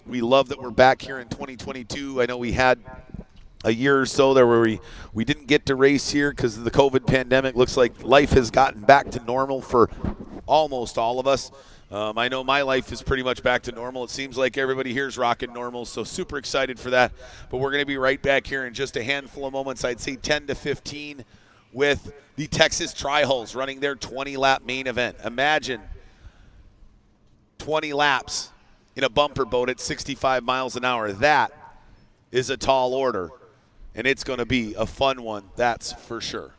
We love that we're back here in 2022. I know we had a year or so there where we didn't get to race here because of the COVID pandemic. Looks like life has gotten back to normal for almost all of us. I know my life is pretty much back to normal. It seems like everybody here is rocking normal, so super excited for that. But we're going to be right back here in just a handful of moments, I'd say 10 to 15, with the Texas Tri-Hulls running their 20-lap main event. Imagine 20 laps in a bumper boat at 65 miles an hour. That is a tall order, and it's going to be a fun one, that's for sure.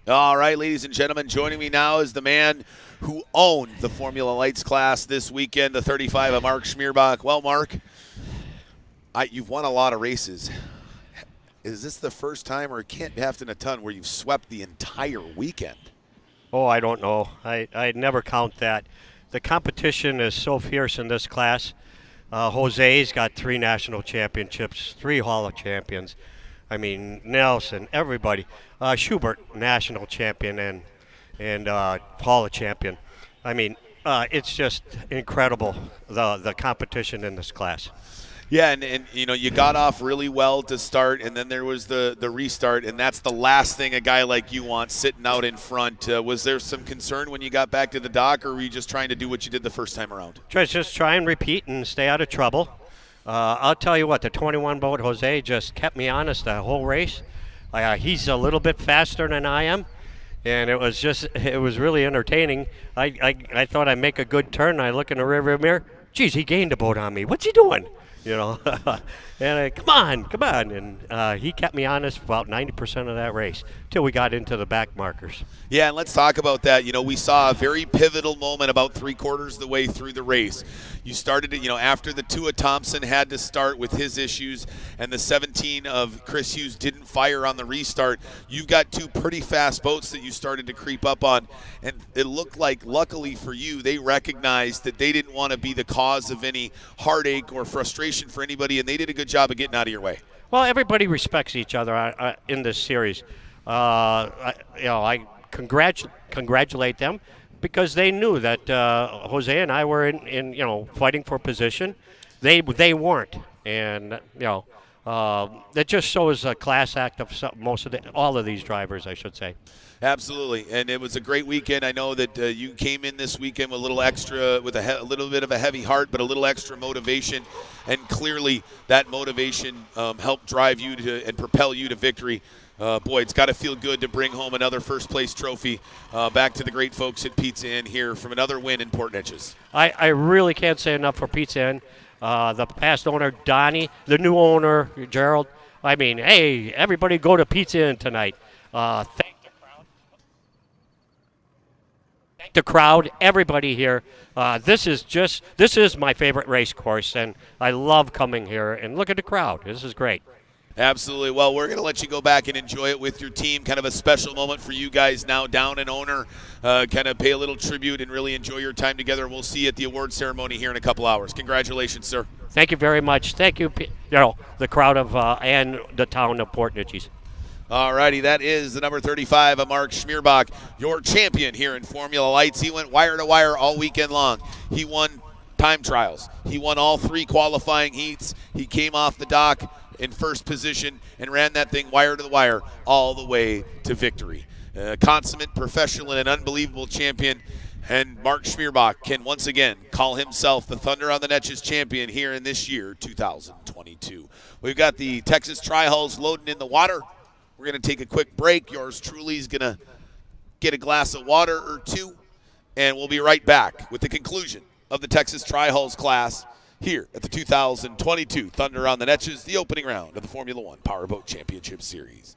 All right, ladies and gentlemen, joining me now is the man who owned the Formula Lights class this weekend, the 35 of Mark Schmierbach. Well, Mark, you've won a lot of races. Is this the first time, or it can't have been a ton, where you've swept the entire weekend? Oh, I don't know. I never count that. The competition is so fierce in this class. Jose's got 3 national championships, 3 Hall of Champions. I mean, Nelson, everybody. Schubert, national champion and Hall of Champion. I mean, it's just incredible, the competition in this class. Yeah, and you know, you got off really well to start, and then there was the restart, and that's the last thing a guy like you wants, sitting out in front. Was there some concern when you got back to the dock, or were you just trying to do what you did the first time around? Just try and repeat and stay out of trouble. I'll tell you what, the 21 boat Jose just kept me honest the whole race. He's a little bit faster than I am, and it was really entertaining. I thought I'd make a good turn. I look in the rearview mirror. Geez, he gained a boat on me. What's he doing? You know, and come on, and he kept me honest about 90% of that race till we got into the back markers. Yeah, and let's talk about that. You know, we saw a very pivotal moment about 3/4 of the way through the race. You started it, after the Tua Thompson had to start with his issues and the 17 of Chris Hughes didn't fire on the restart. You've got 2 pretty fast boats that you started to creep up on, and it looked like, luckily for you, they recognized that they didn't want to be the cause of any heartache or frustration for anybody, and they did a good job of getting out of your way. Well, everybody respects each other in this series. I congratulate them because they knew that Jose and I were in fighting for position. They weren't, and that just shows a class act of all of these drivers, I should say. Absolutely, and it was a great weekend. I know that you came in this weekend with a little extra, with a little bit of a heavy heart, but a little extra motivation, and clearly that motivation helped drive you to and propel you to victory. Boy, it's got to feel good to bring home another first-place trophy back to the great folks at Pizza Inn here from another win in Port Neches. I really can't say enough for Pizza Inn. The past owner, Donnie, the new owner, Gerald. I mean, hey, everybody go to Pizza Inn tonight. Thank the crowd, everybody here. This is my favorite race course, and I love coming here. And look at the crowd. This is great. Absolutely. Well, we're going to let you go back and enjoy it with your team. Kind of a special moment for you guys now down an owner. Kind of pay a little tribute and really enjoy your time together. We'll see you at the award ceremony here in a couple hours. Congratulations, sir. Thank you very much. Thank you, the crowd of and the town of Port Neches. All righty, that is the number 35 of Mark Schmierbach, your champion here in Formula Lights. He went wire to wire all weekend long. He won time trials. He won all 3 qualifying heats. He came off the dock in first position and ran that thing wire to the wire all the way to victory. Consummate professional and an unbelievable champion. And Mark Schmierbach can once again call himself the Thunder on the Neches champion here in this year, 2022. We've got the Texas Tri-Hulls loading in the water. We're going to take a quick break. Yours truly is going to get a glass of water or 2, and we'll be right back with the conclusion of the Texas Tri-Hulls class here at the 2022 Thunder on the Neches, the opening round of the Formula One Powerboat Championship Series.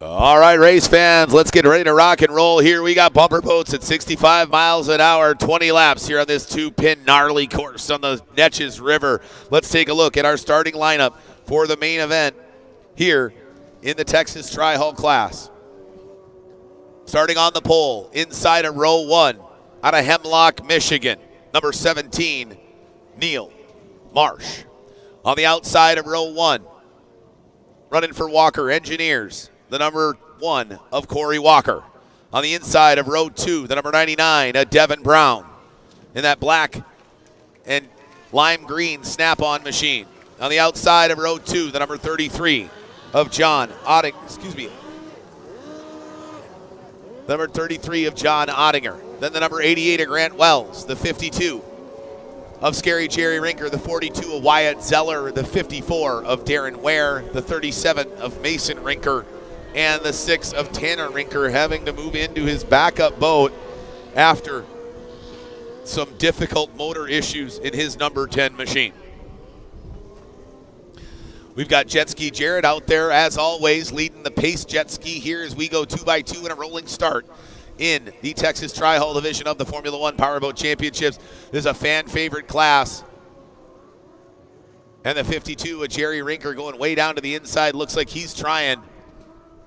All right, race fans, let's get ready to rock and roll here. We got bumper boats at 65 miles an hour, 20 laps here on this 2-pin gnarly course on the Neches River. Let's take a look at our starting lineup for the main event here in the Texas Tri-Hull class. Starting on the pole, inside of row 1, out of Hemlock, Michigan, number 17, Neil Marsh. On the outside of row 1, running for Walker Engineers, the number 1 of Corey Walker. On the inside of row 2, the number 99, Devin Brown, in that black and lime green snap-on machine. On the outside of row 2, the number 33 of John Ottinger. The number 33 of John Ottinger. Then the number 88 of Grant Wells, the 52 of Scary Jerry Rinker, the 42 of Wyatt Zeller, the 54 of Darren Ware, the 37 of Mason Rinker, and the 6 of Tanner Rinker, having to move into his backup boat after some difficult motor issues in his number 10 machine. We've got Jet Ski Jared out there, as always, leading the pace jet ski here as we go 2x2 in a rolling start in the Texas Tri-Hull division of the Formula One Powerboat Championships. This is a fan favorite class. And the 52 of Jerry Rinker going way down to the inside. Looks like he's trying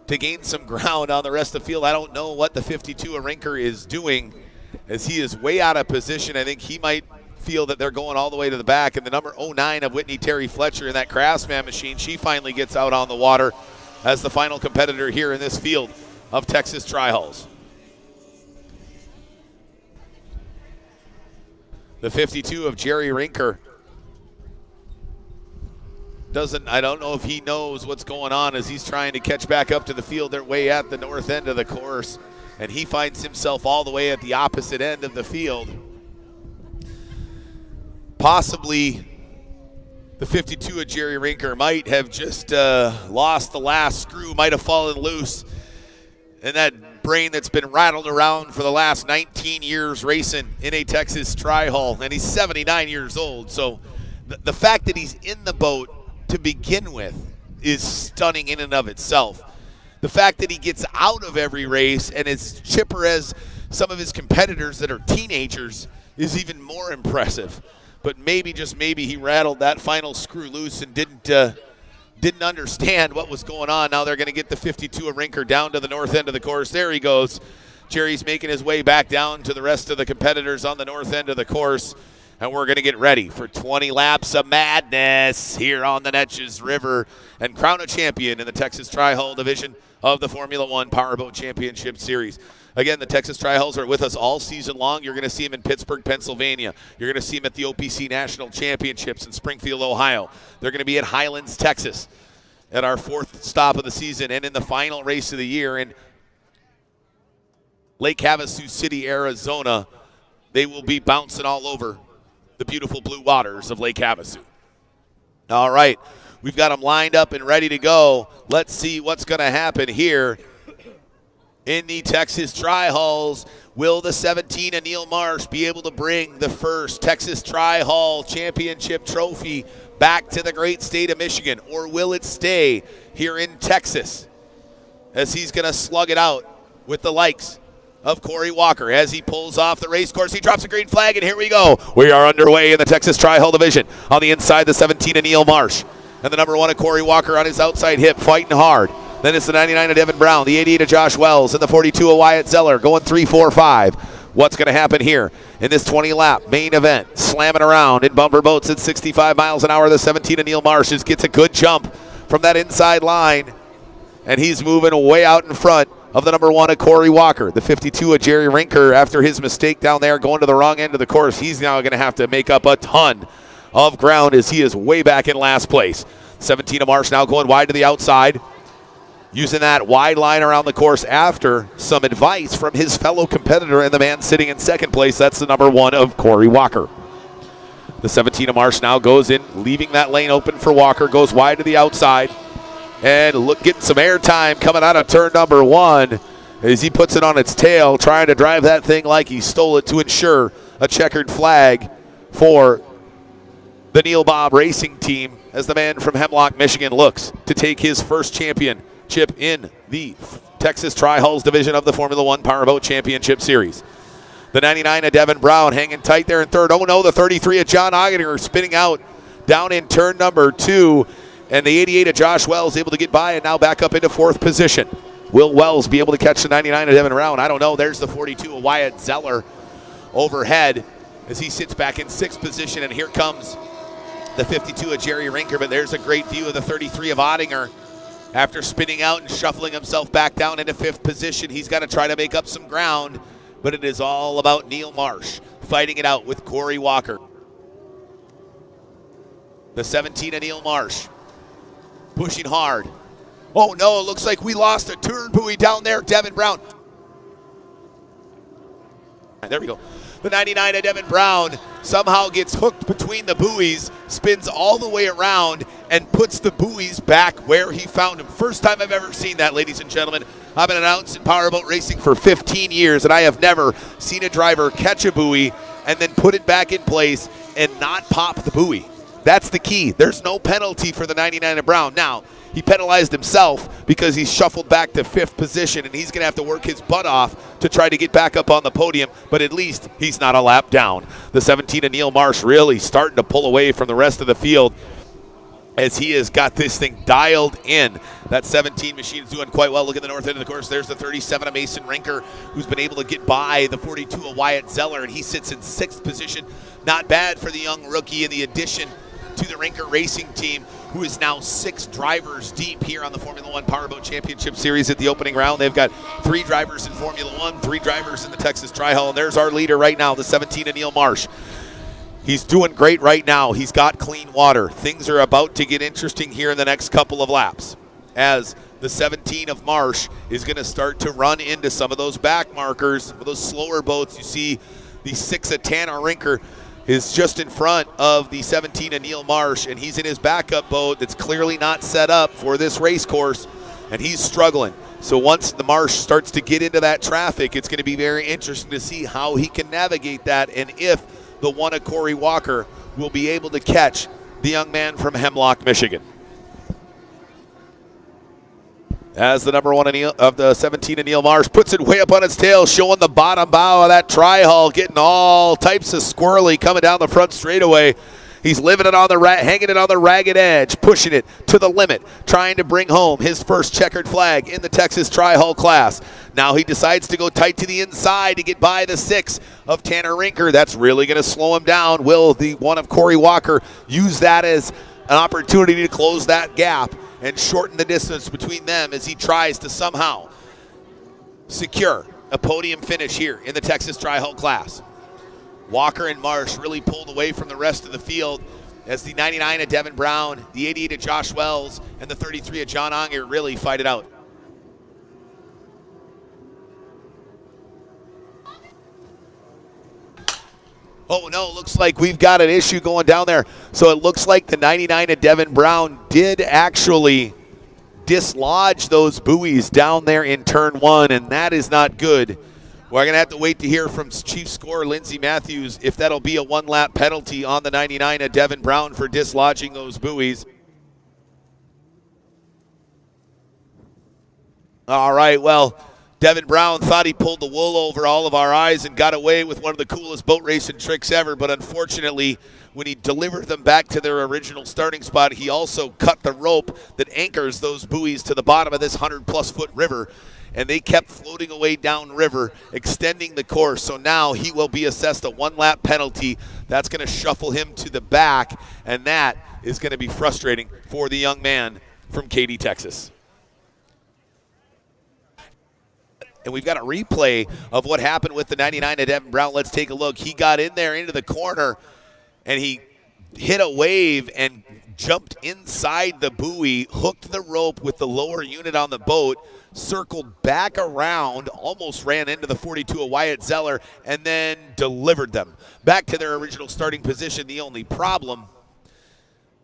to gain some ground on the rest of the field. I don't know what the 52 of Rinker is doing, as he is way out of position. I think he might feel that they're going all the way to the back. And the number 09 of Whitney Terry Fletcher in that Craftsman machine, she finally gets out on the water as the final competitor here in this field of Texas Tri-Hulls. The 52 of Jerry Rinker I don't know if he knows what's going on as he's trying to catch back up to the field. They're way at the north end of the course, and he finds himself all the way at the opposite end of the field. Possibly the 52 of Jerry Rinker might have just lost the last screw, might have fallen loose. And that brain that's been rattled around for the last 19 years racing in a Texas Tri-Hull, and he's 79 years old. So the fact that he's in the boat to begin with is stunning in and of itself. The fact that he gets out of every race and is chipper as some of his competitors that are teenagers is even more impressive. But maybe, just maybe, he rattled that final screw loose and didn't understand what was going on. Now they're going to get the 52 of Rinker down to the north end of the course. There he goes. Jerry's making his way back down to the rest of the competitors on the north end of the course. And we're going to get ready for 20 laps of madness here on the Neches River and crown a champion in the Texas Tri-Hull division of the Formula One Powerboat Championship Series. Again, the Texas Tri-Hulls are with us all season long. You're going to see them in Pittsburgh, Pennsylvania. You're going to see them at the OPC National Championships in Springfield, Ohio. They're going to be at Highlands, Texas at our 4th stop of the season, and in the final race of the year in Lake Havasu City, Arizona. They will be bouncing all over the beautiful blue waters of Lake Havasu. All right, we've got them lined up and ready to go. Let's see what's going to happen here in the Texas Tri-Hulls. Will the 17 of Neil Marsh be able to bring the first Texas Tri-Hull Championship trophy back to the great state of Michigan, or will it stay here in Texas as he's going to slug it out with the likes of Corey Walker? As he pulls off the race course, he drops a green flag, and here we go. We are underway in the Texas Tri-Hull division. On the inside, the 17 of Neil Marsh, and the number 1 of Corey Walker on his outside hip, fighting hard. Then it's the 99 of Devin Brown, the 88 of Josh Wells, and the 42 of Wyatt Zeller going 3-4-5. What's going to happen here in this 20-lap main event? Slamming around in bumper boats at 65 miles an hour. The 17 of Neil Marsh gets a good jump from that inside line, and he's moving way out in front of the number 1 of Corey Walker. The 52 of Jerry Rinker, after his mistake down there going to the wrong end of the course, he's now going to have to make up a ton of ground as he is way back in last place. 17 of Marsh now going wide to the outside, using that wide line around the course after some advice from his fellow competitor and the man sitting in second place. That's the number 1 of Corey Walker. The 17 of Marsh now goes in, leaving that lane open for Walker, goes wide to the outside, and getting some air time coming out of turn number 1 as he puts it on its tail, trying to drive that thing like he stole it to ensure a checkered flag for the Neil Bob Racing Team as the man from Hemlock, Michigan looks to take his first championship Chip in the Texas Tri-Hulls division of the Formula One Powerboat Championship Series. The 99 of Devin Brown hanging tight there in third. Oh no, the 33 of John Oggener spinning out down in turn number 2. And the 88 of Josh Wells able to get by and now back up into 4th position. Will Wells be able to catch the 99 of Devin Brown? I don't know. There's the 42 of Wyatt Zeller overhead as he sits back in 6th position. And here comes the 52 of Jerry Rinker. But there's a great view of the 33 of Ottinger. After spinning out and shuffling himself back down into 5th position, he's got to try to make up some ground. But it is all about Neil Marsh fighting it out with Corey Walker. The 17 of Neil Marsh pushing hard. Oh no, it looks like we lost a turn buoy down there. Devin Brown. There we go. The 99 of Devin Brown somehow gets hooked between the buoys, spins all the way around, and puts the buoys back where he found them. First time I've ever seen that, ladies and gentlemen. I've been announcing powerboat racing for 15 years, and I have never seen a driver catch a buoy and then put it back in place and not pop the buoy. That's the key. There's no penalty for the 99 of Brown. Now, he penalized himself because he shuffled back to 5th position, and he's going to have to work his butt off to try to get back up on the podium, but at least he's not a lap down. The 17 of Neil Marsh really starting to pull away from the rest of the field as he has got this thing dialed in. That 17 machine is doing quite well. Look at the north end of the course. There's the 37 of Mason Rinker, who's been able to get by the 42 of Wyatt Zeller, and he sits in 6th position. Not bad for the young rookie in the addition to the Rinker Racing team, who is now 6 drivers deep here on the Formula One Powerboat Championship Series at the opening round. They've got 3 drivers in Formula One, 3 drivers in the Texas Tri-Hull, and there's our leader right now, the 17 of Neil Marsh. He's doing great right now. He's got clean water. Things are about to get interesting here in the next couple of laps as the 17 of Marsh is going to start to run into some of those back markers, those slower boats. You see the 6 of Tanner Rinker is just in front of the 17 of Neil Marsh, and he's in his backup boat that's clearly not set up for this race course, and he's struggling. So once the Marsh starts to get into that traffic, it's going to be very interesting to see how he can navigate that and if the 1 of Corey Walker will be able to catch the young man from Hemlock, Michigan. As the number 1 of the 17 of Neil Marsh puts it way up on its tail, showing the bottom bow of that Tri-Hull, getting all types of squirrely coming down the front straightaway. He's living it on the hanging it on the ragged edge, pushing it to the limit, trying to bring home his first checkered flag in the Texas Tri-Hull class. Now he decides to go tight to the inside to get by the 6 of Tanner Rinker. That's really going to slow him down. Will the 1 of Corey Walker use that as an opportunity to close that gap and shorten the distance between them as he tries to somehow secure a podium finish here in the Texas Tri-Hull class? Walker and Marsh really pulled away from the rest of the field as the 99 of Devin Brown, the 88 of Josh Wells, and the 33 of John Onger really fight it out. Oh no, looks like we've got an issue going down there. So it looks like the 99 of Devin Brown did actually dislodge those buoys down there in turn 1, and that is not good. We're going to have to wait to hear from Chief Scorer Lindsey Matthews if that'll be a 1-lap penalty on the 99 of Devin Brown for dislodging those buoys. All right, well, Devin Brown thought he pulled the wool over all of our eyes and got away with one of the coolest boat racing tricks ever, but unfortunately, when he delivered them back to their original starting spot, he also cut the rope that anchors those buoys to the bottom of this 100-plus foot river, and they kept floating away downriver, extending the course. So now he will be assessed a 1-lap penalty. That's going to shuffle him to the back, and that is going to be frustrating for the young man from Katy, Texas. And we've got a replay of what happened with the 99 of Devin Brown. Let's take a look. He got in there into the corner, and he hit a wave and jumped inside the buoy, hooked the rope with the lower unit on the boat, circled back around, almost ran into the 42 of Wyatt Zeller, and then delivered them back to their original starting position. The only problem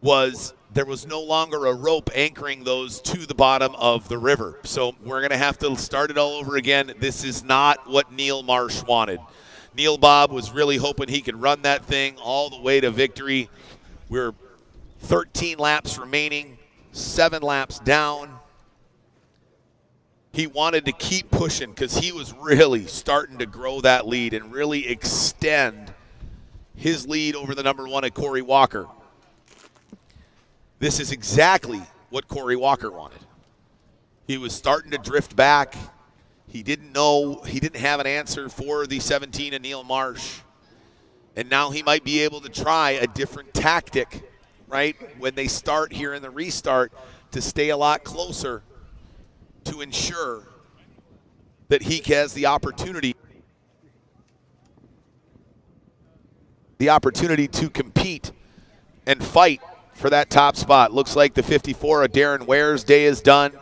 was there was no longer a rope anchoring those to the bottom of the river. So we're going to have to start it all over again. This is not what Neil Marsh wanted. Neil Bob was really hoping he could run that thing all the way to victory. We're 13 laps remaining, 7 laps down. he wanted to keep pushing because he was really starting to grow that lead and really extend his lead over the number 1 at Corey Walker. This is exactly what Corey Walker wanted. He was starting to drift back. He didn't have an answer for the 17 of Neil Marsh. And now he might be able to try a different tactic, right, when they start here in the restart to stay a lot closer to ensure that he has the opportunity to compete and fight for that top spot. Looks like the 54 of Darren Ware's day is done.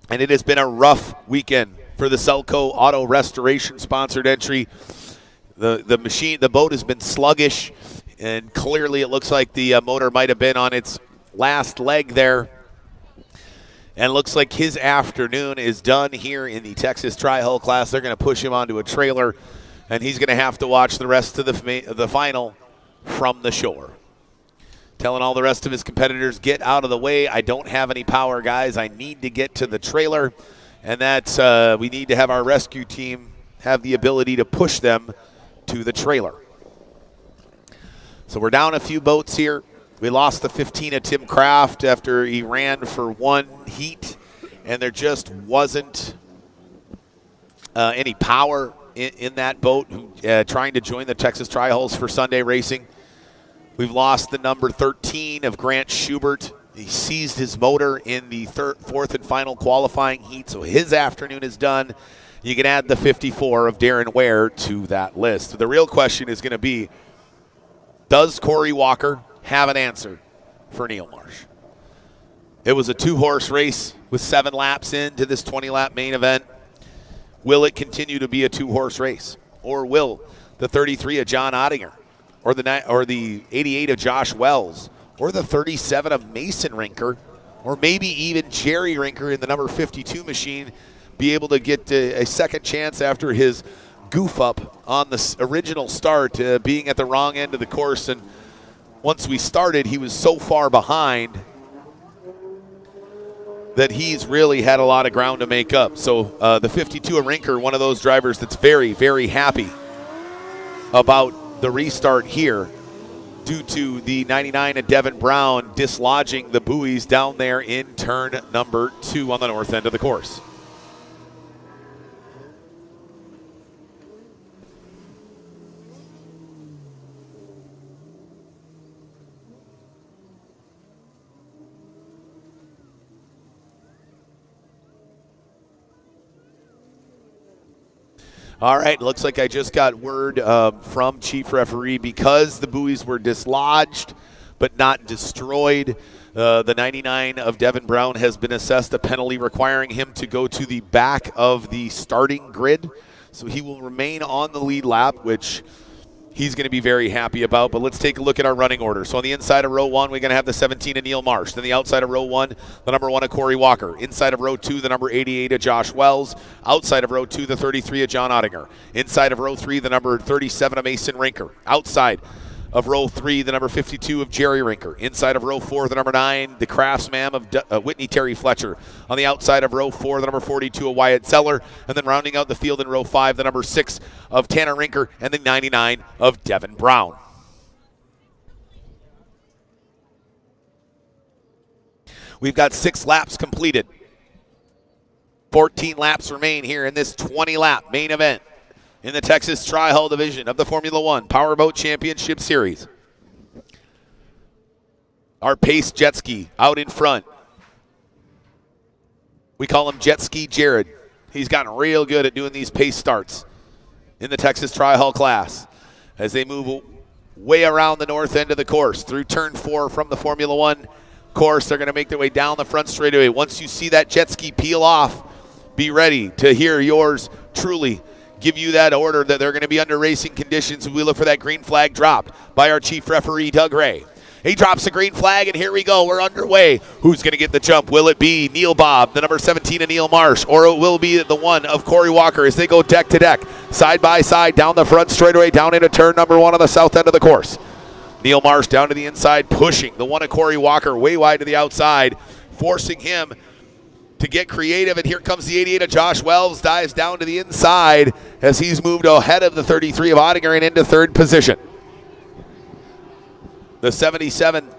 And it has been a rough weekend for the Selco Auto Restoration sponsored entry. The boat has been sluggish, and clearly it looks like the motor might have been on its last leg there. And looks like his afternoon is done here in the Texas Tri-Hull class. They're going to push him onto a trailer, and he's going to have to watch the rest of the final from the shore. Telling all the rest of his competitors, get out of the way. I don't have any power, guys. I need to get to the trailer, and that's we need to have our rescue team have the ability to push them to the trailer. So we're down a few boats here. We lost the 15 of Tim Kraft after he ran for one heat, and there just wasn't any power in that boat trying to join the Texas Tri-Hulls for Sunday racing. We've lost the number 13 of Grant Schubert. He seized his motor in the fourth and final qualifying heat, so his afternoon is done. You can add the 54 of Darren Ware to that list. The real question is going to be, does Corey Walker have an answer for Neil Marsh? It was a 2-horse race with 7 laps into this 20-lap main event. Will it continue to be a 2-horse race? Or will the 33 of John Ottinger, or the 88 of Josh Wells, or the 37 of Mason Rinker, or maybe even Jerry Rinker in the number 52 machine be able to get a second chance after his goof up on the original start, being at the wrong end of the course? And once we started, he was so far behind that he's really had a lot of ground to make up. So the 52 of Rinker, one of those drivers that's very, very happy about the restart here due to the 99 of Devin Brown dislodging the buoys down there in turn number 2 on the north end of the course. All right, looks like I just got word from Chief Referee, because the buoys were dislodged but not destroyed. The 99 of Devin Brown has been assessed a penalty requiring him to go to the back of the starting grid. So he will remain on the lead lap, which he's going to be very happy about. But let's take a look at our running order. So on the inside of row 1, we're going to have the 17 of Neil Marsh. Then the outside of row 1, the number 1 of Corey Walker. Inside of row 2, the number 88 of Josh Wells. Outside of row 2, the 33 of John Ottinger. Inside of row 3, the number 37 of Mason Rinker. Outside of row 3, the number 52 of Jerry Rinker. Inside of row 4, the number 9, the Craftsman of Whitney Terry Fletcher. On the outside of row 4, the number 42 of Wyatt Zeller. And then rounding out the field in row 5, the number 6 of Tanner Rinker, and the 99 of Devin Brown. We've got 6 laps completed. 14 laps remain here in this 20-lap main event in the Texas Tri-Hull division of the Formula One Powerboat Championship Series. Our pace jet ski out in front. We call him Jet Ski Jared. He's gotten real good at doing these pace starts in the Texas Tri-Hull class as they move way around the north end of the course through turn 4 from the Formula One course. They're going to make their way down the front straightaway. Once you see that jet ski peel off, be ready to hear yours truly give you that order that they're going to be under racing conditions. We look for that green flag dropped by our chief referee, Doug Ray. He drops the green flag, and here we go. We're underway. Who's going to get the jump? Will it be Neil Bob, the number 17 of Neil Marsh, or it will be the one of Corey Walker as they go deck to deck, side by side, down the front straightaway, down into turn number 1 on the south end of the course. Neil Marsh down to the inside, pushing the one of Corey Walker way wide to the outside, forcing him to get creative, and here comes the 88 of Josh Wells, dives down to the inside as he's moved ahead of the 33 of Ottinger and into third position. The 77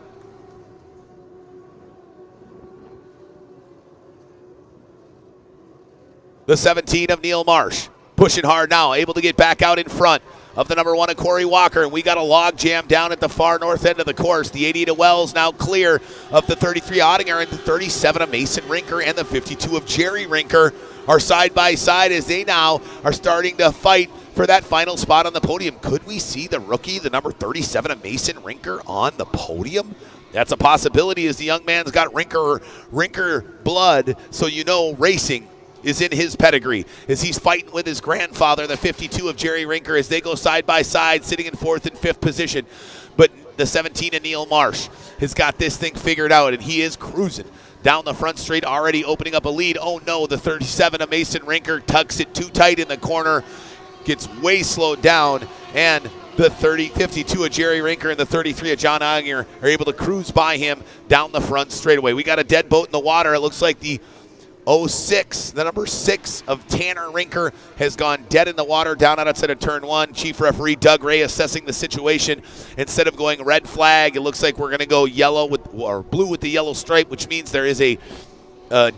the 17 of Neil Marsh, pushing hard now, able to get back out in front of the number 1 of Corey Walker, and we got a log jam down at the far north end of the course. The 88 of Wells now clear of the 33 Ottinger, and the 37 of Mason Rinker and the 52 of Jerry Rinker are side by side as they now are starting to fight for that final spot on the podium. Could we see the rookie, the number 37 of Mason Rinker, on the podium? That's a possibility, as the young man's got Rinker blood, so you know racing is in his pedigree, as he's fighting with his grandfather, the 52 of Jerry Rinker, as they go side by side, sitting in 4th and 5th position. But the 17 of Neil Marsh has got this thing figured out, and he is cruising down the front straight, already opening up a lead. Oh no, the 37 of Mason Rinker tucks it too tight in the corner, gets way slowed down, and the 52 of Jerry Rinker and the 33 of John Ottinger are able to cruise by him down the front straightaway. We got a dead boat in the water. It looks like the 06, the number 6 of Tanner Rinker has gone dead in the water down outside of turn 1. Chief referee Doug Ray assessing the situation. Instead of going red flag, it looks like we're going to go yellow or blue with the yellow stripe, which means there is a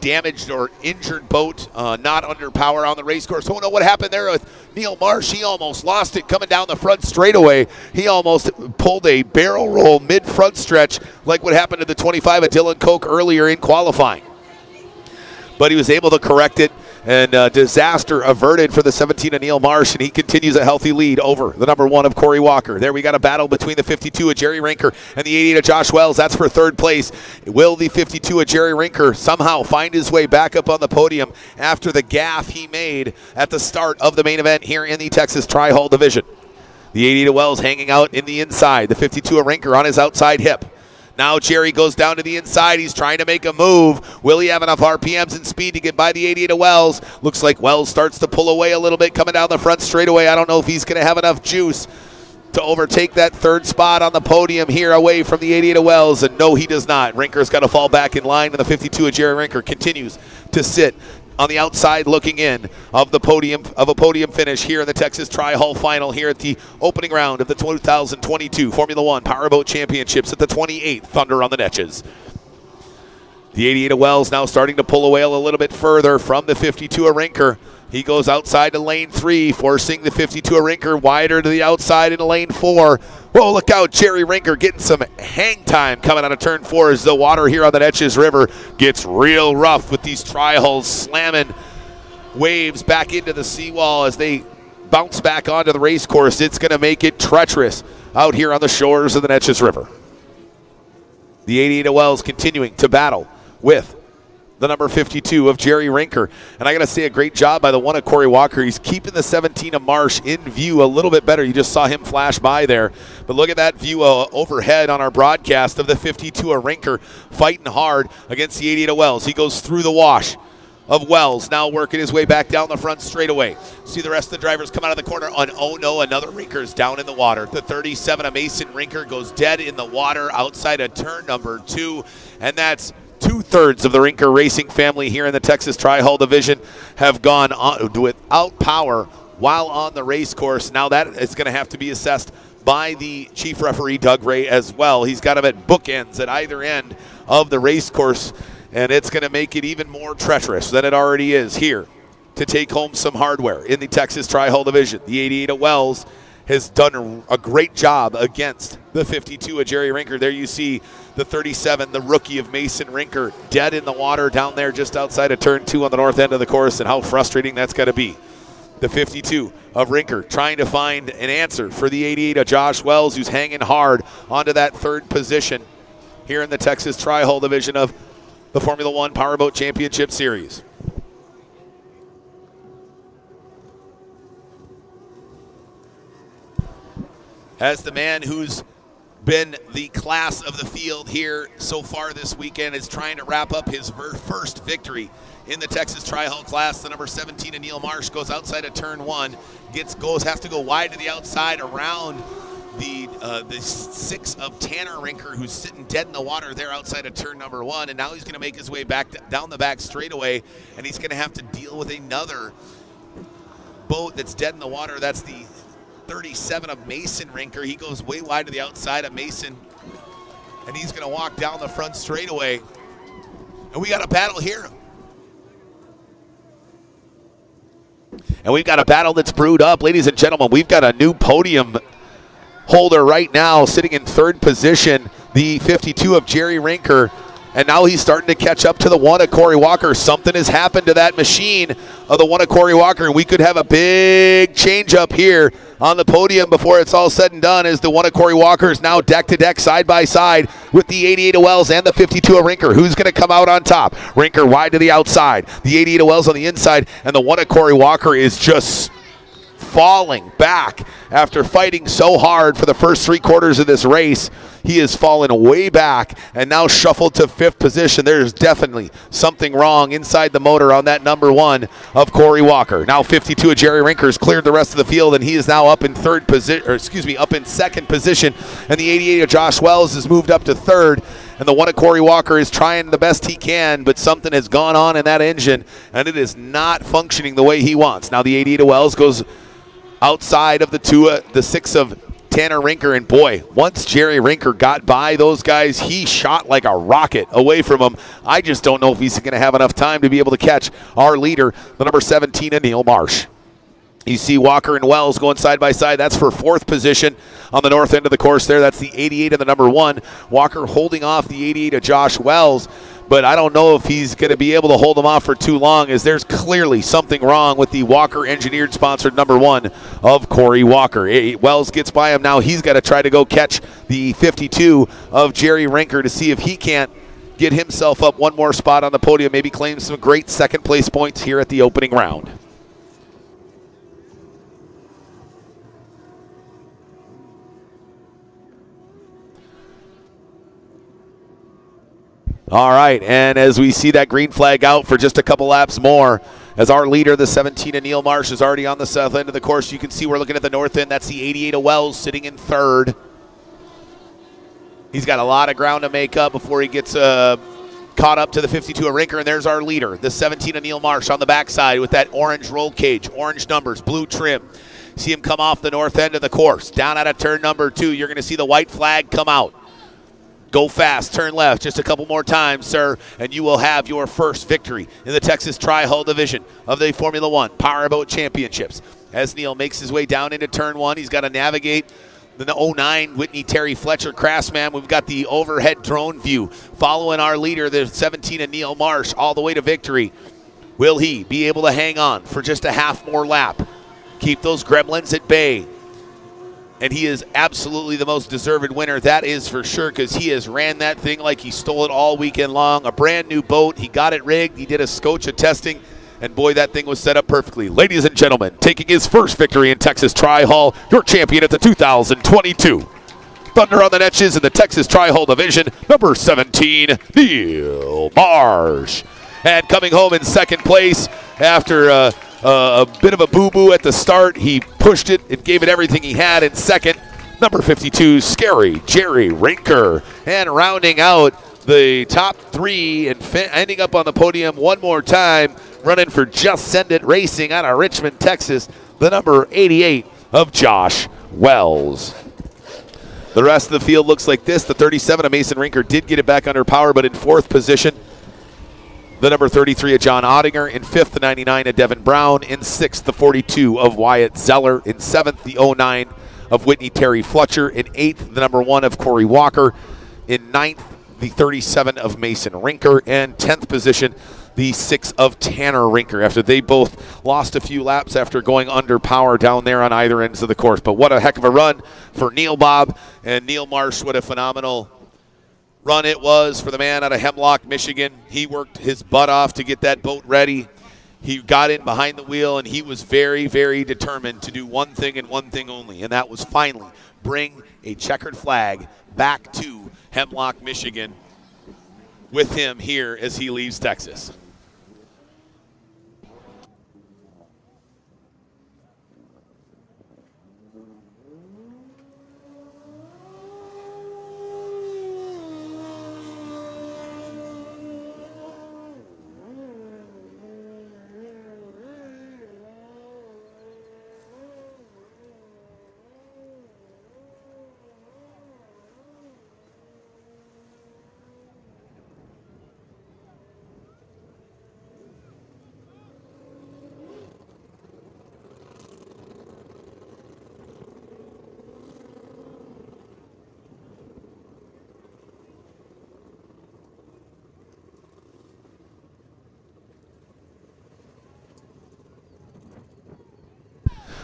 damaged or injured boat not under power on the race course. Oh no, what happened there with Neil Marsh? He almost lost it coming down the front straightaway. He almost pulled a barrel roll mid-front stretch like what happened to the 25 of Dylan Koch earlier in qualifying. But he was able to correct it, and disaster averted for the 17 of Neil Marsh, and he continues a healthy lead over the number 1 of Corey Walker. There we got a battle between the 52 of Jerry Rinker and the 88 of Josh Wells. That's for third place. Will the 52 of Jerry Rinker somehow find his way back up on the podium after the gaffe he made at the start of the main event here in the Texas Tri-Hall Division? The 88 of Wells hanging out in the inside. The 52 of Rinker on his outside hip. Now Jerry goes down to the inside. He's trying to make a move. Will he have enough RPMs and speed to get by the 88 of Wells? Looks like Wells starts to pull away a little bit coming down the front straightaway. I don't know if he's going to have enough juice to overtake that third spot on the podium here away from the 88 of Wells. And no, he does not. Rinker's got to fall back in line, and the 52 of Jerry Rinker continues to sit on the outside looking in of the podium, of a podium finish here in the Texas Tri-Hall Final here at the opening round of the 2022 Formula One Powerboat Championships at the 28th Thunder on the Neches. The 88 of Wells now starting to pull away a little bit further from the 52 of Rinker. He goes outside to lane 3, forcing the 52 of Rinker wider to the outside into lane 4. Whoa, look out, Jerry Rinker getting some hang time coming out of turn 4 as the water here on the Neches River gets real rough with these tri-hulls slamming waves back into the seawall as they bounce back onto the race course. It's going to make it treacherous out here on the shores of the Neches River. The 88 of Wells continuing to battle with the number 52 of Jerry Rinker. And I got to say, a great job by the 1 of Corey Walker. He's keeping the 17 of Marsh in view a little bit better. You just saw him flash by there. But look at that view overhead on our broadcast of the 52 of Rinker fighting hard against the 88 of Wells. He goes through the wash of Wells, now working his way back down the front straightaway. See the rest of the drivers come out of the corner. Oh no, another Rinker's down in the water. The 37 of Mason Rinker goes dead in the water outside of turn number 2. And that's 2/3 of the Rinker racing family here in the Texas Tri-Hall Division have gone on without power while on the race course. Now that is going to have to be assessed by the chief referee, Doug Ray, as well. He's got them at bookends at either end of the race course, and it's going to make it even more treacherous than it already is here to take home some hardware in the Texas Tri-Hall Division. The 88 of Wells has done a great job against the 52 of Jerry Rinker. There you see the 37, the rookie of Mason Rinker, dead in the water down there just outside of turn 2 on the north end of the course, and how frustrating that's got to be. The 52 of Rinker trying to find an answer for the 88 of Josh Wells, who's hanging hard onto that third position here in the Texas Tri-Hall Division of the Formula One Powerboat Championship Series. As the man who's been the class of the field here so far this weekend is trying to wrap up his first victory in the Texas Tri-Hall class. The number 17 of Neil Marsh goes outside of turn 1, has to go wide to the outside around the 6 of Tanner Rinker, who's sitting dead in the water there outside of turn number 1, and now he's going to make his way back down the back straightaway, and he's going to have to deal with another boat that's dead in the water. That's the 37 of Mason Rinker. He goes way wide to the outside of Mason, and he's going to walk down the front straightaway, and we got a battle here. And we've got a battle that's brewed up. Ladies and gentlemen, we've got a new podium holder right now sitting in third position, the 52 of Jerry Rinker. And now he's starting to catch up to the 1 of Corey Walker. Something has happened to that machine of the 1 of Corey Walker, and we could have a big change up here on the podium before it's all said and done, as the 1 of Corey Walker is now deck to deck, side by side with the 88 of Wells and the 52 of Rinker. Who's going to come out on top? Rinker wide to the outside, the 88 of Wells on the inside, and the 1 of Corey Walker is just falling back after fighting so hard for the first 3 quarters of this race. He has fallen way back and now shuffled to 5th position. There's definitely something wrong inside the motor on that number 1 of Corey Walker. Now 52 of Jerry Rinker's cleared the rest of the field, and he is now up in up in 2nd position. And the 88 of Josh Wells has moved up to 3rd. And the 1 of Corey Walker is trying the best he can, but something has gone on in that engine, and it is not functioning the way he wants. Now the 88 of Wells goes outside of the 6 of Tanner Rinker, and boy, once Jerry Rinker got by those guys, he shot like a rocket away from them. I just don't know if he's going to have enough time to be able to catch our leader, the number 17, Neil Marsh. You see Walker and Wells going side by side. That's for 4th position on the north end of the course there. That's the 88 and the number 1. Walker holding off the 88 of Josh Wells, but I don't know if he's going to be able to hold him off for too long, as there's clearly something wrong with the Walker engineered sponsored number 1 of Corey Walker. Wells gets by him now. He's got to try to go catch the 52 of Jerry Rinker to see if he can't get himself up one more spot on the podium, maybe claim some great second place points here at the opening round. All right, and as we see that green flag out for just a couple laps more, as our leader, the 17 of Neil Marsh, is already on the south end of the course, you can see we're looking at the north end. That's the 88 of Wells sitting in 3rd. He's got a lot of ground to make up before he gets caught up to the 52 of Rinker, and there's our leader, the 17 of Neil Marsh on the backside with that orange roll cage, orange numbers, blue trim. See him come off the north end of the course. Down out of turn number 2, you're going to see the white flag come out. Go fast, turn left, just a couple more times, sir, and you will have your first victory in the Texas Tri-Hull division of the Formula One Powerboat Championships. As Neil makes his way down into turn 1, he's got to navigate the 09 Whitney Terry Fletcher Craftsman. We've got the overhead drone view following our leader, the 17 of Neil Marsh, all the way to victory. Will he be able to hang on for just a half more lap? Keep those gremlins at bay. And he is absolutely the most deserved winner, that is for sure, because he has ran that thing like he stole it all weekend long. A brand new boat. He got it rigged. He did a scotch of testing, and boy, that thing was set up perfectly. Ladies and gentlemen, taking his first victory in Texas Tri-Hull, your champion at the 2022 Thunder on the Neches in the Texas Tri-Hull division, number 17, Neil Marsh. And coming home in 2nd place after a bit of a boo-boo at the start, he pushed it and gave it everything he had in 2nd. Number 52, Scary Jerry Rinker. And rounding out the top 3 and ending up on the podium one more time, running for Just Send It Racing out of Richmond, Texas, the number 88 of Josh Wells. The rest of the field looks like this. The 37 of Mason Rinker did get it back under power, but in 4th position. The number 33 of John Ottinger. In 5th, the 99 of Devin Brown. In 6th, the 42 of Wyatt Zeller. In 7th, the 09 of Whitney Terry Fletcher. In 8th, the number 1 of Corey Walker. In 9th, the 37 of Mason Rinker. And 10th position, the 6 of Tanner Rinker, after they both lost a few laps after going under power down there on either ends of the course. But what a heck of a run for Neil Bob and Neil Marsh. What a phenomenal run it was for the man out of Hemlock, Michigan. He worked his butt off to get that boat ready. He got in behind the wheel, and he was very, very determined to do one thing and one thing only, and that was finally bring a checkered flag back to Hemlock, Michigan with him here as he leaves Texas.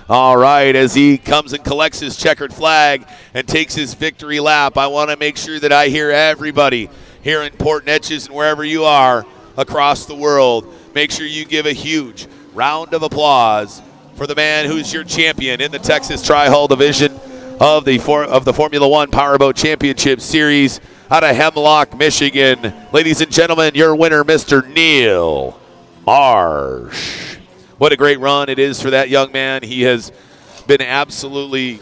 All right, as he comes and collects his checkered flag and takes his victory lap, I want to make sure that I hear everybody here in Port Neches and wherever you are across the world. Make sure you give a huge round of applause for the man who's your champion in the Texas Tri-Hull division of the Formula One Powerboat Championship Series out of Hemlock, Michigan. Ladies and gentlemen, your winner, Mr. Neil Marsh. What a great run it is for that young man. He has been absolutely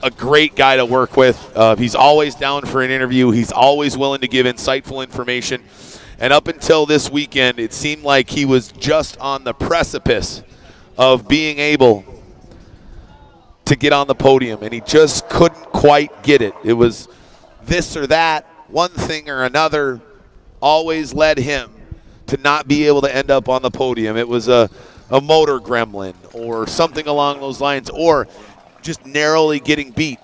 a great guy to work with. He's always down for an interview. He's always willing to give insightful information. And up until this weekend, it seemed like he was just on the precipice of being able to get on the podium, and he just couldn't quite get it. It was this or that, one thing or another, always led him to not be able to end up on the podium. It was a motor gremlin or something along those lines, or just narrowly getting beat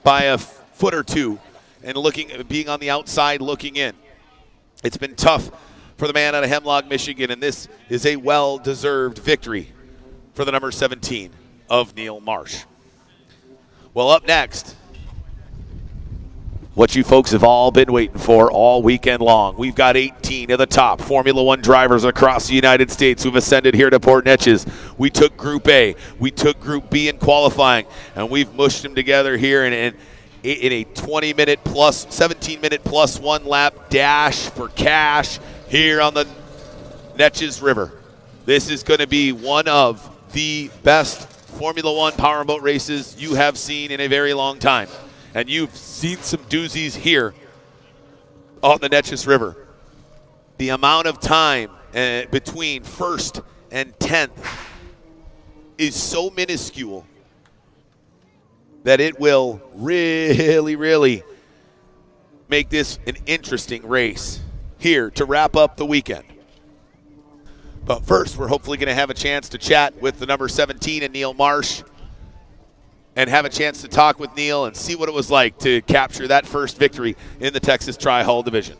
by a foot or two and being on the outside looking in. It's been tough for the man out of Hemlock, Michigan, and this is a well-deserved victory for the number 17 of Neil Marsh. Well, up next, what you folks have all been waiting for all weekend long. We've got 18 of the top Formula One drivers across the United States who've ascended here to Port Neches. We took Group A, we took Group B in qualifying, and we've mushed them together here in a 20-minute plus, 17-minute plus one lap dash for cash here on the Neches River. This is going to be one of the best Formula One powerboat races you have seen in a very long time. And you've seen some doozies here on the Neches River. The amount of time between first and 10th is so minuscule that it will really, really make this an interesting race here to wrap up the weekend. But first, we're hopefully going to have a chance to chat with the number 17 and Neil Marsh and have a chance to talk with Neil and see what it was like to capture that first victory in the Texas Tri-Hull division.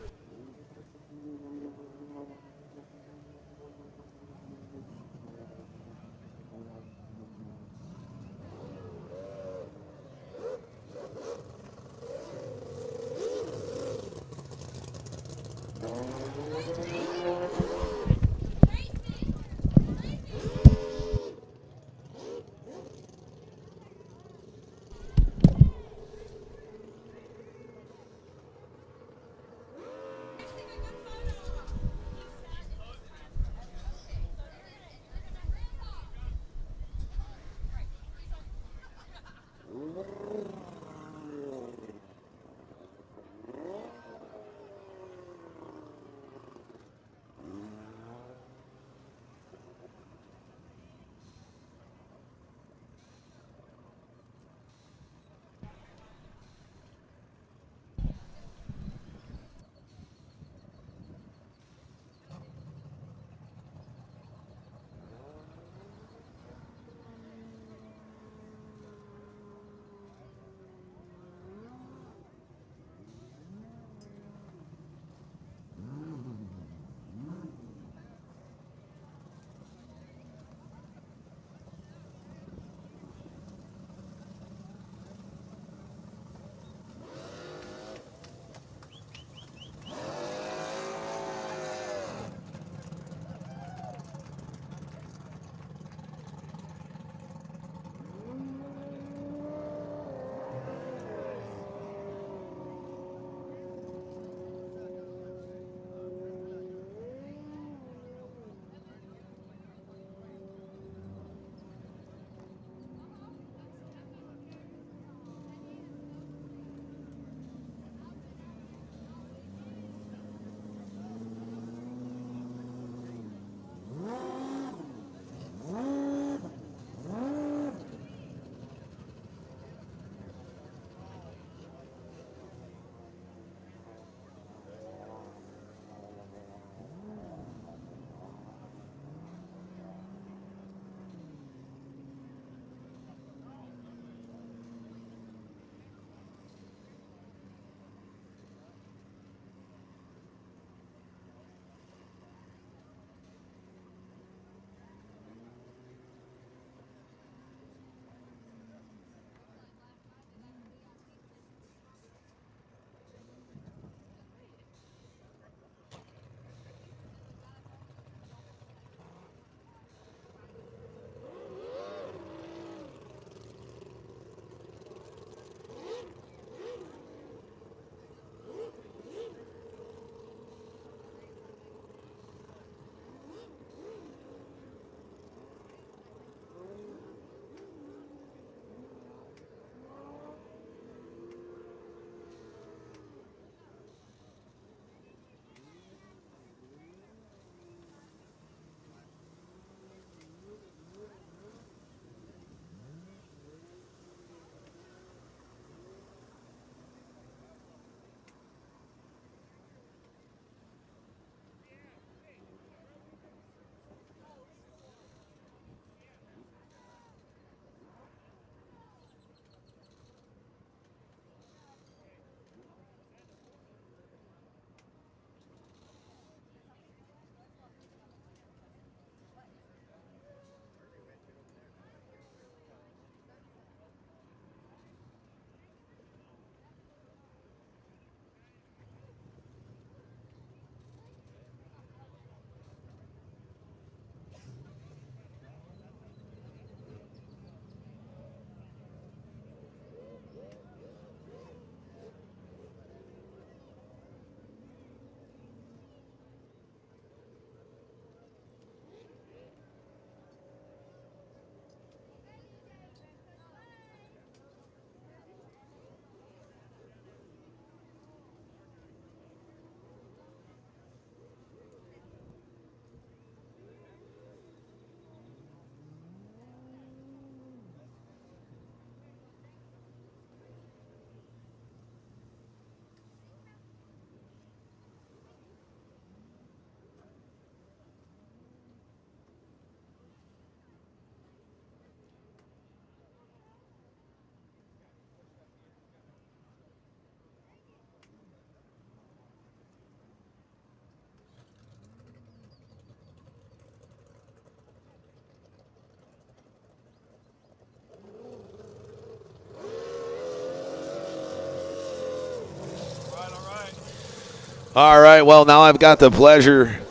All right, well, now I've got the pleasure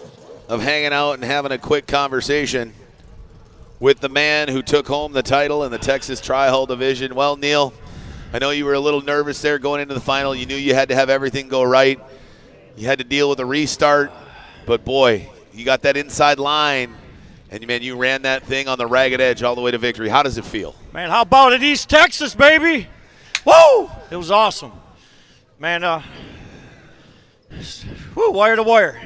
of hanging out and having a quick conversation with the man who took home the title in the Texas Tri-Hull division. Well, Neil, I know you were a little nervous there going into the final. You knew you had to have everything go right. You had to deal with a restart, but boy, you got that inside line, and man, you ran that thing on the ragged edge all the way to victory. How does it feel? Man, how about it, East Texas, baby? Woo! It was awesome. Man, wire to wire.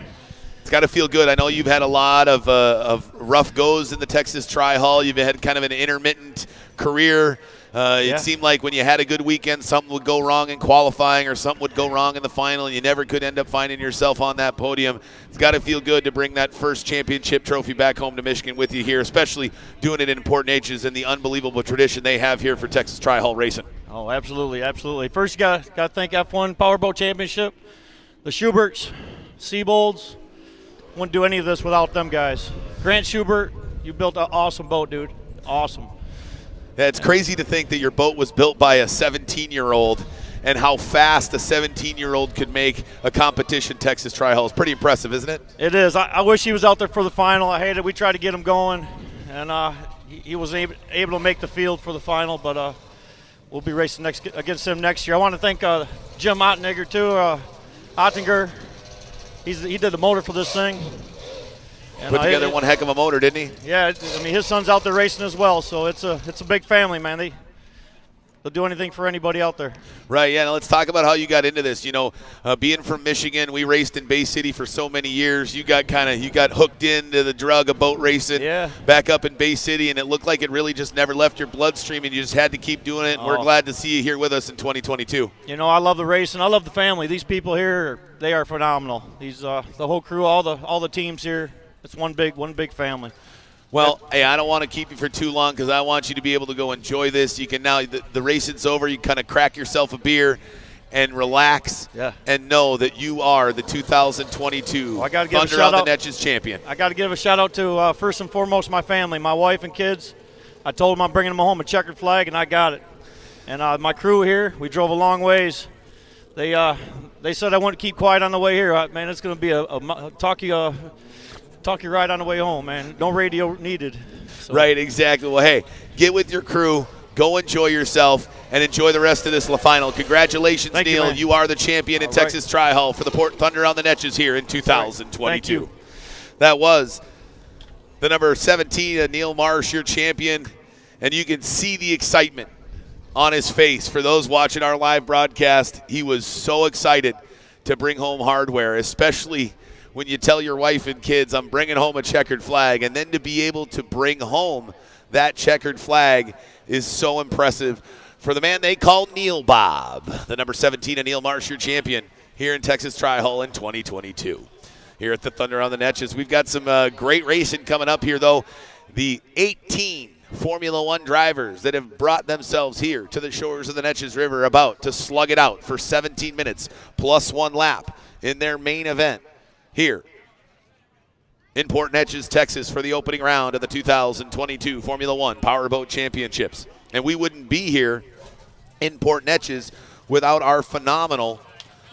It's got to feel good. I know you've had a lot of rough goes in the Texas Tri-Hull. You've had kind of an intermittent career. It seemed like when you had a good weekend, something would go wrong in qualifying or something would go wrong in the final, and you never could end up finding yourself on that podium. It's got to feel good to bring that first championship trophy back home to Michigan with you here, especially doing it in Port Neches and the unbelievable tradition they have here for Texas Tri-Hull racing. Oh, absolutely, absolutely. First, you got to thank F1 Powerboat Championship, the Schuberts, Seabolds. Wouldn't do any of this without them guys. Grant Schubert, you built an awesome boat, dude. Awesome. Yeah, it's crazy to think that your boat was built by a 17-year-old and how fast a 17-year-old could make a competition Texas Tri-Hull. It's pretty impressive, isn't it? It is. I wish he was out there for the final. I hated it. We tried to get him going, and he was able to make the field for the final, but we'll be racing against him next year. I want to thank Jim Ottinger, too. Ottinger, he did the motor for this thing. And put together one heck of a motor, didn't he? Yeah, I mean, his son's out there racing as well, so it's a big family, man. They'll do anything for anybody out there. Right, yeah. Now let's talk about how you got into this. You know, being from Michigan, we raced in Bay City for so many years. You got hooked into the drug of boat racing back up in Bay City, and it looked like it really just never left your bloodstream, and you just had to keep doing it. And we're glad to see you here with us in 2022. You know, I love the racing. I love the family. These people here, they are phenomenal. These the whole crew, all the teams here. It's one big family. Well, hey, I don't want to keep you for too long because I want you to be able to go enjoy this. You can now, the racing's over, you kind of crack yourself a beer and relax and know that you are the 2022 Thunder on the Neches champion. I got to give a shout out to, first and foremost, my family, my wife and kids. I told them I'm bringing them home a checkered flag, and I got it. And my crew here, we drove a long ways. They said I wouldn't keep quiet on the way here. Man, it's going to be a talkie ride on the way home, man. No radio needed. So. Right, exactly. Well, hey, get with your crew, go enjoy yourself, and enjoy the rest of this final. Congratulations, Thank Neil. You, you are the champion in Texas Tri-Hull for the Port Thunder on the Neches here in 2022. Thank you. That was the number 17, Neil Marsh, your champion, and you can see the excitement on his face. For those watching our live broadcast, he was so excited to bring home hardware, especially when you tell your wife and kids, I'm bringing home a checkered flag, and then to be able to bring home that checkered flag is so impressive. For the man they call Neil Bob, the number 17, Neil Marsh, your champion here in Texas Tri-Hull in 2022. Here at the Thunder on the Neches, we've got some great racing coming up here, though. The 18 Formula One drivers that have brought themselves here to the shores of the Neches River about to slug it out for 17 minutes plus one lap in their main event here in Port Neches, Texas, for the opening round of the 2022 Formula One Powerboat Championships. And we wouldn't be here in Port Neches without our phenomenal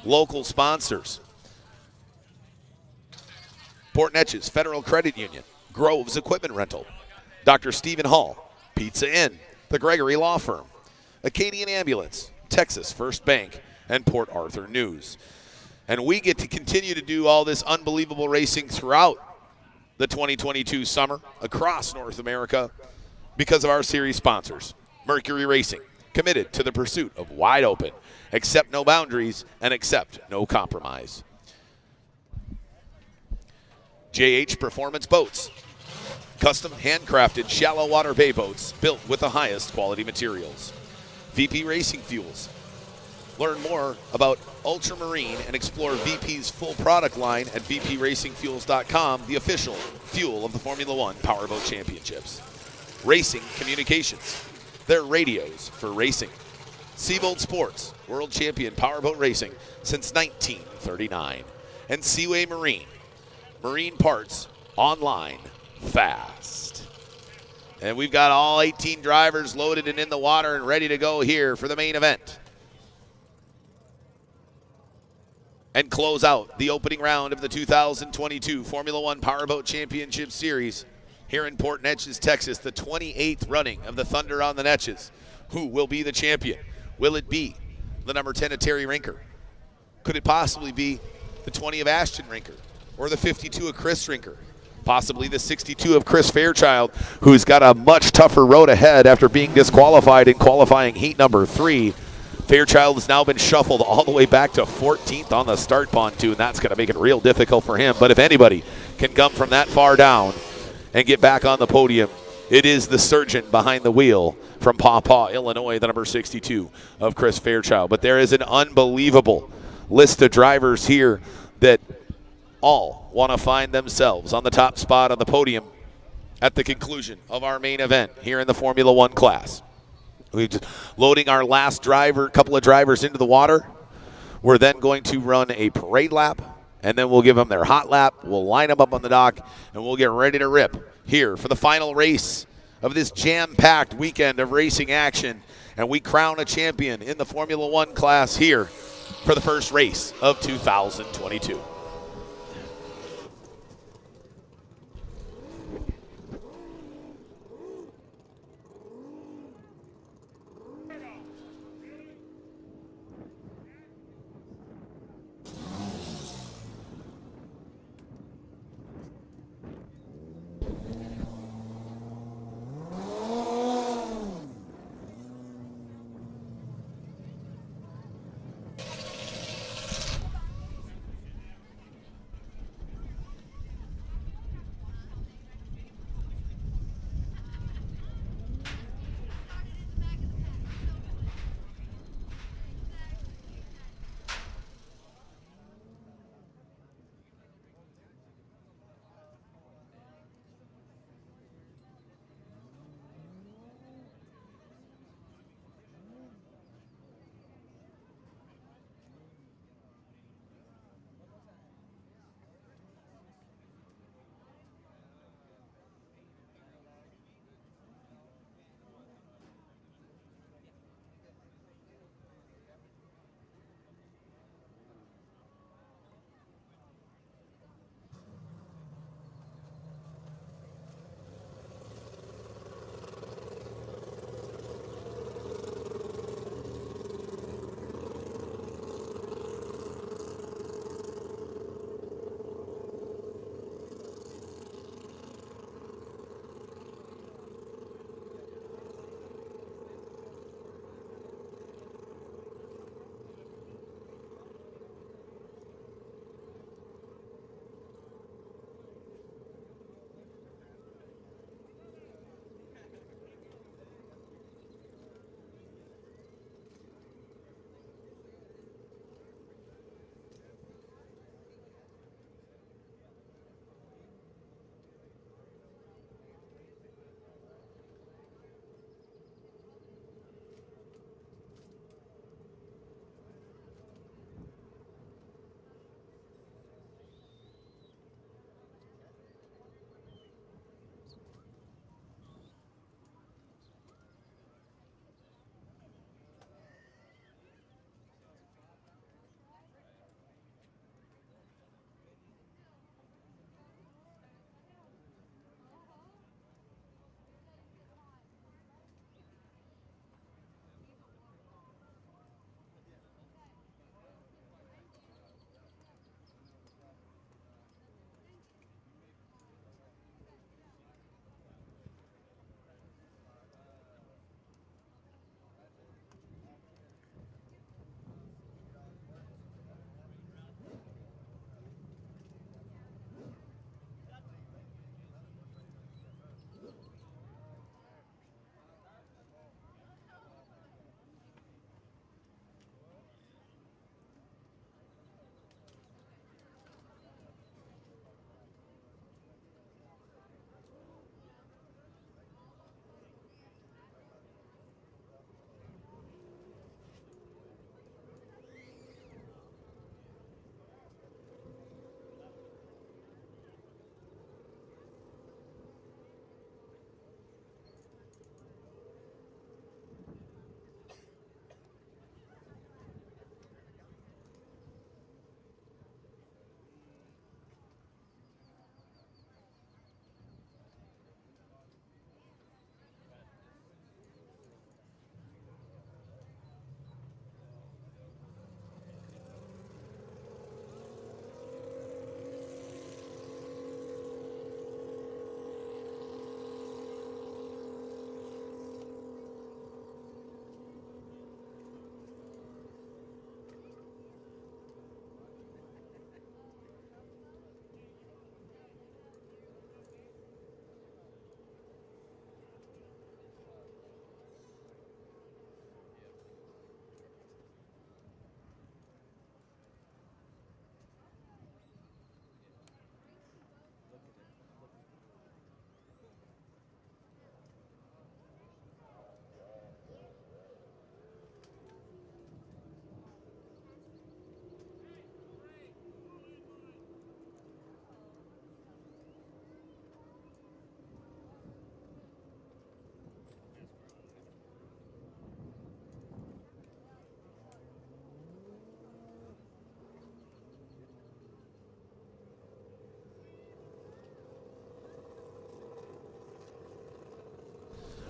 local sponsors. Port Neches Federal Credit Union, Groves Equipment Rental, Dr. Stephen Hall, Pizza Inn, the Gregory Law Firm, Acadian Ambulance, Texas First Bank, and Port Arthur News. And we get to continue to do all this unbelievable racing throughout the 2022 summer across North America because of our series sponsors. Mercury Racing, committed to the pursuit of wide open, accept no boundaries, and accept no compromise. JH Performance Boats, custom handcrafted shallow water bay boats built with the highest quality materials. VP Racing Fuels. Learn more about Ultramarine and explore VP's full product line at vpracingfuels.com, the official fuel of the Formula One Powerboat Championships. Racing Communications, their radios for racing. Seabold Sports, world champion powerboat racing since 1939. And Seaway Marine, marine parts online fast. And we've got all 18 drivers loaded and in the water and ready to go here for the main event. and close out the opening round of the 2022 Formula One Powerboat Championship Series here in Port Neches, Texas, the 28th running of the Thunder on the Neches. Who will be the champion? Will it be the number 10 of Terry Rinker? Could it possibly be the 20 of Ashton Rinker or the 52 of Chris Rinker? Possibly the 62 of Chris Fairchild, who's got a much tougher road ahead after being disqualified in qualifying heat number 3. Fairchild has now been shuffled all the way back to 14th on the start pontoon. That's going to make it real difficult for him. But if anybody can come from that far down and get back on the podium, it is the surgeon behind the wheel from Paw Paw, Illinois, the number 62 of Chris Fairchild. But there is an unbelievable list of drivers here that all want to find themselves on the top spot on the podium at the conclusion of our main event here in the Formula One class. We're just loading our last driver, couple of drivers into the water. We're then going to run a parade lap, and then we'll give them their hot lap. We'll line them up on the dock, and we'll get ready to rip here for the final race of this jam-packed weekend of racing action. And we crown a champion in the Formula One class here for the first race of 2022.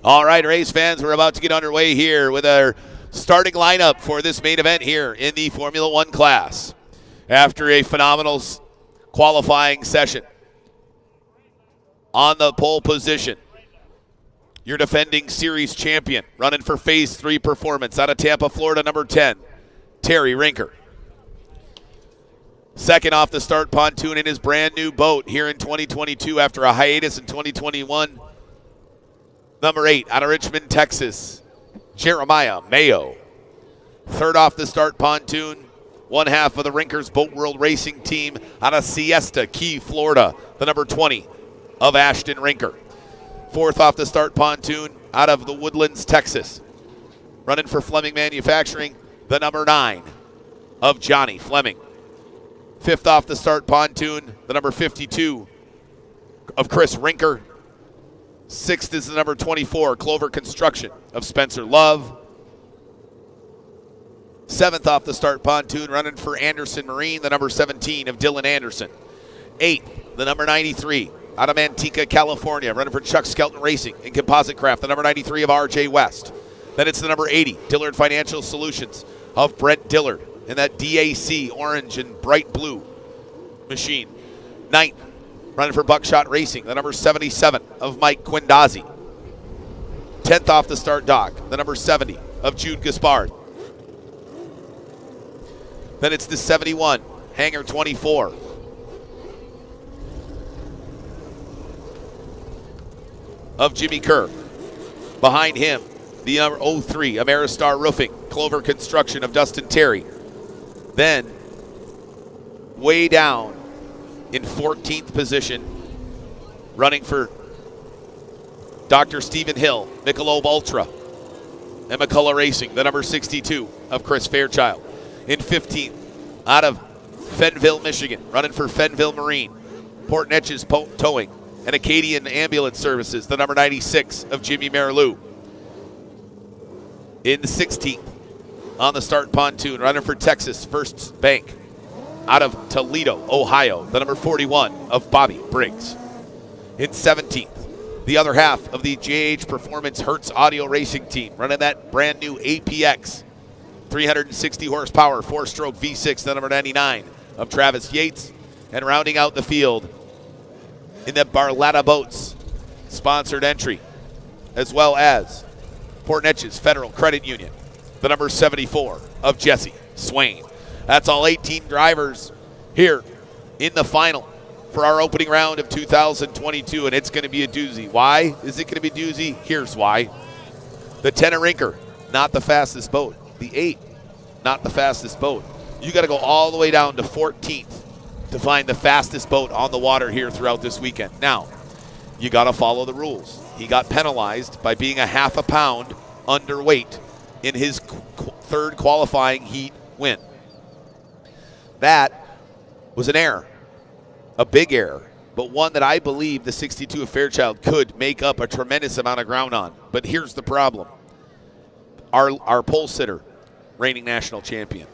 All right, race fans, we're about to get underway here with our starting lineup for this main event here in the Formula One class. After a phenomenal qualifying session, on the pole position, your defending series champion, running for Phase 3 performance out of Tampa, Florida, number 10, Terry Rinker. Second off the start pontoon in his brand new boat here in 2022 after a hiatus in 2021. Number 8, out of Richmond, Texas, Jeremiah Mayo. Third off the start pontoon, one half of the Rinkers Boat World Racing team out of Siesta Key, Florida, the number 20 of Ashton Rinker. Fourth off the start pontoon out of the Woodlands, Texas, running for Fleming Manufacturing, the number 9 of Johnny Fleming. Fifth off the start pontoon, the number 52 of Chris Rinker. Sixth is the number 24, Clover Construction of Spencer Love. Seventh off the start pontoon, running for Anderson Marine, the number 17 of Dylan Anderson. Eighth, the number 93, out of Manteca, California, running for Chuck Skelton Racing and Composite Craft, the number 93 of RJ West. Then it's the number 80, Dillard Financial Solutions of Brent Dillard in that DAC orange and bright blue machine. Ninth, running for Buckshot Racing, the number 77 of Mike Quindazzi. 10th off the start dock, the number 70 of Jude Gaspard. Then it's the 71, Hangar 24. Of Jimmy Kerr. Behind him, the number 03, Ameristar Roofing, Clover Construction of Dustin Terry. Then, way down in 14th position, running for Dr. Stephen Hill, Michelob Ultra, and McCullough Racing, the number 62 of Chris Fairchild. In 15th, out of Fenville, Michigan, running for Fenville Marine, Port Neches Towing, and Acadian Ambulance Services, the number 96 of Jimmy Marilou. In the 16th, on the start pontoon, running for Texas First Bank, out of Toledo, Ohio, the number 41 of Bobby Briggs. In 17th, the other half of the JH Performance Hertz Audio Racing team, running that brand new APX, 360 horsepower, 4-stroke V6, the number 99 of Travis Yates. And rounding out the field in the Barletta Boats sponsored entry, as well as Port Neches Federal Credit Union, the number 74 of Jesse Swain. That's all 18 drivers here in the final for our opening round of 2022, and it's going to be a doozy. Why is it going to be a doozy? Here's why. The 10 Rinker, not the fastest boat. The 8, not the fastest boat. You got to go all the way down to 14th to find the fastest boat on the water here throughout this weekend. Now, you got to follow the rules. He got penalized by being a half a pound underweight in his third qualifying heat win. That was an error, a big error, but one that I believe the 62 of Fairchild could make up a tremendous amount of ground on. But here's the problem. Our pole sitter, reigning national champion.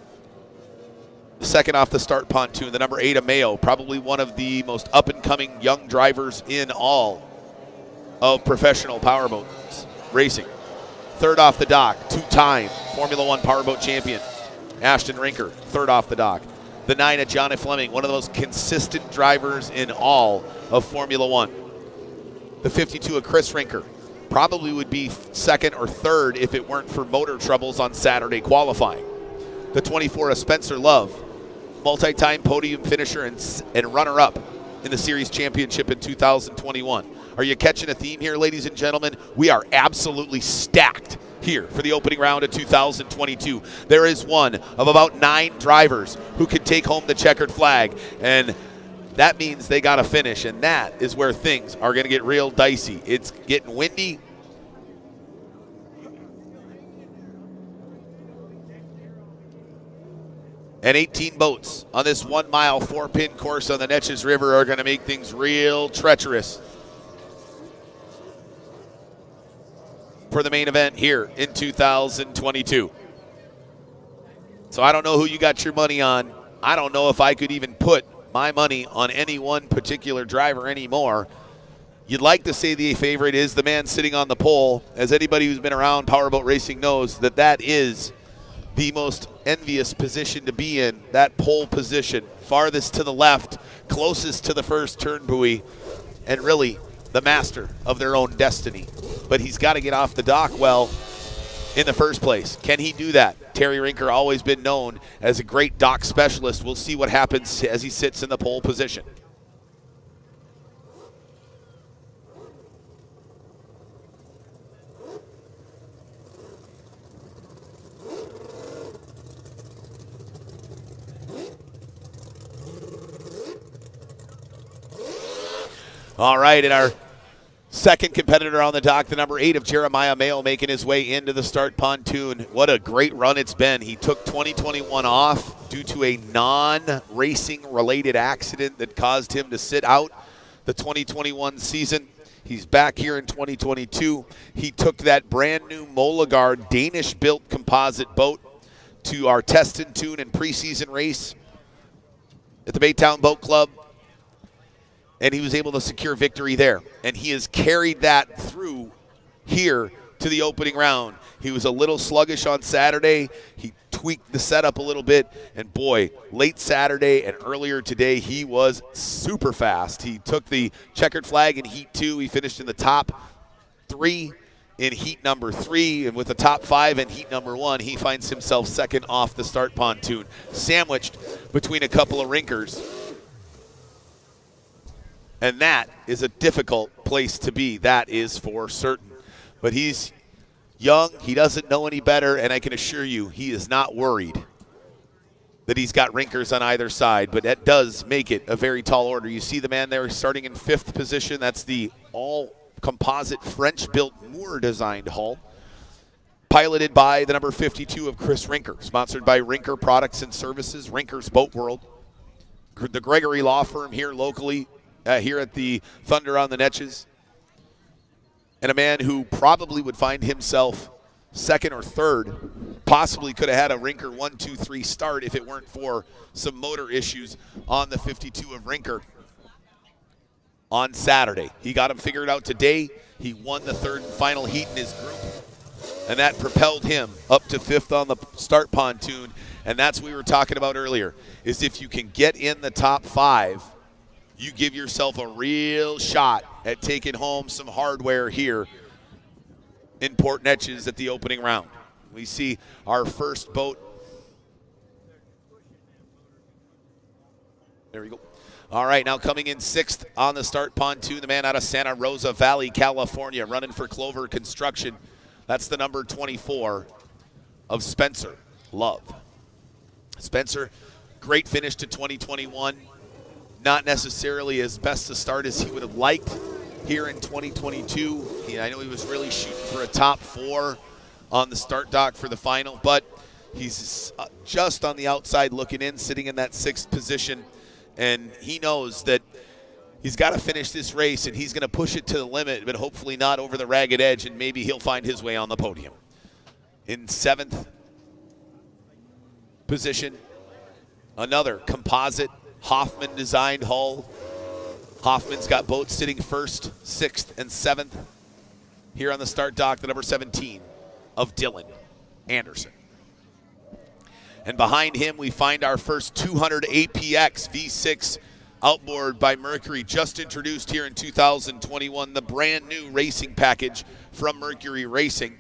Second off the start pontoon, the number 8 of Mayo, probably one of the most up-and-coming young drivers in all of professional powerboat racing. Third off the dock, two-time Formula One powerboat champion, Ashton Rinker, third off the dock. The 9 of Johnny Fleming, one of the most consistent drivers in all of Formula One. The 52 of Chris Rinker, probably would be second or third if it weren't for motor troubles on Saturday qualifying. The 24 of Spencer Love, multi-time podium finisher and runner-up in the series championship in 2021. Are you catching a theme here, ladies and gentlemen? We are absolutely stacked here for the opening round of 2022. There is one of about 9 drivers who could take home the checkered flag, and that means they got to finish, and that is where things are going to get real dicey. It's getting windy. And 18 boats on this 1-mile 4-pin course on the Neches River are going to make things real treacherous for the main event here in 2022. So I don't know who you got your money on. I don't know if I could even put my money on any one particular driver anymore. You'd like to say the favorite is the man sitting on the pole. As anybody who's been around powerboat racing knows, that is the most envious position to be in, that pole position. Farthest to the left, closest to the first turn buoy, and really the master of their own destiny. But he's got to get off the dock well in the first place. Can he do that? Terry Rinker, always been known as a great dock specialist. We'll see what happens as he sits in the pole position. All right, and our second competitor on the dock, the number 8 of Jeremiah Mayo, making his way into the start pontoon. What a great run it's been. He took 2021 off due to a non-racing related accident that caused him to sit out the 2021 season. He's back here in 2022. He took that brand new Molagard Danish-built composite boat to our test and tune and preseason race at the Baytown Boat Club, and he was able to secure victory there. And he has carried that through here to the opening round. He was a little sluggish on Saturday. He tweaked the setup a little bit, and boy, late Saturday and earlier today, he was super fast. He took the checkered flag in Heat 2. He finished in the top 3 in Heat number 3, and with the top 5 in Heat number 1, he finds himself second off the start pontoon, sandwiched between a couple of rinkers. And that is a difficult place to be. That is for certain. But he's young. He doesn't know any better. And I can assure you, he is not worried that he's got rinkers on either side. But that does make it a very tall order. You see the man there starting in 5th position. That's the all-composite French-built Moore-designed hull, piloted by the number 52 of Chris Rinker, sponsored by Rinker Products and Services, Rinker's Boat World, the Gregory Law Firm here locally, here at the Thunder on the Neches, and a man who probably would find himself second or third, possibly could have had a Rinker 1, 2, 3 start if it weren't for some motor issues on the 52 of Rinker on Saturday. He got him figured out today. He won the 3rd and final heat in his group, and that propelled him up to 5th on the start pontoon. And that's what we were talking about earlier, is if you can get in the top 5, you give yourself a real shot at taking home some hardware here in Port Neches at the opening round. We see our first boat. There we go. All right, now coming in 6th on the start pontoon, the man out of Santa Rosa Valley, California, running for Clover Construction. That's the number 24 of Spencer Love. Spencer, great finish to 2021. Not necessarily as best a start as he would have liked here in 2022. I know he was really shooting for a top 4 on the start dock for the final, but he's just on the outside looking in, sitting in that 6th position, and he knows that he's got to finish this race, and he's going to push it to the limit, but hopefully not over the ragged edge, and maybe he'll find his way on the podium. In 7th position, another composite Hoffman designed hull. Hoffman's got boats sitting 1st, 6th, and 7th. Here on the start dock, the number 17 of Dylan Anderson. And behind him, we find our first 200 APX V6 outboard by Mercury, just introduced here in 2021, the brand new racing package from Mercury Racing.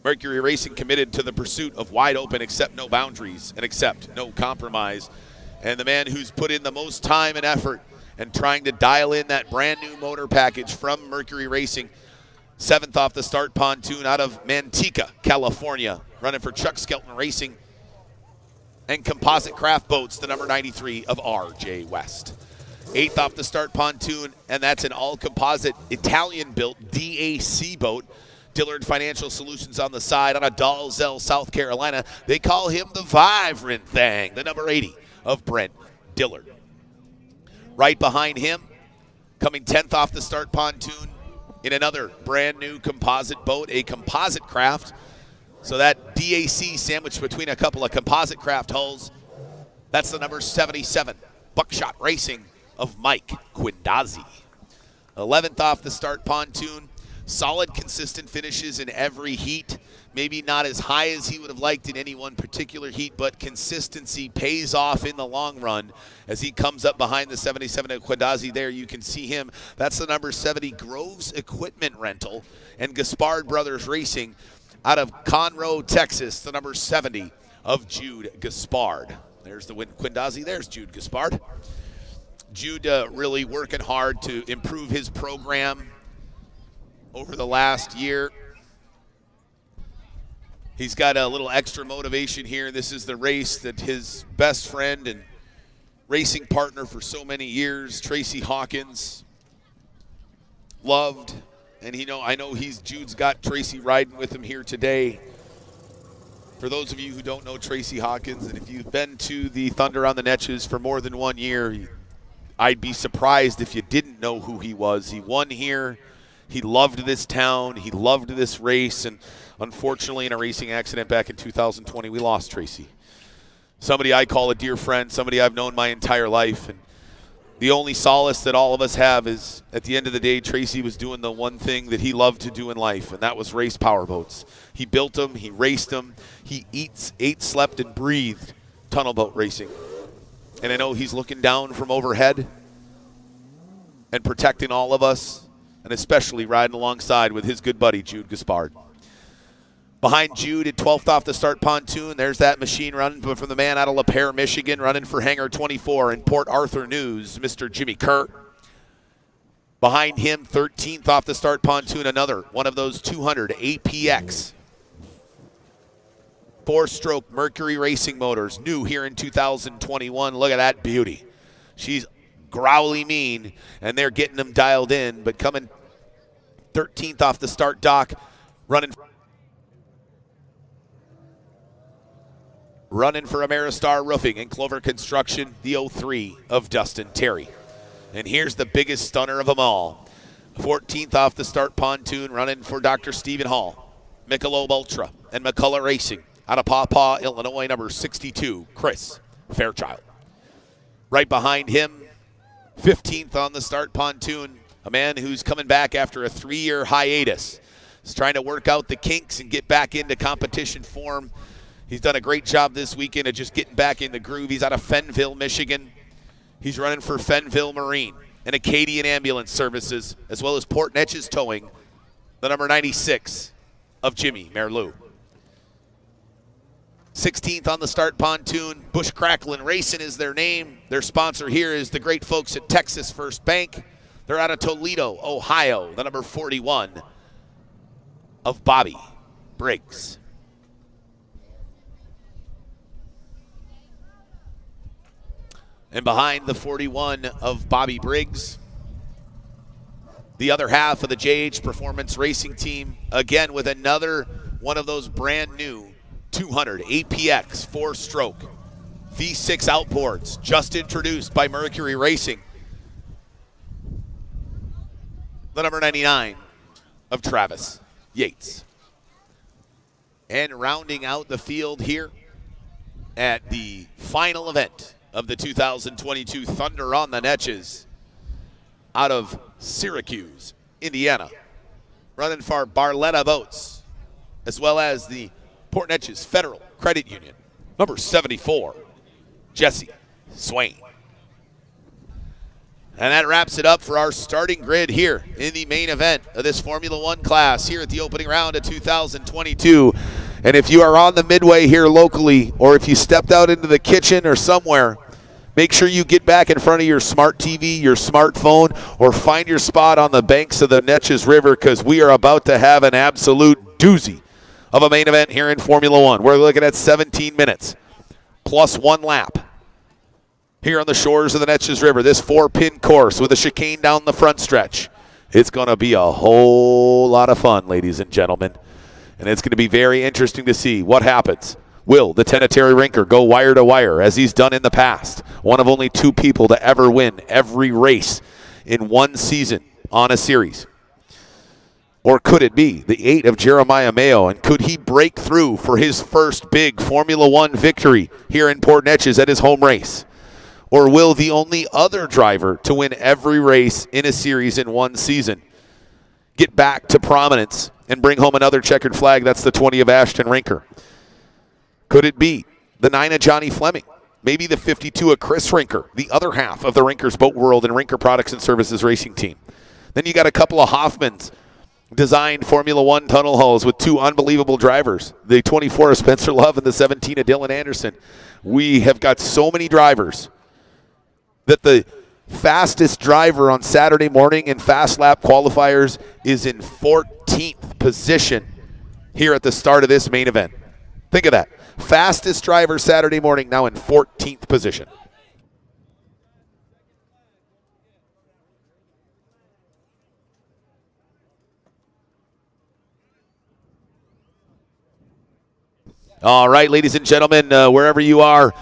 Mercury Racing committed to the pursuit of wide open, accept no boundaries, and accept no compromise. And the man who's put in the most time and effort and trying to dial in that brand new motor package from Mercury Racing, 7th off the start pontoon out of Manteca, California, running for Chuck Skelton Racing and Composite Craft Boats, the number 93 of R.J. West. 8th off the start pontoon, and that's an all-composite Italian-built DAC boat. Dillard Financial Solutions on the side out of Dalzell, South Carolina. They call him the Vibrant Thing, the number 80 of Brent Dillard. Right behind him, coming 10th off the start pontoon in another brand new composite boat, a Composite Craft. So that DAC sandwiched between a couple of Composite Craft hulls. That's the number 77, Buckshot Racing of Mike Quindazzi. 11th off the start, Pontoon. Solid, consistent finishes in every heat. Maybe not as high as he would have liked in any one particular heat, but consistency pays off in the long run as he comes up behind the 77 of Quindazzi there. You can see him. That's the number 70, Groves Equipment Rental and Gaspard Brothers Racing out of Conroe, Texas, the number 70 of Jude Gaspard. There's the Quindazzi. There's Jude Gaspard. Jude really working hard to improve his program over the last year. He's got a little extra motivation here. This is the race that his best friend and racing partner for so many years, Tracy Hawkins, loved. And I know Jude's got Tracy riding with him here today. For those of you who don't know Tracy Hawkins, and if you've been to the Thunder on the Neches for more than 1 year, I'd be surprised if you didn't know who he was. He won here. He loved this town. He loved this race. And unfortunately, in a racing accident back in 2020, we lost Tracy. Somebody I call a dear friend, somebody I've known my entire life. And the only solace that all of us have is, at the end of the day, Tracy was doing the one thing that he loved to do in life, and that was race powerboats. He built them. He raced them. He ate, slept, and breathed tunnel boat racing. And I know he's looking down from overhead and protecting all of us, and especially riding alongside with his good buddy, Jude Gaspard. Behind Jude at 12th off the start, Pontoon, there's that machine running from the man out of LaPere, Michigan, running for Hangar 24 in Port Arthur News, Mr. Jimmy Kerr. Behind him, 13th off the start, Pontoon, another one of those 200 APX. 4-stroke Mercury Racing motors, new here in 2021. Look at that beauty. She's growly mean, and they're getting them dialed in, but coming 13th off the start dock, running for Ameristar Roofing and Clover Construction, the 03 of Dustin Terry. And here's the biggest stunner of them all. 14th off the start, Pontoon, running for Dr. Stephen Hall, Michelob Ultra, and McCullough Racing out of Paw Paw, Illinois, number 62, Chris Fairchild. Right behind him, 15th on the start, Pontoon, a man who's coming back after a 3-year hiatus. He's trying to work out the kinks and get back into competition form. He's done a great job this weekend of just getting back in the groove. He's out of Fenville, Michigan. He's running for Fenville Marine and Acadian Ambulance Services, as well as Port Neches Towing, the number 96 of Jimmy Merleau. 16th on the start, Pontoon, Bush Cracklin Racing is their name. Their sponsor here is the great folks at Texas First Bank. They're out of Toledo, Ohio, the number 41 of Bobby Briggs. And behind the 41 of Bobby Briggs, the other half of the JH Performance Racing Team, again with another one of those brand new 200 APX 4-stroke V6 outboards, just introduced by Mercury Racing. The number 99 of Travis Yates. And rounding out the field here at the final event of the 2022 Thunder on the Neches, out of Syracuse, Indiana, running for Barletta Boats, as well as the Port Neches Federal Credit Union, number 74, Jesse Swain. And that wraps it up for our starting grid here in the main event of this Formula One class here at the opening round of 2022. And if you are on the midway here locally, or if you stepped out into the kitchen or somewhere, make sure you get back in front of your smart TV, your smartphone, or find your spot on the banks of the Neches River, because we are about to have an absolute doozy of a main event here in Formula One. We're looking at 17 minutes plus 1 lap here on the shores of the Neches River. This 4-pin course with a chicane down the front stretch. It's going to be a whole lot of fun, ladies and gentlemen. And it's going to be very interesting to see what happens. Will the Tenetary Rinker go wire to wire as he's done in the past? One of only 2 people to ever win every race in one season on a series. Or could it be the 8 of Jeremiah Mayo? And could he break through for his first big Formula One victory here in Port Neches at his home race? Or will the only other driver to win every race in a series in one season get back to prominence and bring home another checkered flag? That's the 20 of Ashton Rinker. Could it be the 9 of Johnny Fleming? Maybe the 52 of Chris Rinker, the other half of the Rinker's Boat World and Rinker Products and Services racing team. Then you got a couple of Hoffmans designed Formula One tunnel hulls with 2 unbelievable drivers, the 24 of Spencer Love and the 17 of Dylan Anderson. We have got so many drivers that the fastest driver on Saturday morning in fast lap qualifiers is in 14th position here at the start of this main event. Think of that. Fastest driver Saturday morning now in 14th position. All right, ladies and gentlemen, wherever you are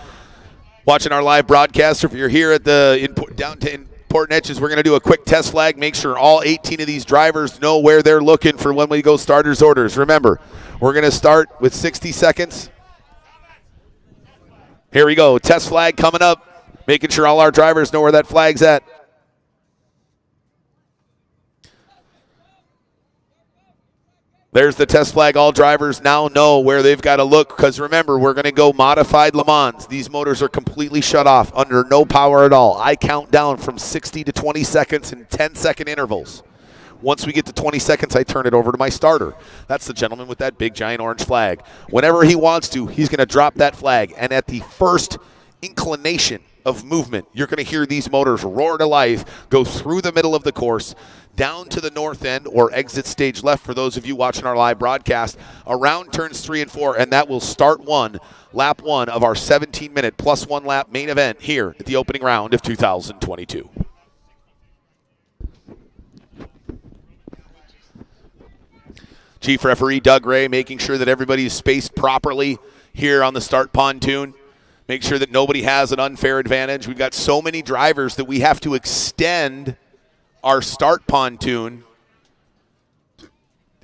watching our live broadcast, or if you're here at down in Port Neches, we're going to do a quick test flag. Make sure all 18 of these drivers know where they're looking for when we go starters orders. Remember, we're going to start with 60 seconds. Here we go. Test flag coming up. Making sure all our drivers know where that flag's at. There's the test flag. All drivers now know where they've got to look, because remember, we're going to go modified Le Mans. These motors are completely shut off, under no power at all. I count down from 60 to 20 seconds in 10-second intervals. Once we get to 20 seconds, I turn it over to my starter. That's the gentleman with that big, giant orange flag. Whenever he wants to, he's going to drop that flag, and at the first inclination of movement, you're going to hear these motors roar to life, go through the middle of the course, down to the north end, or exit stage left for those of you watching our live broadcast, around turns 3 and 4, and that will start lap 1 of our 17-minute plus 1 lap main event here at the opening round of 2022. Chief Referee Doug Ray making sure that everybody is spaced properly here on the start pontoon. Make sure that nobody has an unfair advantage. We've got so many drivers that we have to extend our start pontoon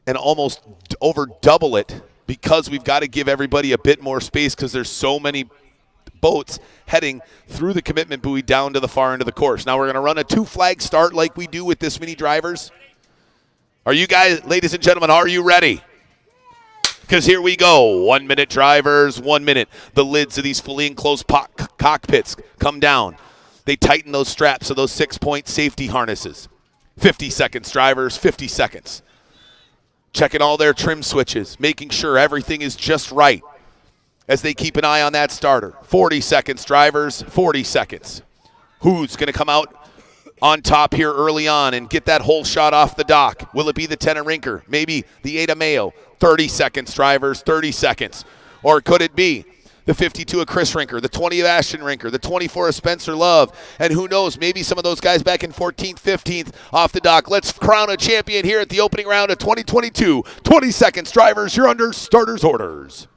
and almost over double it, because we've got to give everybody a bit more space, because there's so many boats heading through the commitment buoy down to the far end of the course. Now we're going to run a 2-flag start like we do with this many drivers. Are you guys, ladies and gentlemen, are you ready? Because here we go. 1 minute drivers, 1 minute. The lids of these fully enclosed cockpits come down. They tighten those straps of those 6-point safety harnesses. 50 seconds, drivers, 50 seconds. Checking all their trim switches, making sure everything is just right as they keep an eye on that starter. 40 seconds, drivers, 40 seconds. Who's going to come out on top here early on and get that whole shot off the dock? Will it be the 10 of Rinker? Maybe the 8 of Mayo? 30 seconds, drivers, 30 seconds. Or could it be the 52 of Chris Rinker, the 20 of Ashton Rinker, the 24 of Spencer Love, and who knows, maybe some of those guys back in 14th, 15th off the dock. Let's crown a champion here at the opening round of 2022. 20 seconds, drivers, you're under starters orders.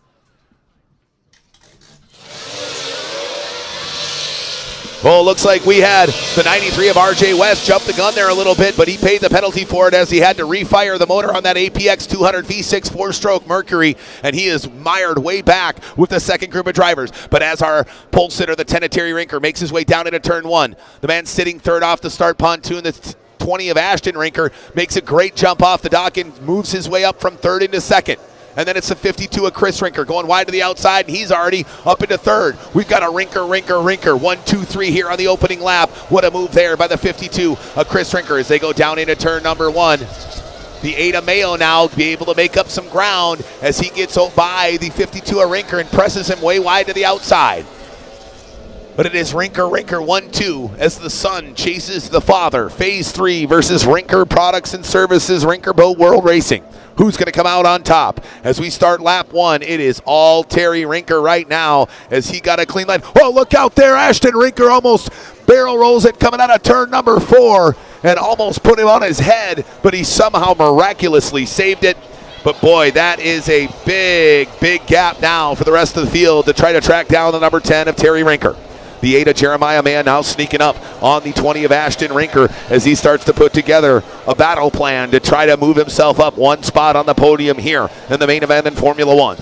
Well, it looks like we had the 93 of RJ West jump the gun there a little bit, but he paid the penalty for it as he had to refire the motor on that APX 200 V6 4-stroke Mercury, and he is mired way back with the second group of drivers. But as our pole sitter, the 10 of Terry Rinker, makes his way down into turn 1, the man sitting third off the start pontoon, the 20 of Ashton Rinker, makes a great jump off the dock and moves his way up from third into second. And then it's the 52 of Chris Rinker going wide to the outside, and he's already up into third. We've got a Rinker. 1, 2, 3 here on the opening lap. What a move there by the 52 of Chris Rinker as they go down into turn number 1. The 8 of Mayo now be able to make up some ground as he gets by the 52 of Rinker and presses him way wide to the outside. But it is Rinker 1-2 as the son chases the father. Phase 3 versus Rinker Products and Services, Rinker Boat World Racing. Who's going to come out on top? As we start lap 1, it is all Terry Rinker right now as he got a clean line. Oh, look out there. Ashton Rinker almost barrel rolls it coming out of turn number 4 and almost put him on his head, but he somehow miraculously saved it. But boy, that is a big, big gap now for the rest of the field to try to track down the number 10 of Terry Rinker. The 8 of Jeremiah Mann now sneaking up on the 20 of Ashton Rinker as he starts to put together a battle plan to try to move himself up one spot on the podium here in the main event in Formula One.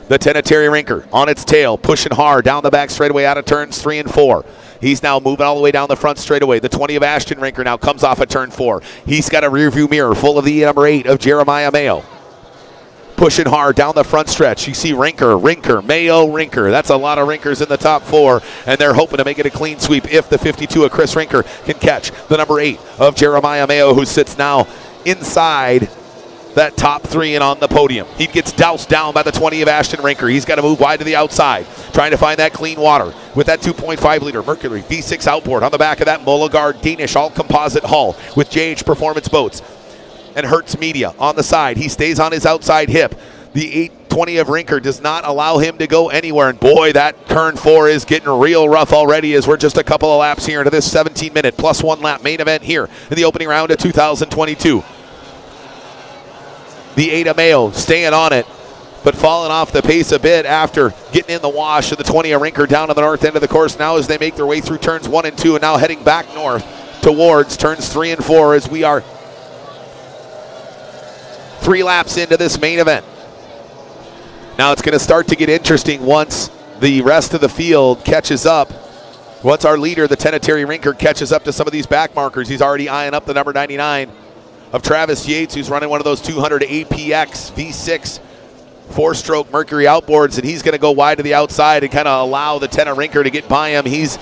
The 10 of Terry Rinker on its tail, pushing hard down the back straightaway out of turns 3 and 4. He's now moving all the way down the front straightaway. The 20 of Ashton Rinker now comes off of turn 4. He's got a rear view mirror full of the number 8 of Jeremiah Mayo. Pushing hard down the front stretch. You see Rinker, Mayo, Rinker. That's a lot of Rinkers in the top 4, and they're hoping to make it a clean sweep if the 52 of Chris Rinker can catch the number 8 of Jeremiah Mayo, who sits now inside that top 3 and on the podium. He gets doused down by the 20 of Ashton Rinker. He's got to move wide to the outside, trying to find that clean water with that 2.5 liter Mercury V6 outboard on the back of that Mulligard Danish all-composite hull with JH Performance Boats and Hertz Media on the side. He stays on his outside hip. The 820 of Rinker does not allow him to go anywhere. And boy, that turn 4 is getting real rough already as we're just a couple of laps here into this 17-minute plus 1 lap main event here in the opening round of 2022. The 8 of Mayo staying on it, but falling off the pace a bit after getting in the wash of the 20 of Rinker down on the north end of the course now as they make their way through turns 1 and 2 and now heading back north towards turns 3 and 4 as we are 3 laps into this main event. Now it's going to start to get interesting once the rest of the field catches up. Once our leader, the 10 of Terry Rinker, catches up to some of these back markers. He's already eyeing up the number 99 of Travis Yates, who's running one of those 200 APX V6 4-stroke Mercury outboards, and he's going to go wide to the outside and kind of allow the 10 of Rinker to get by him. He's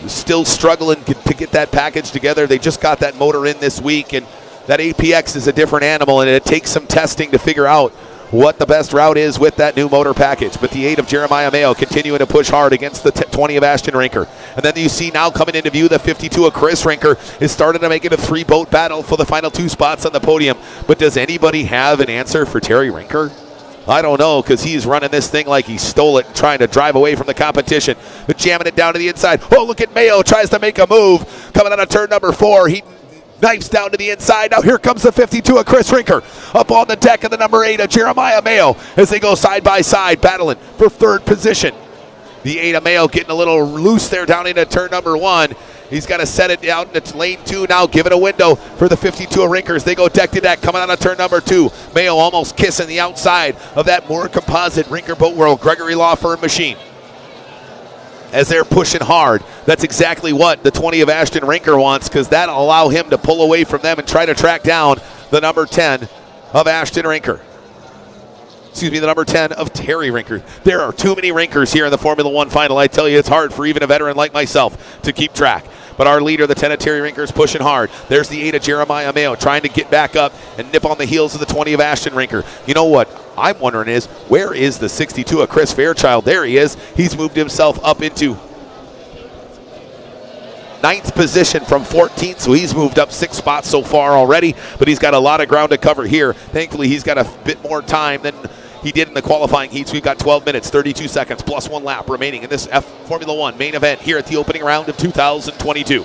still struggling to get that package together. They just got that motor in this week, and that APX is a different animal, and it takes some testing to figure out what the best route is with that new motor package. But the 8 of Jeremiah Mayo continuing to push hard against the 20 of Ashton Rinker. And then you see now coming into view the 52 of Chris Rinker is starting to make it a 3-boat battle for the final 2 spots on the podium. But does anybody have an answer for Terry Rinker? I don't know, because he's running this thing like he stole it and trying to drive away from the competition. But jamming it down to the inside. Oh, look at Mayo, tries to make a move. Coming out of turn number 4, he knifes down to the inside. Now here comes the 52 of Chris Rinker up on the deck of the number 8 of Jeremiah Mayo as they go side by side battling for 3rd position. The 8 of Mayo getting a little loose there down into turn number 1. He's got to set it down into lane 2 now, give it a window for the 52 of Rinkers. They go deck to deck coming out of turn number 2. Mayo almost kissing the outside of that more composite Rinker Boat World Gregory Law Firm machine. As they're pushing hard, that's exactly what the 20 of Ashton Rinker wants, because that'll allow him to pull away from them and try to track down the number 10 of Ashton Rinker. Excuse me, the number 10 of Terry Rinker. There are too many Rinkers here in the Formula One final. I tell you, it's hard for even a veteran like myself to keep track. But our leader, the 10 of Terry Rinker, is pushing hard. There's the 8 of Jeremiah Mayo trying to get back up and nip on the heels of the 20 of Ashton Rinker. You know what I'm wondering is, where is the 62 of Chris Fairchild? There he is. He's moved himself up into 9th position from 14th, so he's moved up 6 spots so far already, but he's got a lot of ground to cover here. Thankfully, he's got a bit more time than he did in the qualifying heats. We've got 12 minutes, 32 seconds, plus 1 lap remaining in this Formula One main event here at the opening round of 2022.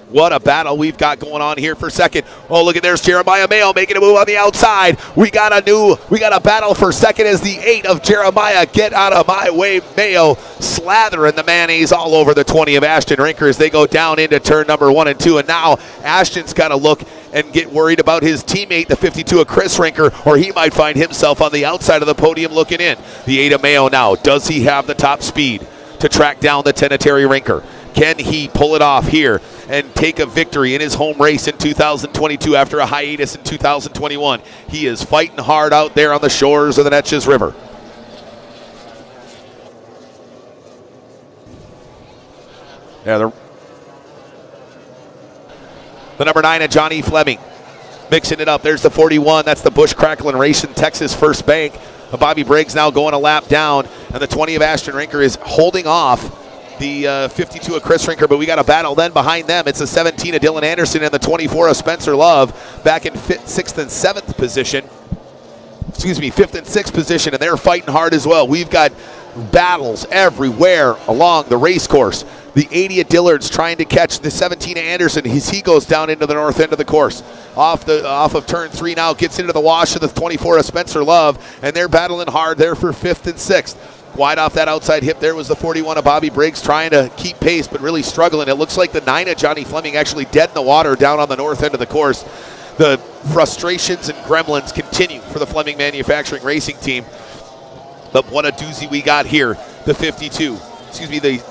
What a battle we've got going on here for second. Oh, look at, there's Jeremiah Mayo making a move on the outside. We got a battle for second as the 8 of Jeremiah, get out of my way, Mayo, slathering the mayonnaise all over the 20 of Ashton Rinker as they go down into turn number 1 and 2. And now Ashton's got to look and get worried about his teammate, the 52 of Chris Rinker, or he might find himself on the outside of the podium looking in. The 8 of Mayo now, does he have the top speed to track down the 10 of Terry Rinker? Can he pull it off here and take a victory in his home race in 2022 after a hiatus in 2021? He is fighting hard out there on the shores of the Neches River. Yeah, the number 9 of Johnny Fleming mixing it up. There's the 41. That's the Bush Cracklin Racing Texas First Bank. Bobby Briggs now going a lap down, and the 20 of Ashton Rinker is holding off the 52 of Chris Rinker, but we got a battle then behind them. It's the 17 of Dylan Anderson and the 24 of Spencer Love back in 6th and 7th position. Excuse me, 5th and 6th position, and they're fighting hard as well. We've got battles everywhere along the race course. The 80 at Dillard's trying to catch the 17 at Anderson as he goes down into the north end of the course. Off of turn 3 now, gets into the wash of the 24 of Spencer Love, and they're battling hard there for 5th and 6th. Wide off that outside hip there was the 41 of Bobby Briggs trying to keep pace but really struggling. It looks like the 9 of Johnny Fleming actually dead in the water down on the north end of the course. The frustrations and gremlins continue for the Fleming Manufacturing Racing Team. But what a doozy we got here. The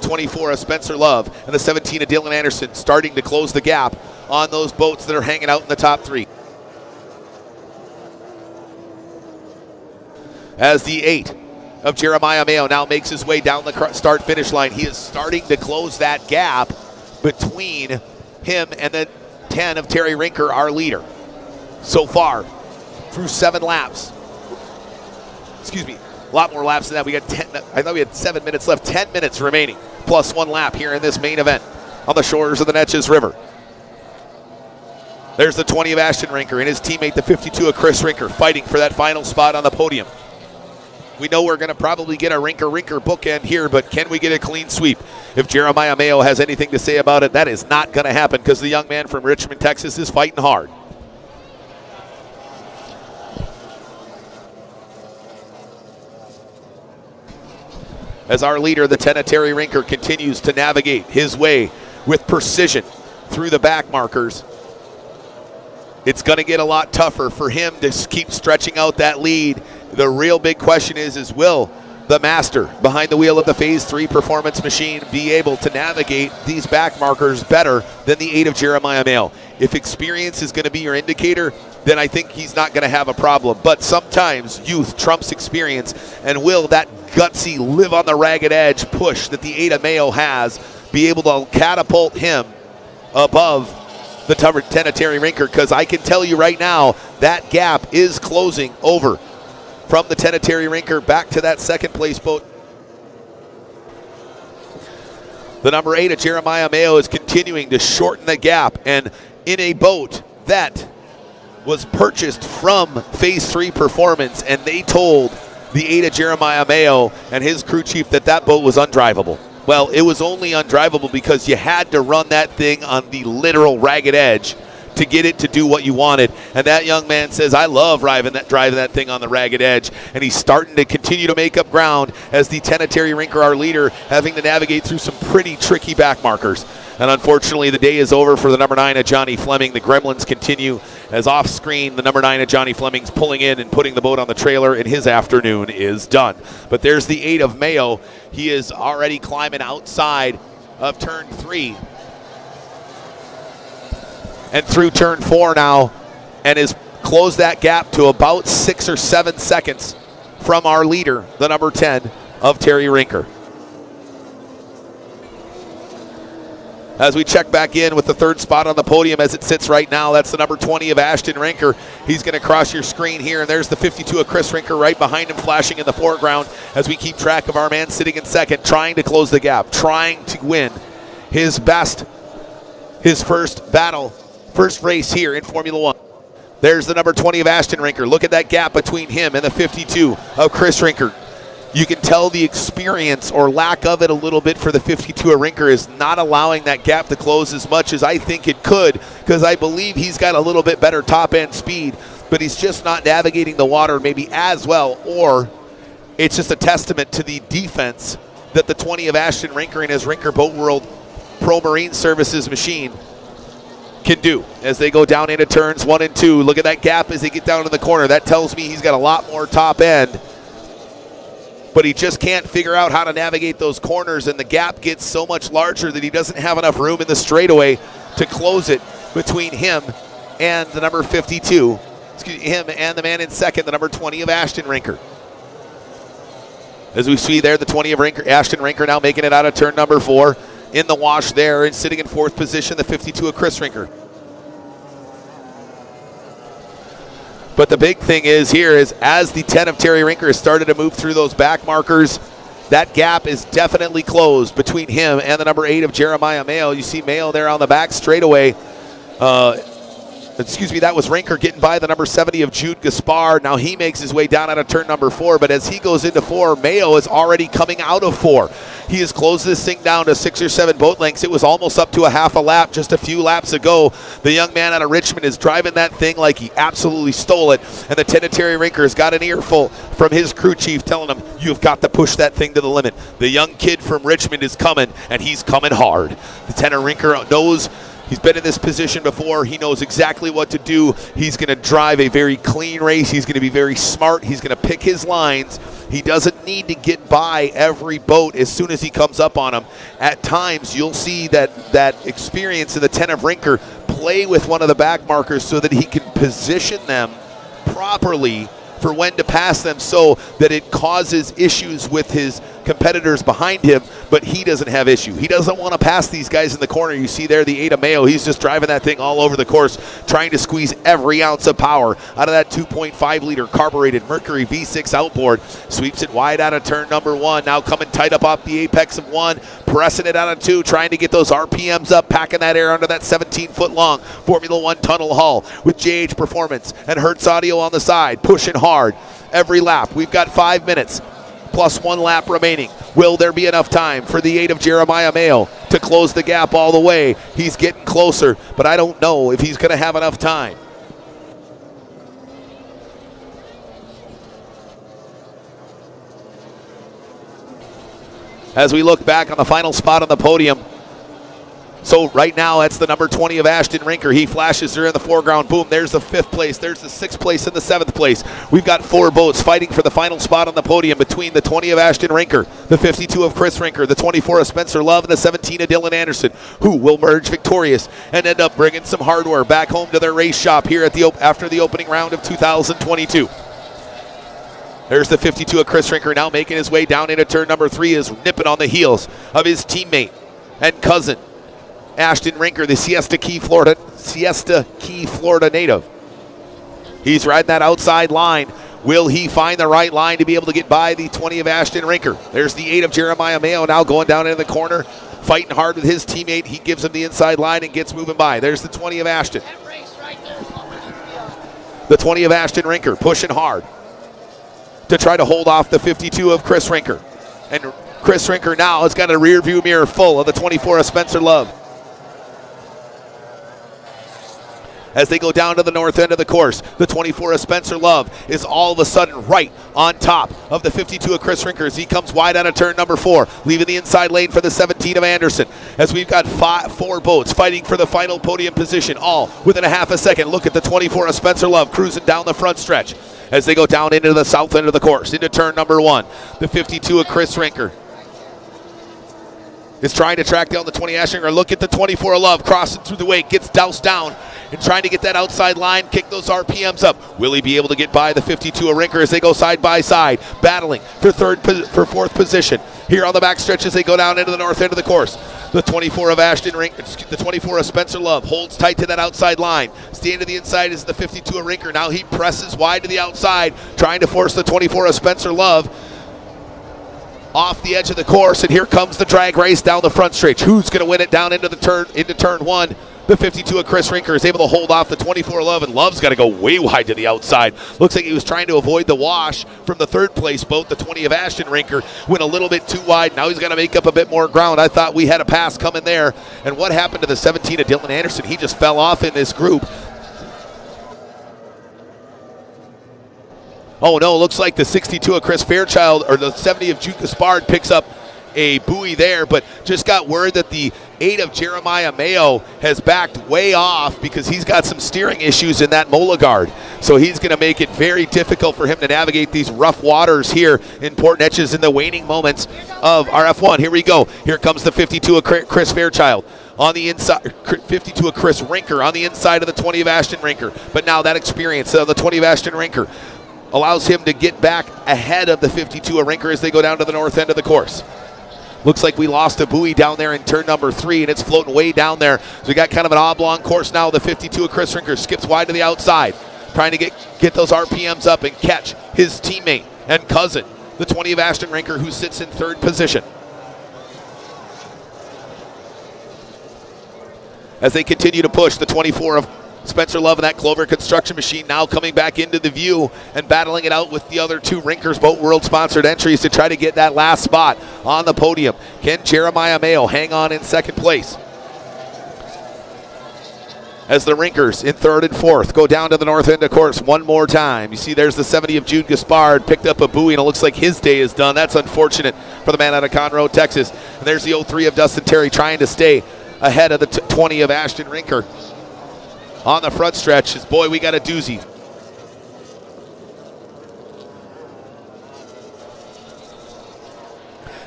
24 of Spencer Love and the 17 of Dylan Anderson starting to close the gap on those boats that are hanging out in the top 3. As the 8 of Jeremiah Mayo now makes his way down the start-finish line, he is starting to close that gap between him and the 10 of Terry Rinker, our leader. So far, through 7 laps. Excuse me. A lot more laps than that. We got 10. I thought we had 7 minutes left. 10 minutes remaining, plus 1 lap here in this main event on the shores of the Neches River. There's the 20 of Ashton Rinker and his teammate, the 52 of Chris Rinker, fighting for that final spot on the podium. We know we're going to probably get a Rinker bookend here, but can we get a clean sweep? If Jeremiah Mayo has anything to say about it, that is not going to happen because the young man from Richmond, Texas is fighting hard. As our leader, the 10 of Terry Rinker, continues to navigate his way with precision through the back markers. It's going to get a lot tougher for him to keep stretching out that lead. The real big question is will the master behind the wheel of the Phase 3 performance machine be able to navigate these back markers better than the 8 of Jeremiah Mayo? If experience is going to be your indicator, then I think he's not going to have a problem. But sometimes youth trumps experience, and will that gutsy, live on the ragged edge push that the 8 of Mayo has be able to catapult him above the 10 of Terry Rinker? Because I can tell you right now, that gap is closing over from the 10 of Terry Rinker back to that second place boat. The number 8 of Jeremiah Mayo is continuing to shorten the gap, and in a boat that was purchased from Phase 3 Performance, and they told the 8 of Jeremiah Mayo and his crew chief that boat was undrivable. Well, it was only undrivable because you had to run that thing on the literal ragged edge to get it to do what you wanted. And that young man says, I love driving that thing on the ragged edge. And he's starting to continue to make up ground as the 10 of Terry Rinker, our leader, having to navigate through some pretty tricky back markers. And unfortunately, the day is over for the number 9 of Johnny Fleming. The gremlins continue as off screen, the number 9 of Johnny Fleming's pulling in and putting the boat on the trailer, and his afternoon is done. But there's the 8 of Mayo. He is already climbing outside of turn 3 and through turn 4 now, and has closed that gap to about 6 or 7 seconds from our leader, the number 10 of Terry Rinker. As we check back in with the 3rd spot on the podium as it sits right now, that's the number 20 of Ashton Rinker. He's going to cross your screen here, and there's the 52 of Chris Rinker right behind him, flashing in the foreground as we keep track of our man sitting in second, trying to close the gap, trying to win his first battle, first race here in Formula One. There's the number 20 of Ashton Rinker. Look at that gap between him and the 52 of Chris Rinker. You can tell the experience or lack of it a little bit for the 52 of Rinker is not allowing that gap to close as much as I think it could, because I believe he's got a little bit better top end speed, but he's just not navigating the water maybe as well, or it's just a testament to the defense that the 20 of Ashton Rinker and his Rinker Boat World Pro Marine Services machine can do as they go down into turns 1 and 2. Look at that gap as they get down to the corner. That tells me he's got a lot more top end, but he just can't figure out how to navigate those corners, and the gap gets so much larger that he doesn't have enough room in the straightaway to close it between him and the number 52, him and the man in second, the number 20 of Ashton Rinker. As we see there, the 20 of Ashton Rinker now making it out of turn number 4 in the wash there, and sitting in 4th position, the 52 of Chris Rinker. But the big thing is here is as the 10 of Terry Rinker has started to move through those back markers, that gap is definitely closed between him and the number 8 of Jeremiah Mayo. You see Mayo there on the back straightaway That was Rinker getting by the number 70 of Jude Gaspard. Now he makes his way down out of turn number 4, but as he goes into 4, Mayo is already coming out of 4. He has closed this thing down to 6 or 7 boat lengths. It was almost up to a half a lap just a few laps ago. The young man out of Richmond is driving that thing like he absolutely stole it, and the Tenetary Rinker has got an earful from his crew chief telling him, you've got to push that thing to the limit. The young kid from Richmond is coming, and he's coming hard. The Tenetary Rinker knows. He's been in this position before. He knows exactly what to do. He's going to drive a very clean race. He's going to be very smart. He's going to pick his lines. He doesn't need to get by every boat as soon as he comes up on them. At times, you'll see that experience in the Tenetary Rinker play with one of the back markers so that he can position them properly for when to pass them so that it causes issues with his competitors behind him, but he doesn't have issue. He doesn't want to pass these guys in the corner. You see there the 8 of Mayo. He's just driving that thing all over the course, trying to squeeze every ounce of power out of that 2.5 liter carbureted Mercury V6 outboard. Sweeps it wide out of turn number 1. Now coming tight up off the apex of 1, pressing it out of 2, trying to get those RPMs up, packing that air under that 17-foot long Formula One tunnel hull with JH Performance and Hertz Audio on the side, pushing hard every lap. We've got 5 minutes plus 1 lap remaining. Will there be enough time for the 8 of Jeremiah Mayo to close the gap all the way? He's getting closer, but I don't know if he's going to have enough time. As we look back on the final spot on the podium, so right now, that's the number 20 of Ashton Rinker. He flashes there in the foreground. Boom, there's the 5th place. There's the 6th place and the 7th place. We've got 4 boats fighting for the final spot on the podium between the 20 of Ashton Rinker, the 52 of Chris Rinker, the 24 of Spencer Love, and the 17 of Dylan Anderson, who will merge victorious and end up bringing some hardware back home to their race shop here at after the opening round of 2022. There's the 52 of Chris Rinker now making his way down into turn number 3, is nipping on the heels of his teammate and cousin, Ashton Rinker, the Siesta Key, Florida native. He's riding that outside line. Will he find the right line to be able to get by the 20 of Ashton Rinker? There's the 8 of Jeremiah Mayo now going down into the corner, fighting hard with his teammate. He gives him the inside line and gets moving by. There's the 20 of Ashton. The 20 of Ashton Rinker pushing hard to try to hold off the 52 of Chris Rinker. And Chris Rinker now has got a rear view mirror full of the 24 of Spencer Love. As they go down to the north end of the course, the 24 of Spencer Love is all of a sudden right on top of the 52 of Chris Rinker as he comes wide out of turn number 4, leaving the inside lane for the 17 of Anderson. As we've got 4 boats fighting for the final podium position, all within a half a second. Look at the 24 of Spencer Love cruising down the front stretch as they go down into the south end of the course, into turn number 1. The 52 of Chris Rinker is trying to track down the 20 Ashtinger. Look at the 24 of Love crossing through the wake, gets doused down and trying to get that outside line, kick those RPMs up. Will he be able to get by the 52 of Rinker as they go side by side, battling for 4th position here on the back stretch as they go down into the north end of the course? The 24 of Ashton Rinker, the 24 of Spencer Love holds tight to that outside line. Staying to the inside is the 52 of Rinker. Now he presses wide to the outside, trying to force the 24 of Spencer Love off the edge of the course, and here comes the drag race down the front stretch. Who's going to win it down into turn 1? The 52 of Chris Rinker is able to hold off the 24 of Love, and Love's got to go way wide to the outside. Looks like he was trying to avoid the wash from the 3rd place boat. The 20 of Ashton Rinker went a little bit too wide. Now he's got to make up a bit more ground. I thought we had a pass coming there. And what happened to the 17 of Dylan Anderson? He just fell off in this group. Oh no, looks like the 62 of Chris Fairchild, or the 70 of Jude Gaspard picks up a buoy there, but just got word that the 8 of Jeremiah Mayo has backed way off because he's got some steering issues in that Mola guard. So he's going to make it very difficult for him to navigate these rough waters here in Port Neches in the waning moments of our F1. Here we go. Here comes the 52 of Chris Fairchild. On the inside, 52 of Chris Rinker on the inside of the 20 of Ashton Rinker. But now that experience of the 20 of Ashton Rinker allows him to get back ahead of the 52 of Rinker as they go down to the north end of the course. Looks like we lost a buoy down there in turn number 3, and it's floating way down there. So we got kind of an oblong course now. The 52 of Chris Rinker skips wide to the outside, trying to get those RPMs up and catch his teammate and cousin, the 20 of Ashton Rinker, who sits in 3rd position. As they continue to push, the 24 of Spencer Love and that Clover construction machine now coming back into the view and battling it out with the other two Rinkers Boat World sponsored entries to try to get that last spot on the podium. Can Jeremiah Mayo hang on in second place? As the Rinkers in third and fourth go down to the north end of course one more time. You see there's the 70 of Jude Gaspard, picked up a buoy, and it looks like his day is done. That's unfortunate for the man out of Conroe, Texas. And there's the 03 of Dustin Terry trying to stay ahead of the 20 of Ashton Rinker. On the front stretch, boy, we got a doozy.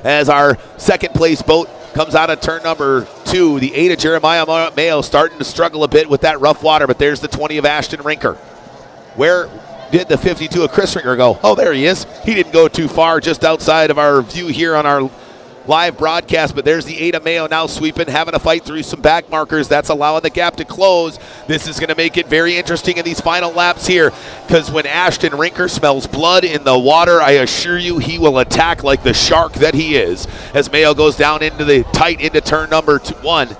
As our second place boat comes out of turn number 2, the 8 of Jeremiah Mayo starting to struggle a bit with that rough water, but there's the 20 of Ashton Rinker. Where did the 52 of Chris Rinker go? Oh, there he is. He didn't go too far, just outside of our view here on our live broadcast, but there's the 8 of Mayo now sweeping, having a fight through some back markers. That's allowing the gap to close. This is going to make it very interesting in these final laps here, because when Ashton Rinker smells blood in the water, I assure you he will attack like the shark that he is, as Mayo goes down into the tight into turn number 1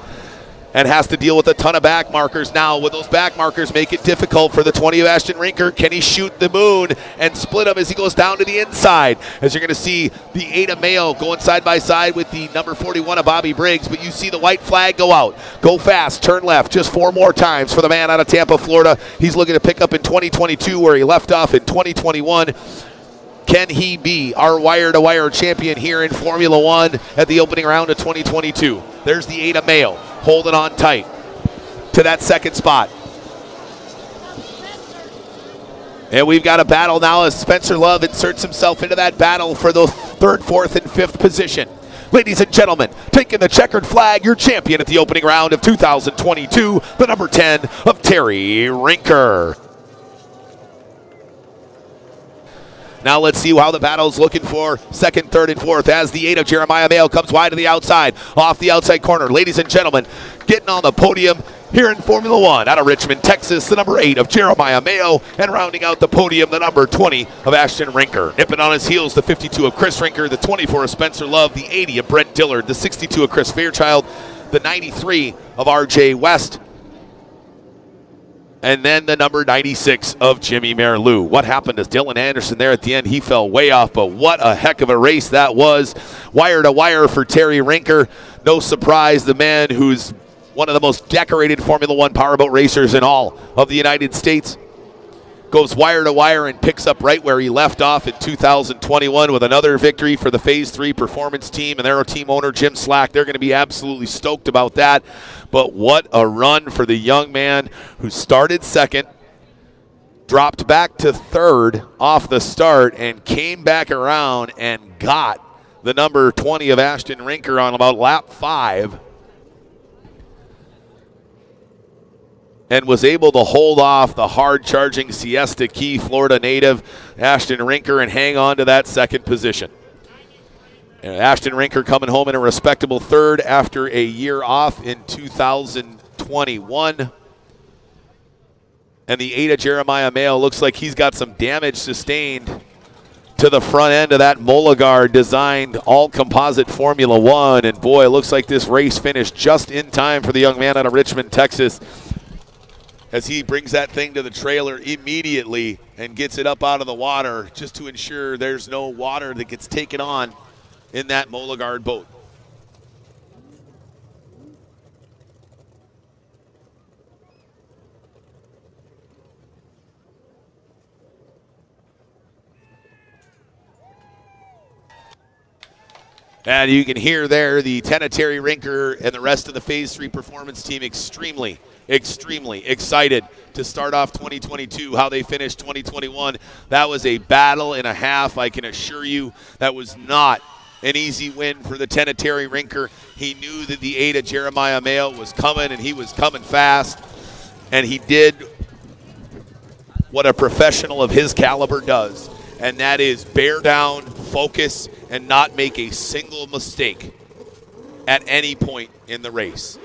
and has to deal with a ton of back markers now. With those back markers make it difficult for the 20 of Ashton Rinker. Can he shoot the moon and split him as he goes down to the inside? As you're going to see the 8 of Mayo going side by side with the number 41 of Bobby Briggs, but you see the white flag go out. Go fast, turn left, just 4 more times for the man out of Tampa, Florida. He's looking to pick up in 2022 where he left off in 2021. Can he be our wire-to-wire champion here in Formula One at the opening round of 2022? There's the 8 of Mayo holding on tight to that second spot. And we've got a battle now as Spencer Love inserts himself into that battle for the 3rd, 4th, and 5th position. Ladies and gentlemen, taking the checkered flag, your champion at the opening round of 2022, the number 10 of Terry Rinker. Now let's see how the battle's looking for 2nd, 3rd, and 4th as the 8 of Jeremiah Mayo comes wide to the outside, off the outside corner. Ladies and gentlemen, getting on the podium here in Formula One out of Richmond, Texas, the number 8 of Jeremiah Mayo, and rounding out the podium, the number 20 of Ashton Rinker. Nipping on his heels, the 52 of Chris Rinker, the 24 of Spencer Love, the 80 of Brent Dillard, the 62 of Chris Fairchild, the 93 of RJ West, and then the number 96 of Jimmy Merleau. What happened to Dylan Anderson there at the end? He fell way off, but what a heck of a race that was. Wire to wire for Terry Rinker. No surprise, the man who's one of the most decorated Formula One powerboat racers in all of the United States goes wire to wire and picks up right where he left off in 2021 with another victory for the Phase 3 Performance Team and their team owner, Jim Slack. They're going to be absolutely stoked about that. But what a run for the young man who started second, dropped back to third off the start, and came back around and got the number 20 of Ashton Rinker on about lap 5. And was able to hold off the hard-charging Siesta Key, Florida native Ashton Rinker and hang on to that second position. And Ashton Rinker coming home in a respectable third after a year off in 2021. And the 8 of Jeremiah Mayo looks like he's got some damage sustained to the front end of that Mulligar designed all-composite Formula One. And boy, it looks like this race finished just in time for the young man out of Richmond, Texas, as he brings that thing to the trailer immediately and gets it up out of the water just to ensure there's no water that gets taken on in that Mulligar boat. And you can hear there the 10 of Terry Rinker and the rest of the Phase 3 Performance Team extremely excited to start off 2022, how they finished 2021. That was a battle and a half, I can assure you. That was not an easy win for the 10 of Terry Rinker. He knew that the 8 of Jeremiah Mayo was coming, and he was coming fast. And he did what a professional of his caliber does, and that is bear down, focus, and not make a single mistake at any point in the race.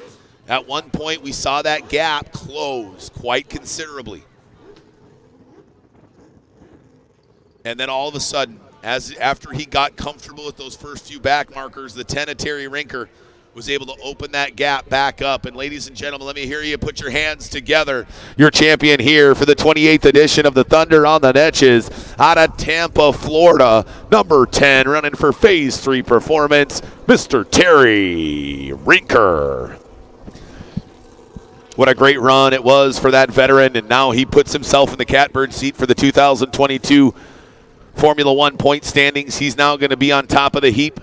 At one point, we saw that gap close quite considerably. And then all of a sudden, after he got comfortable with those first few back markers, the 10 of Terry Rinker was able to open that gap back up. And ladies and gentlemen, let me hear you put your hands together. Your champion here for the 28th edition of the Thunder on the Neches out of Tampa, Florida, number 10, running for Phase 3 performance, Mr. Terry Rinker. What a great run it was for that veteran, and now he puts himself in the catbird seat for the 2022 Formula One point standings. He's now going to be on top of the heap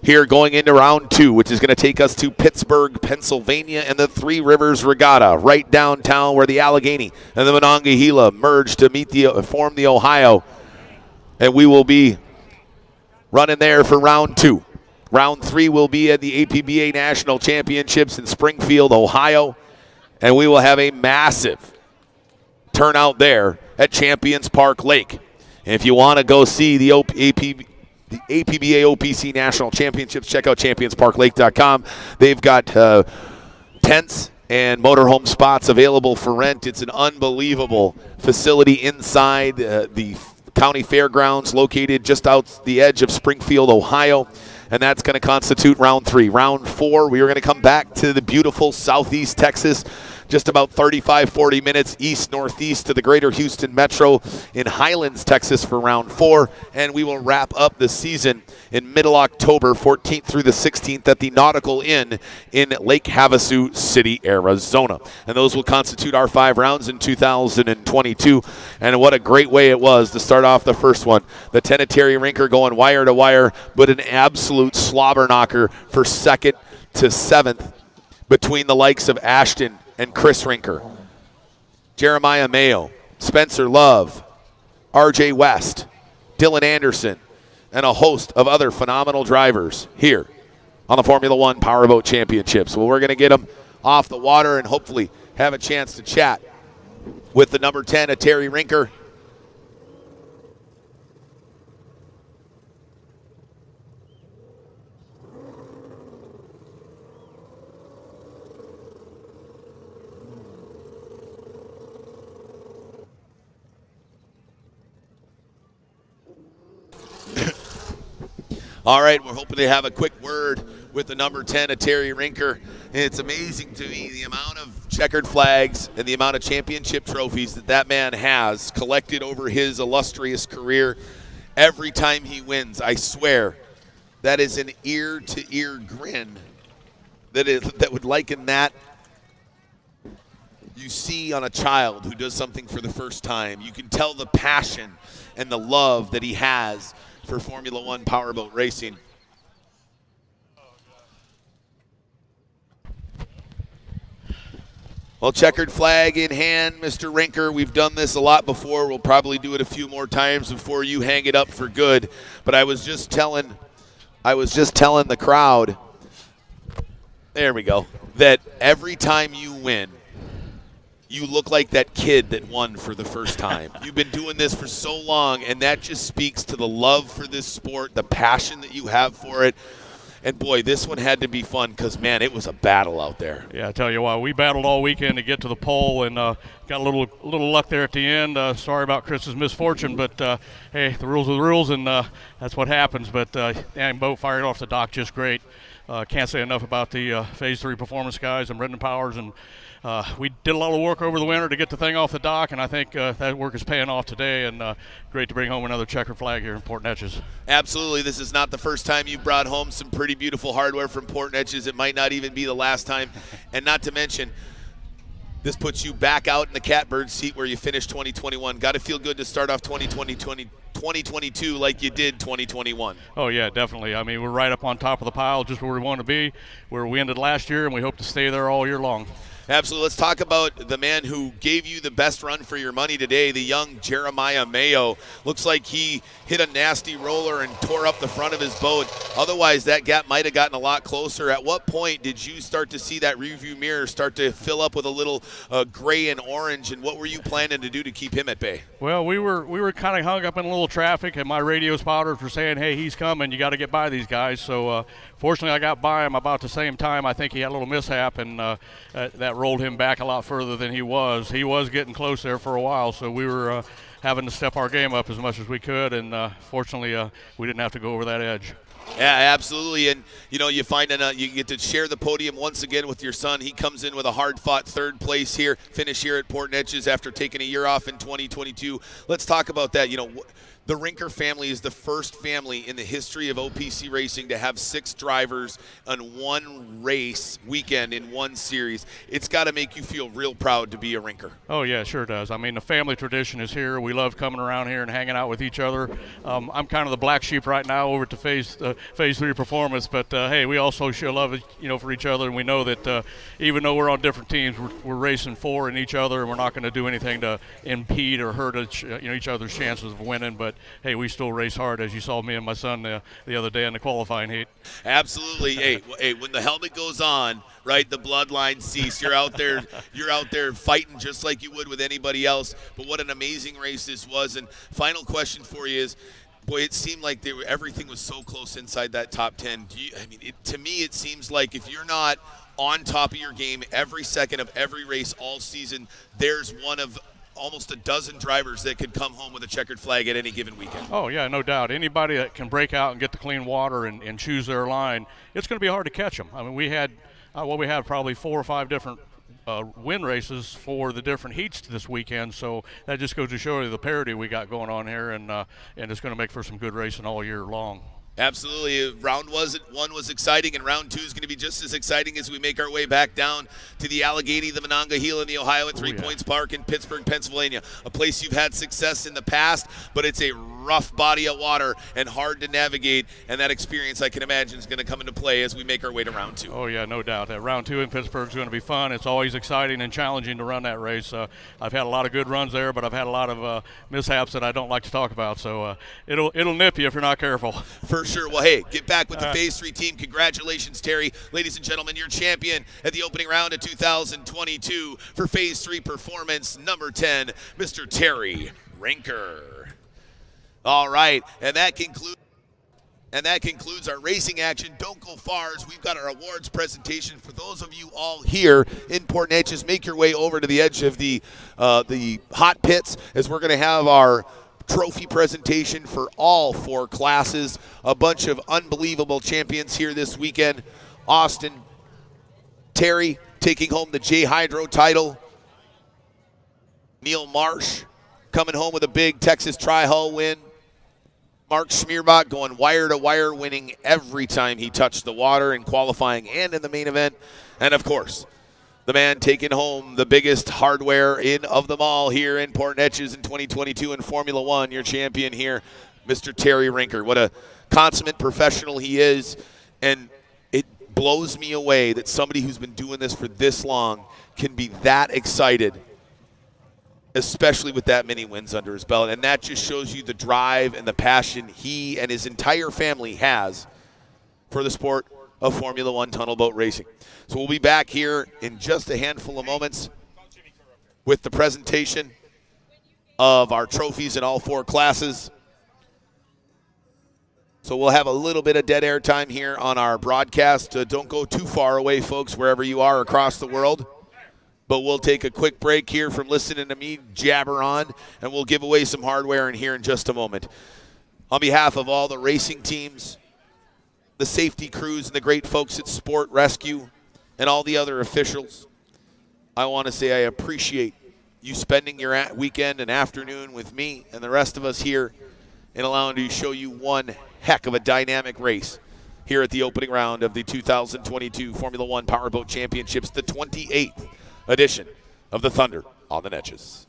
here going into round 2, which is going to take us to Pittsburgh, Pennsylvania, and the Three Rivers Regatta, right downtown where the Allegheny and the Monongahela merge to form the Ohio. And we will be running there for round 2. Round 3 will be at the APBA National Championships in Springfield, Ohio. And we will have a massive turnout there at Champions Park Lake. And if you want to go see the APBA OPC National Championships, check out championsparklake.com. They've got tents and motorhome spots available for rent. It's an unbelievable facility inside the county fairgrounds located just out the edge of Springfield, Ohio. And that's going to constitute round 3. Round 4, we are going to come back to the beautiful southeast Texas, just about 35-40 minutes east-northeast to the greater Houston metro in Highlands, Texas for round 4. And we will wrap up the season in middle October, 14th through the 16th at the Nautical Inn in Lake Havasu City, Arizona. And those will constitute our 5 rounds in 2022. And what a great way it was to start off the first one. The Terry Rinker going wire to wire, but an absolute slobber knocker for 2nd to 7th between the likes of Ashton and Chris Rinker, Jeremiah Mayo, Spencer Love, RJ West, Dylan Anderson, and a host of other phenomenal drivers here on the Formula One Powerboat Championships. Well, we're going to get them off the water and hopefully have a chance to chat with the number 10 Terry Rinker. All right, we're hoping to have a quick word with the number 10 Terry Rinker. And it's amazing to me the amount of checkered flags and the amount of championship trophies that man has collected over his illustrious career. Every time he wins, I swear, that is an ear-to-ear grin that would liken that you see on a child who does something for the first time. You can tell the passion and the love that he has for Formula One powerboat racing. Well, checkered flag in hand, Mr. Rinker. We've done this a lot before. We'll probably do it a few more times before you hang it up for good. But I was just telling the crowd, there we go, that every time you win, you look like that kid that won for the first time. You've been doing this for so long, and that just speaks to the love for this sport, the passion that you have for it. And, boy, this one had to be fun because, man, it was a battle out there. Yeah, I tell you what, we battled all weekend to get to the pole and got a little luck there at the end. Sorry about Chris's misfortune, but, hey, the rules are the rules, and that's what happens. But and boat fired off the dock just great. Can't say enough about the Phase 3 performance guys and Brendan Powers. And we did a lot of work over the winter to get the thing off the dock, and I think that work is paying off today, and great to bring home another checkered flag here in Port Neches. Absolutely. This is not the first time you've brought home some pretty beautiful hardware from Port Neches. It might not even be the last time. And not to mention, this puts you back out in the catbird seat where you finished 2021. Got to feel good to start off 2022 like you did 2021. Oh, yeah, definitely. I mean, we're right up on top of the pile, just where we want to be, where we ended last year, and we hope to stay there all year long. Absolutely. Let's talk about the man who gave you the best run for your money today, the young Jeremiah Mayo. Looks like he hit a nasty roller and tore up the front of his boat. Otherwise, that gap might have gotten a lot closer. At what point did you start to see that rearview mirror start to fill up with a little gray and orange, and what were you planning to do to keep him at bay? Well, we were kind of hung up in a little traffic, and my radio spotters were saying, hey, he's coming. You got to get by these guys. So, fortunately, I got by him about the same time. I think he had a little mishap, and that rolled him back a lot further than he was. He was getting close there for a while, so we were having to step our game up as much as we could, and fortunately we didn't have to go over that edge. Yeah, absolutely. And you find you get to share the podium once again with your son. He comes in with a hard-fought third place here, finish here at Port Neches after taking a year off in 2022. Let's talk about that. The Rinker family is the first family in the history of OPC racing to have 6 drivers on one race weekend in one series. It's got to make you feel real proud to be a Rinker. Oh, yeah, it sure does. I mean, the family tradition is here. We love coming around here and hanging out with each other. I'm kind of the black sheep right now over to Phase 3 Performance, but, hey, we also show love, for each other, and we know that even though we're on different teams, we're racing for and each other, and we're not going to do anything to impede or hurt each other's chances of winning. But hey, we still race hard, as you saw me and my son the other day in the qualifying heat. Absolutely. Hey, when the helmet goes on, right, the bloodline cease. You're out there fighting just like you would with anybody else. But what an amazing race this was. And final question for you is, boy, it seemed like everything was so close inside that top 10. To me, it seems like if you're not on top of your game every second of every race all season, there's one of almost a dozen drivers that could come home with a checkered flag at any given weekend. Oh, yeah, no doubt. Anybody that can break out and get the clean water and choose their line, it's going to be hard to catch them. I mean, we had probably 4 or 5 different win races for the different heats this weekend, so that just goes to show you the parity we got going on here, and it's going to make for some good racing all year long. Absolutely. Round 1 was exciting, and round 2 is going to be just as exciting as we make our way back down to the Allegheny, the Monongahela, and the Ohio at 3 Points Park in Pittsburgh, Pennsylvania. A place you've had success in the past, but it's a rough body of water and hard to navigate, and that experience, I can imagine, is going to come into play as we make our way to round 2. Oh, yeah, no doubt. Round 2 in Pittsburgh is going to be fun. It's always exciting and challenging to run that race. I've had a lot of good runs there, but I've had a lot of mishaps that I don't like to talk about, so it'll nip you if you're not careful. For sure. Well, hey, get back with the Phase 3 team. Congratulations, Terry. Ladies and gentlemen, your champion at the opening round of 2022 for Phase 3 Performance, number 10, Mr. Terry Rinker. All right, and that concludes our racing action. Don't go far, as we've got our awards presentation. For those of you all here in Port Neches, make your way over to the edge of the hot pits, as we're going to have our trophy presentation for all 4 classes. A bunch of unbelievable champions here this weekend. Austin, Terry taking home the J Hydro title. Neil Marsh coming home with a big Texas Tri-Hull win. Mark Schmierbach going wire to wire, winning every time he touched the water in qualifying and in the main event. And of course, the man taking home the biggest hardware of them all here in Port Neches in 2022 in Formula One, your champion here, Mr. Terry Rinker. What a consummate professional he is, and it blows me away that somebody who's been doing this for this long can be that excited, especially with that many wins under his belt. And that just shows you the drive and the passion he and his entire family has for the sport of Formula One tunnel boat racing. So we'll be back here in just a handful of moments with the presentation of our trophies in all 4 classes. So we'll have a little bit of dead air time here on our broadcast. Don't go too far away, folks, wherever you are across the world. But we'll take a quick break here from listening to me jabber on, and we'll give away some hardware in here in just a moment. On behalf of all the racing teams, the safety crews, and the great folks at Sport Rescue, and all the other officials, I want to say I appreciate you spending your weekend and afternoon with me and the rest of us here, and allowing me to show you one heck of a dynamic race here at the opening round of the 2022 Formula One Powerboat Championships, the 28th edition of the Thunder on the Neches.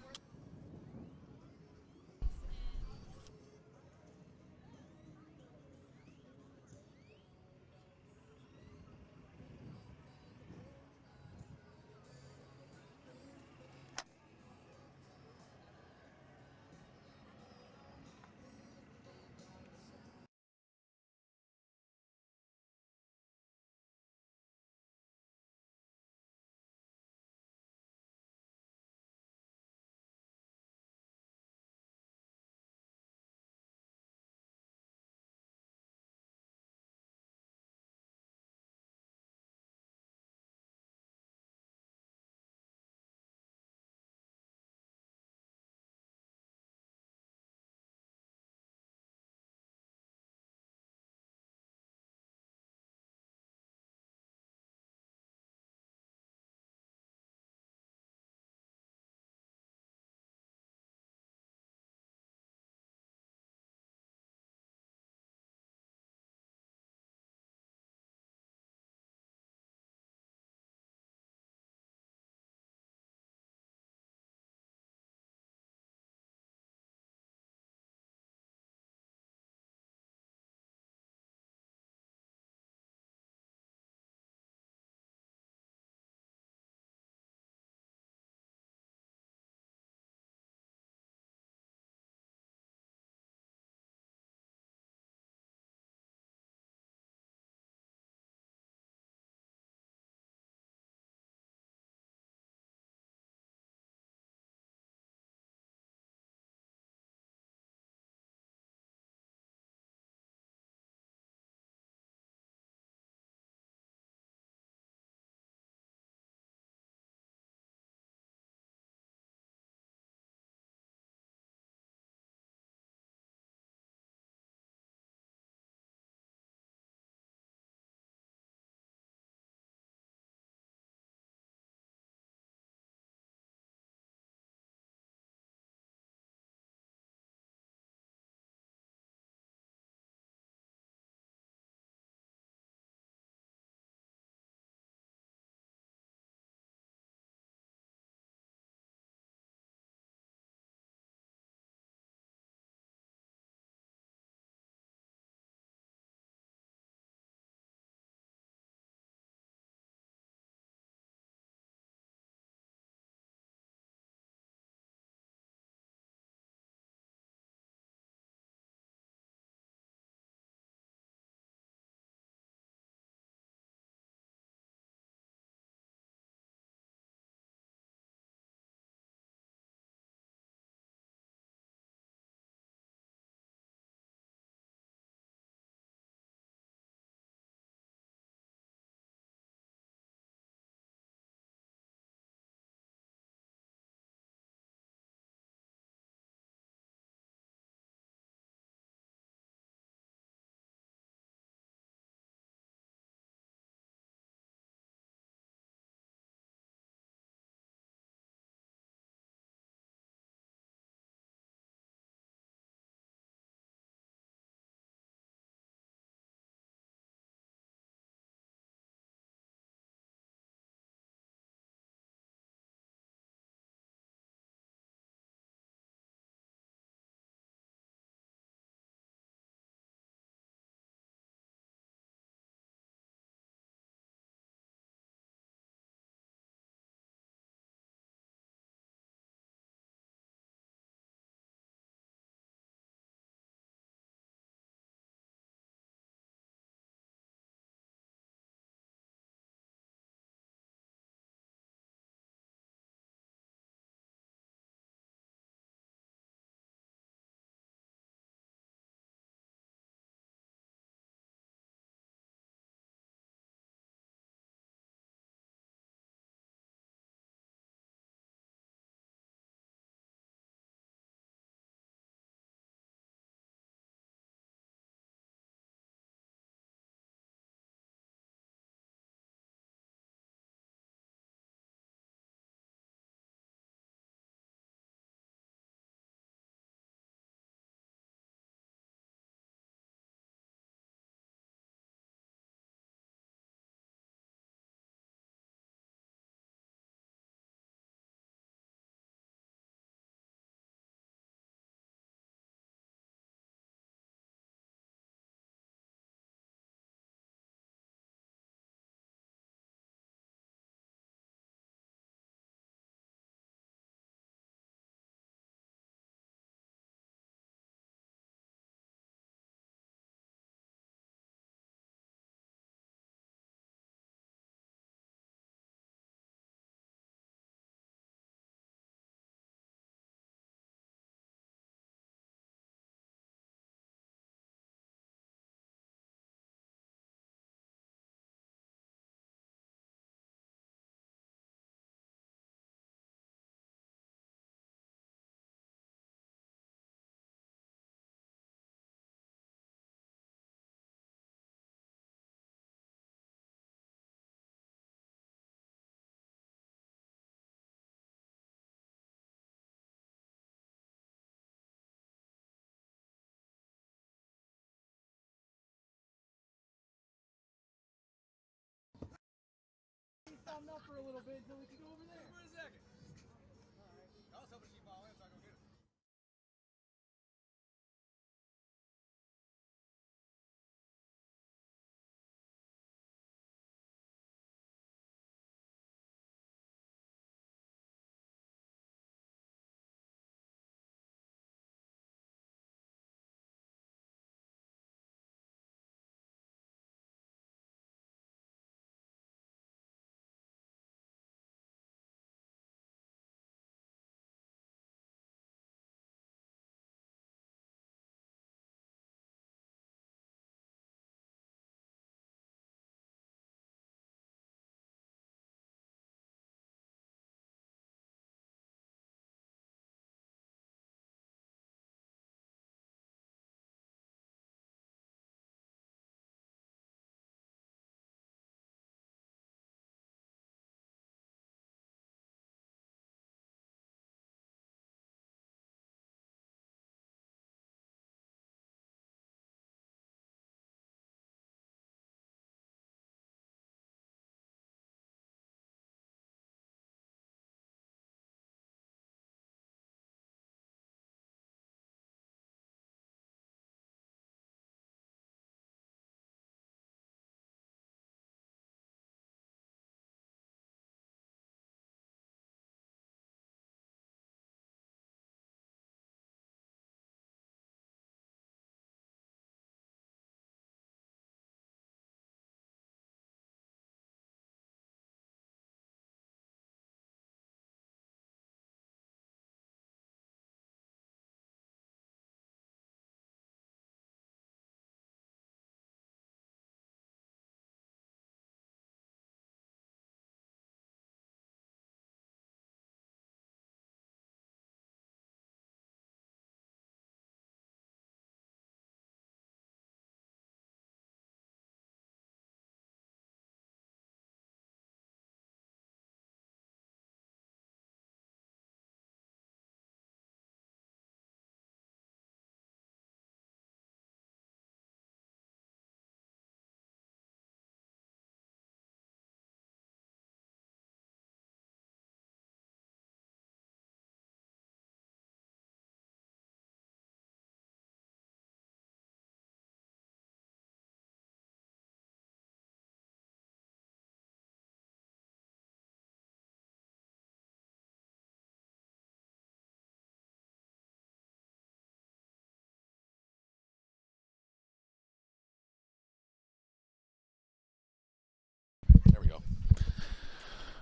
There we go.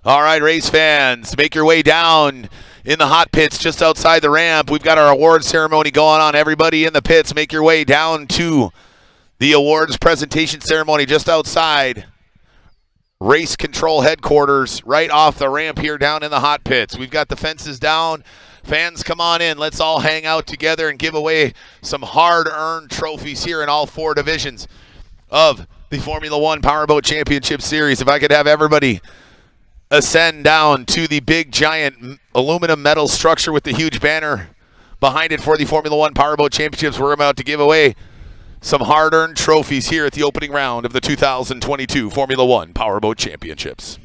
All right, race fans, make your way down in the hot pits just outside the ramp. We've got our award ceremony going on. Everybody in the pits, make your way down to the awards presentation ceremony just outside race control headquarters, right off the ramp here down in the hot pits. We've got the fences down. Fans, come on in. Let's all hang out together and give away some hard-earned trophies here in all four divisions of the Formula One Powerboat Championship Series. If I could have everybody ascend down to the big, giant aluminum metal structure with the huge banner behind it for the Formula One Powerboat Championships. We're about to give away some hard-earned trophies here at the opening round of the 2022 Formula One Powerboat Championships.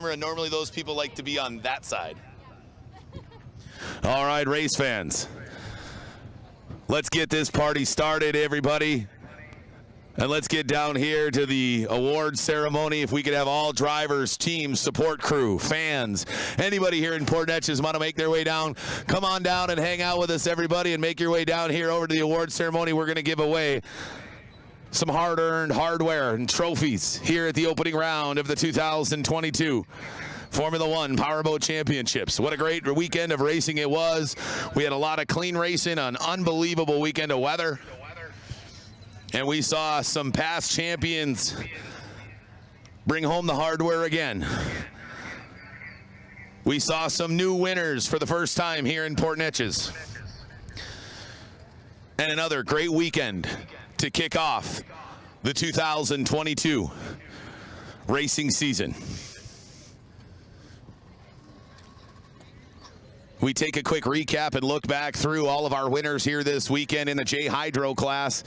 And normally those people like to be on that side. All right, race fans. Let's get this party started, everybody. And let's get down here to the award ceremony. If we could have all drivers, teams, support crew, fans, anybody here in Port Neches want to make their way down, come on down and hang out with us, everybody, and make your way down here over to the award ceremony. We're going to give away some hard-earned hardware and trophies here at the opening round of the 2022 Formula One Powerboat Championships. What a great weekend of racing it was. We had a lot of clean racing, an unbelievable weekend of weather. And we saw some past champions bring home the hardware again. We saw some new winners for the first time here in Port Neches. And another great weekend to kick off the 2022 racing season. We take a quick recap and look back through all of our winners here this weekend in the J Hydro class.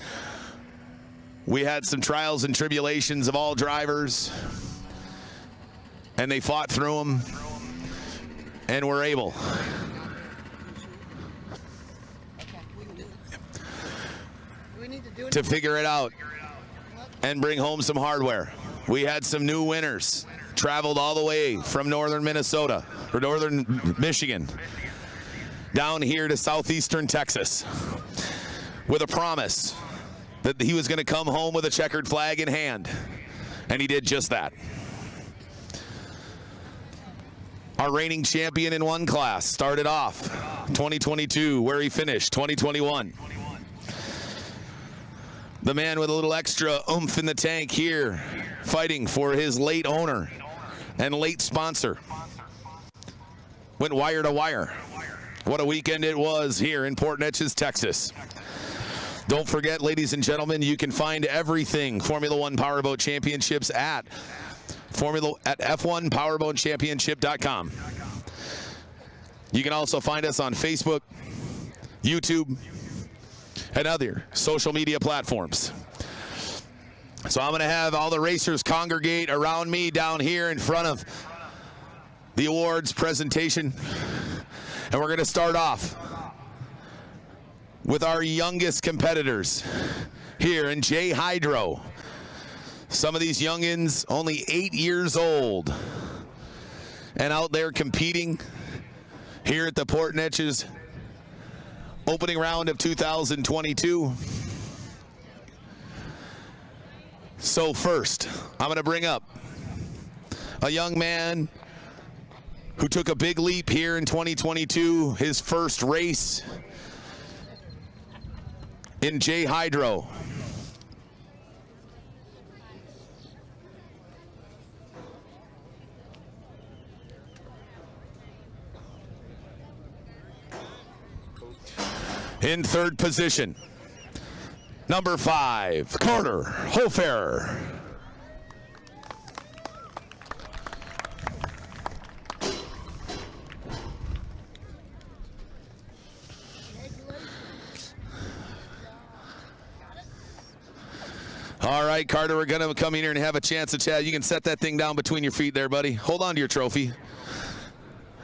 We had some trials and tribulations of all drivers, and they fought through them and were able to figure it out and bring home some hardware. We had some new winners, traveled all the way from northern Minnesota or northern Michigan down here to southeastern Texas with a promise that he was going to come home with a checkered flag in hand, and he did just that. Our reigning champion in one class started off 2022 where he finished 2021. The man with a little extra oomph in the tank here, fighting for his late owner and late sponsor. Went wire to wire. What a weekend it was here in Port Neches, Texas. Don't forget, ladies and gentlemen, you can find everything Formula One Powerboat Championships at F1PowerboatChampionship.com. You can also find us on Facebook, YouTube, and other social media platforms. So I'm going to have all the racers congregate around me down here in front of the awards presentation. And we're going to start off with our youngest competitors here in J Hydro. Some of these youngins only 8 years old and out there competing here at the Port Neches opening round of 2022. So first, I'm going to bring up a young man who took a big leap here in 2022, his first race in J Hydro. In third position, number 5, Carter Hofer. All right, Carter, we're going to come in here and have a chance to chat. You can set that thing down between your feet there, buddy. Hold on to your trophy.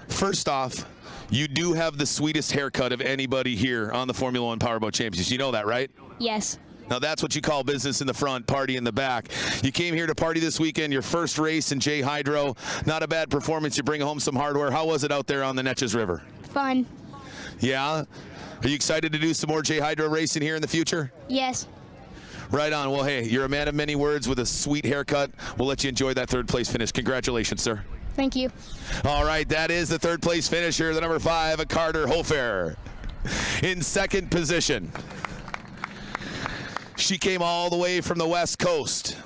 First off, you do have the sweetest haircut of anybody here on the Formula One Powerboat Championships. You know that, right? Yes. Now that's what you call business in the front, party in the back. You came here to party this weekend, your first race in J Hydro. Not a bad performance. You bring home some hardware. How was it out there on the Neches River? Fun. Yeah? Are you excited to do some more J Hydro racing here in the future? Yes. Right on. Well, hey, you're a man of many words with a sweet haircut. We'll let you enjoy that third place finish. Congratulations, sir. Thank you. All right, that is the third place finisher, the number 5, Carter Hofer. In second position, she came all the way from the West Coast.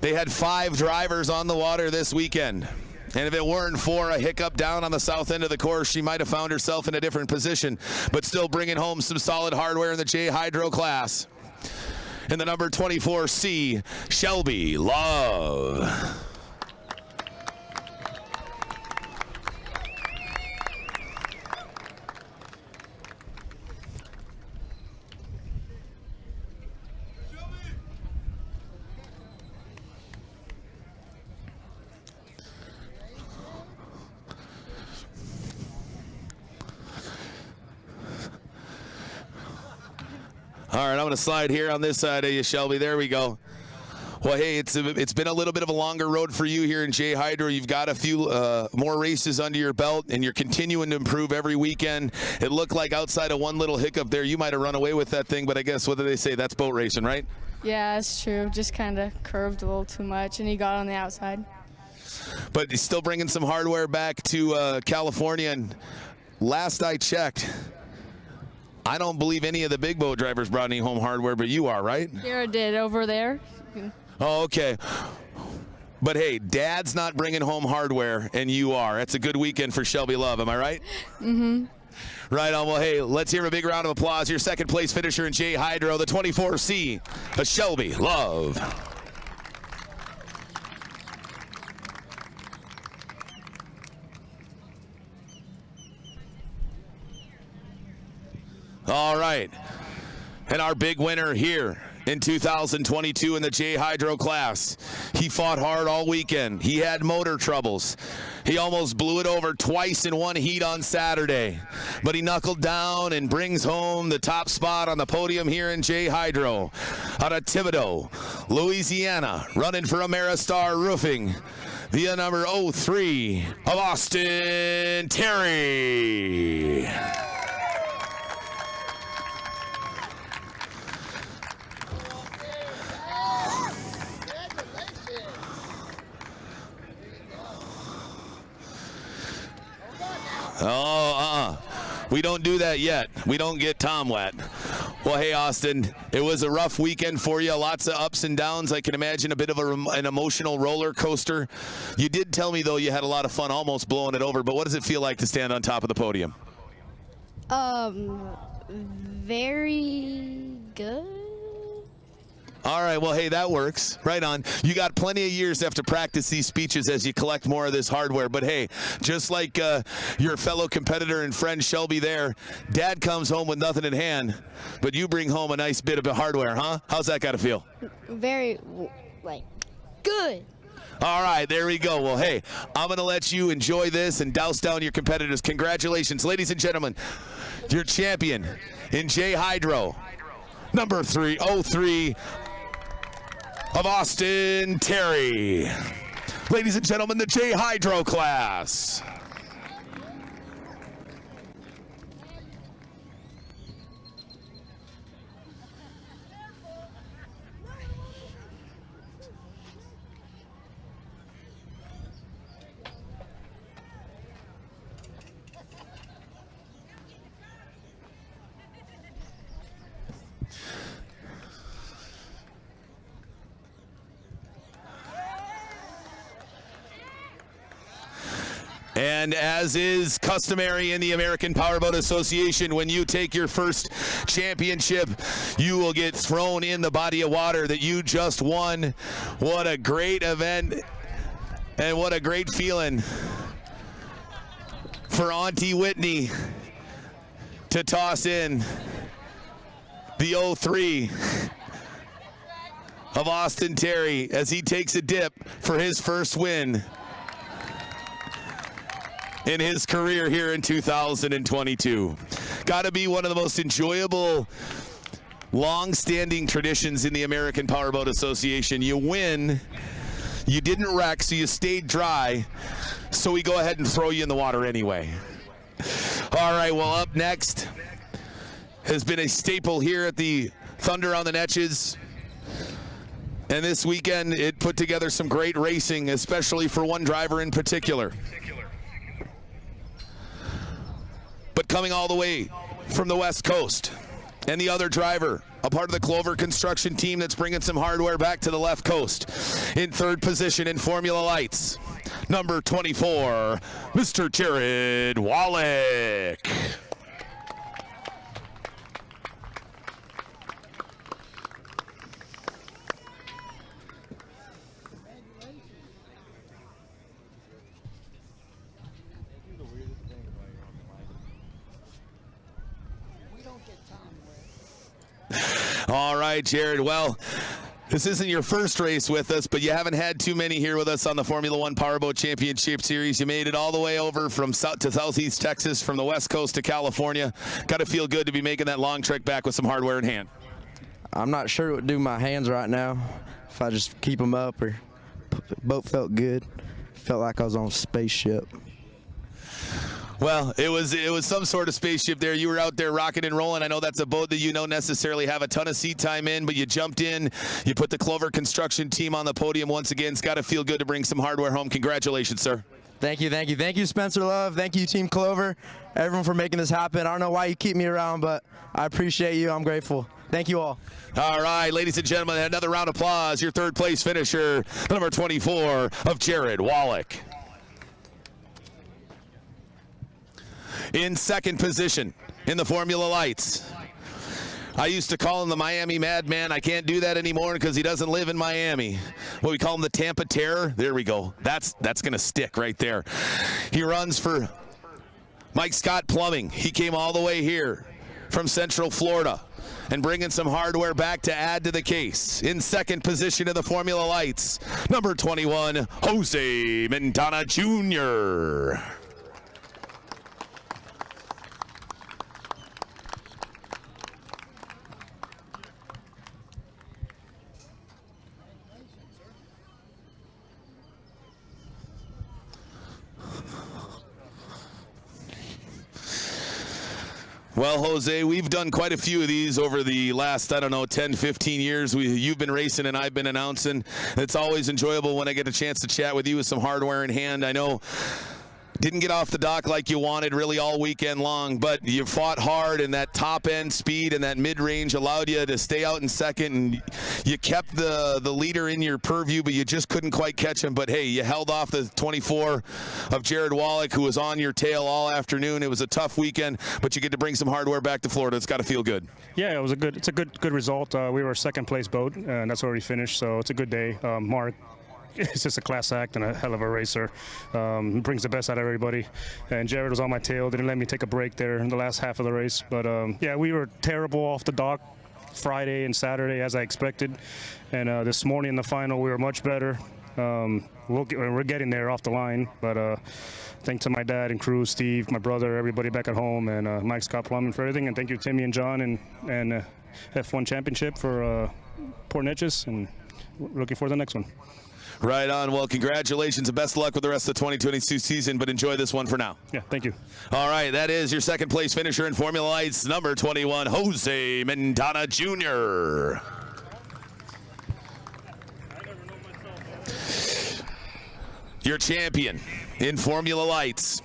They had 5 drivers on the water this weekend. And if it weren't for a hiccup down on the south end of the course, she might have found herself in a different position, but still bringing home some solid hardware in the J Hydro class. In the number 24C, Shelby Love. All right, I'm going to slide here on this side of you, Shelby. There we go. Well, hey, it's been a little bit of a longer road for you here in J Hydro. You've got a few more races under your belt, and you're continuing to improve every weekend. It looked like outside of one little hiccup there, you might have run away with that thing, but I guess what do they say? That's boat racing, right? Yeah, that's true. Just kind of curved a little too much, and he got on the outside. But he's still bringing some hardware back to California, and last I checked, I don't believe any of the big boat drivers brought any home hardware, but you are, right? Garrett did over there. Oh, okay. But hey, Dad's not bringing home hardware, and you are. That's a good weekend for Shelby Love, am I right? Mm-hmm. Right on. Well, hey, let's hear a big round of applause. Your second place finisher in J Hydro, the 24C, a Shelby Love. All right. And our big winner here in 2022 in the J Hydro class. He fought hard all weekend. He had motor troubles. He almost blew it over twice in one heat on Saturday. But he knuckled down and brings home the top spot on the podium here in J Hydro. Out of Thibodaux, Louisiana, running for Ameristar Roofing. The number 03 of Austin Terry. We don't do that yet. We don't get Tom wet. Well, hey, Austin, it was a rough weekend for you. Lots of ups and downs. I can imagine a bit of an emotional roller coaster. You did tell me, though, you had a lot of fun almost blowing it over, but what does it feel like to stand on top of the podium? Very good. All right, well, hey, that works. Right on. You got plenty of years to have to practice these speeches as you collect more of this hardware. But, hey, just like your fellow competitor and friend Shelby there, Dad comes home with nothing in hand, but you bring home a nice bit of hardware, huh? How's that got to feel? Very, good. All right, there we go. Well, hey, I'm going to let you enjoy this and douse down your competitors. Congratulations, ladies and gentlemen, your champion in J Hydro, number 303 of Austin Terry. Ladies and gentlemen, the J Hydro class. And as is customary in the American Powerboat Association, when you take your first championship, you will get thrown in the body of water that you just won. What a great event, and what a great feeling for Auntie Whitney to toss in the 03 of Austin Terry as he takes a dip for his first win in his career here in 2022. Got to be one of the most enjoyable, long-standing traditions in the American Powerboat Association. You win, you didn't wreck, so you stayed dry, so we go ahead and throw you in the water anyway. All right, well, up next has been a staple here at the Thunder on the Neches. And this weekend, it put together some great racing, especially for one driver in particular. But coming all the way from the West Coast, and the other driver, a part of the Clover construction team that's bringing some hardware back to the left coast. In third position in Formula Lights, number 24, Mr. Jared Wallach. All right, Jared. Well, this isn't your first race with us, but you haven't had too many here with us on the Formula One Powerboat Championship Series. You made it all the way over from south to southeast Texas, from the West Coast to California. Got to feel good to be making that long trek back with some hardware in hand. I'm not sure what to do with my hands right now. If I just keep them up or the boat felt good. Felt like I was on a spaceship. Well, it was some sort of spaceship there. You were out there rocking and rolling. I know that's a boat that you don't necessarily have a ton of seat time in, but you jumped in. You put the Clover construction team on the podium once again. It's got to feel good to bring some hardware home. Congratulations, sir. Thank you, thank you. Thank you, Spencer Love. Thank you, Team Clover. Everyone for making this happen. I don't know why you keep me around, but I appreciate you. I'm grateful. Thank you all. All right, ladies and gentlemen, another round of applause. Your third place finisher, number 24 of Jared Wallach. In second position in the Formula Lights. I used to call him the Miami Madman. I can't do that anymore because he doesn't live in Miami. What we call him, the Tampa Terror. There we go. That's going to stick right there. He runs for Mike Scott Plumbing. He came all the way here from Central Florida and bringing some hardware back to add to the case. In second position in the Formula Lights, number 21, Jose Mentana Jr. Well, Jose, we've done quite a few of these over the last, 10, 15 years. You've been racing and I've been announcing. It's always enjoyable when I get a chance to chat with you with some hardware in hand. I know didn't get off the dock like you wanted really all weekend long, but you fought hard, and that top-end speed and that mid-range allowed you to stay out in second, and you kept the leader in your purview, but you just couldn't quite catch him. But, hey, you held off the 24 of Jared Wallach, who was on your tail all afternoon. It was a tough weekend, but you get to bring some hardware back to Florida. It's got to feel good. Yeah, it's a good result. We were a second-place boat, and that's where we finished, so it's a good day. Mark, it's just a class act and a hell of a racer. Brings the best out of everybody. And Jared was on my tail. Didn't let me take a break there in the last half of the race. But, yeah, we were terrible off the dock Friday and Saturday, as I expected. And this morning in the final, we were much better. We're getting there off the line. But thanks to my dad and crew, Steve, my brother, everybody back at home, and Mike Scott Plumbing for everything. And thank you to Timmy and John and F1 Championship for Port Neches. And looking for the next one. Right on. Well, congratulations and best of luck with the rest of the 2022 season, but enjoy this one for now. Yeah, thank you. All right, that is your second place finisher in Formula Lights, number 21, Jose Mentana Jr. Your champion in Formula Lights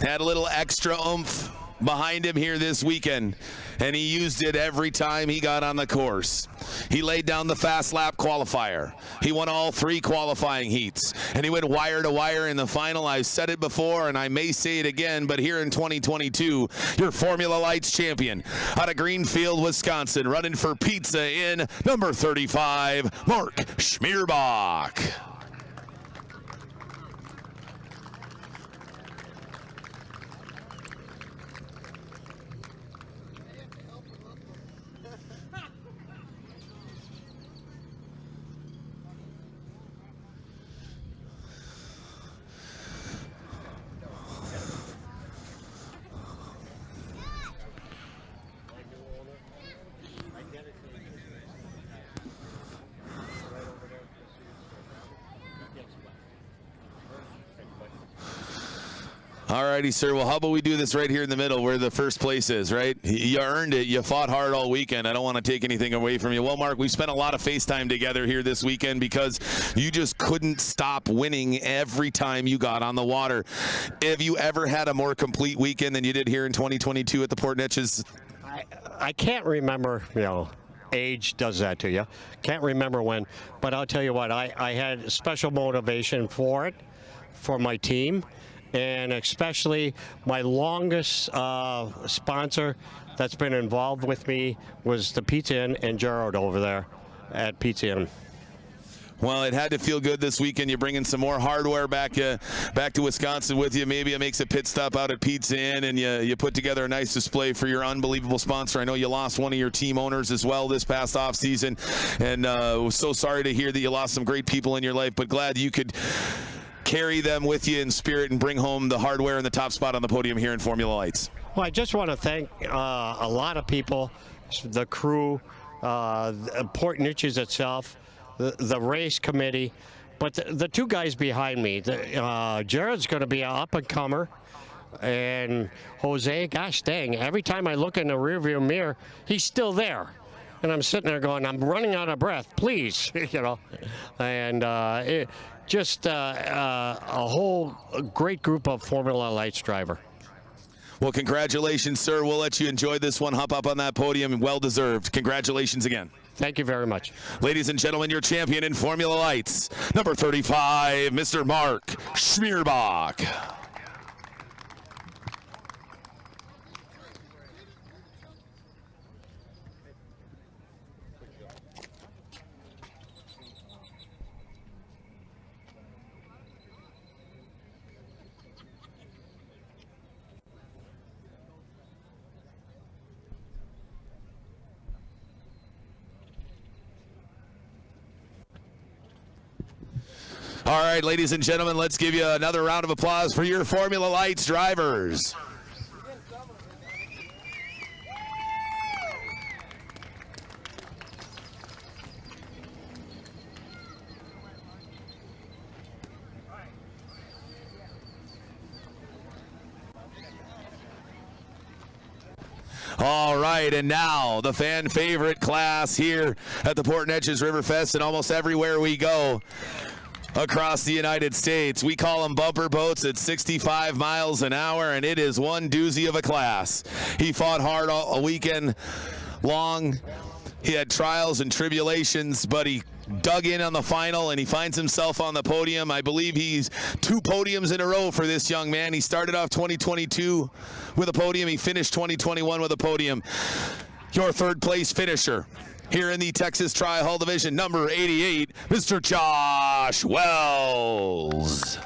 had a little extra oomph behind him here this weekend, and he used it every time he got on the course. He laid down the fast lap qualifier. He won all 3 qualifying heats, and he went wire to wire in the final. I've said it before, and I may say it again, but here in 2022, your Formula Lights champion out of Greenfield, Wisconsin, running for pizza in number 35, Mark Schmierbach. All righty, sir. Well, how about we do this right here in the middle where the first place is, right? You earned it. You fought hard all weekend. I don't want to take anything away from you. Well, Mark, we spent a lot of FaceTime together here this weekend because you just couldn't stop winning every time you got on the water. Have you ever had a more complete weekend than you did here in 2022 at the Port Neches? I can't remember, age does that to you. Can't remember when, but I'll tell you what, I had special motivation for it, for my team. And especially my longest sponsor that's been involved with me was the Pizza Inn and Gerald over there at Pizza Inn. Well, it had to feel good this weekend. You're bringing some more hardware back to Wisconsin with you. Maybe it makes a pit stop out at Pizza Inn, and you put together a nice display for your unbelievable sponsor. I know you lost one of your team owners as well this past off season, and was so sorry to hear that you lost some great people in your life, but glad you could carry them with you in spirit and bring home the hardware and the top spot on the podium here in Formula Lights. Well, I just want to thank a lot of people, the crew, Port Neches itself, the race committee, but the two guys behind me. Jared's going to be an up-and-comer, and Jose, gosh dang, every time I look in the rearview mirror, he's still there. And I'm sitting there going, I'm running out of breath, please, you know. And just a whole great group of Formula Lights driver. Well, congratulations, sir. We'll let you enjoy this one. Hop up on that podium. Well-deserved. Congratulations again. Thank you very much. Ladies and gentlemen, your champion in Formula Lights, number 35, Mr. Mark Schmierbach. All right, ladies and gentlemen, let's give you another round of applause for your Formula Lights drivers. All right, and now the fan favorite class here at the Port Neches Riverfest and almost everywhere we go across the United States. We call them bumper boats at 65 miles an hour, and it is one doozy of a class. He fought hard all weekend long. He had trials and tribulations, but he dug in on the final, and he finds himself on the podium. I believe he's 2 podiums in a row for this young man. He started off 2022 with a podium. He finished 2021 with a podium. Your third place finisher here in the Texas Tri-Hull Division, number 88, Mr. Josh Wells.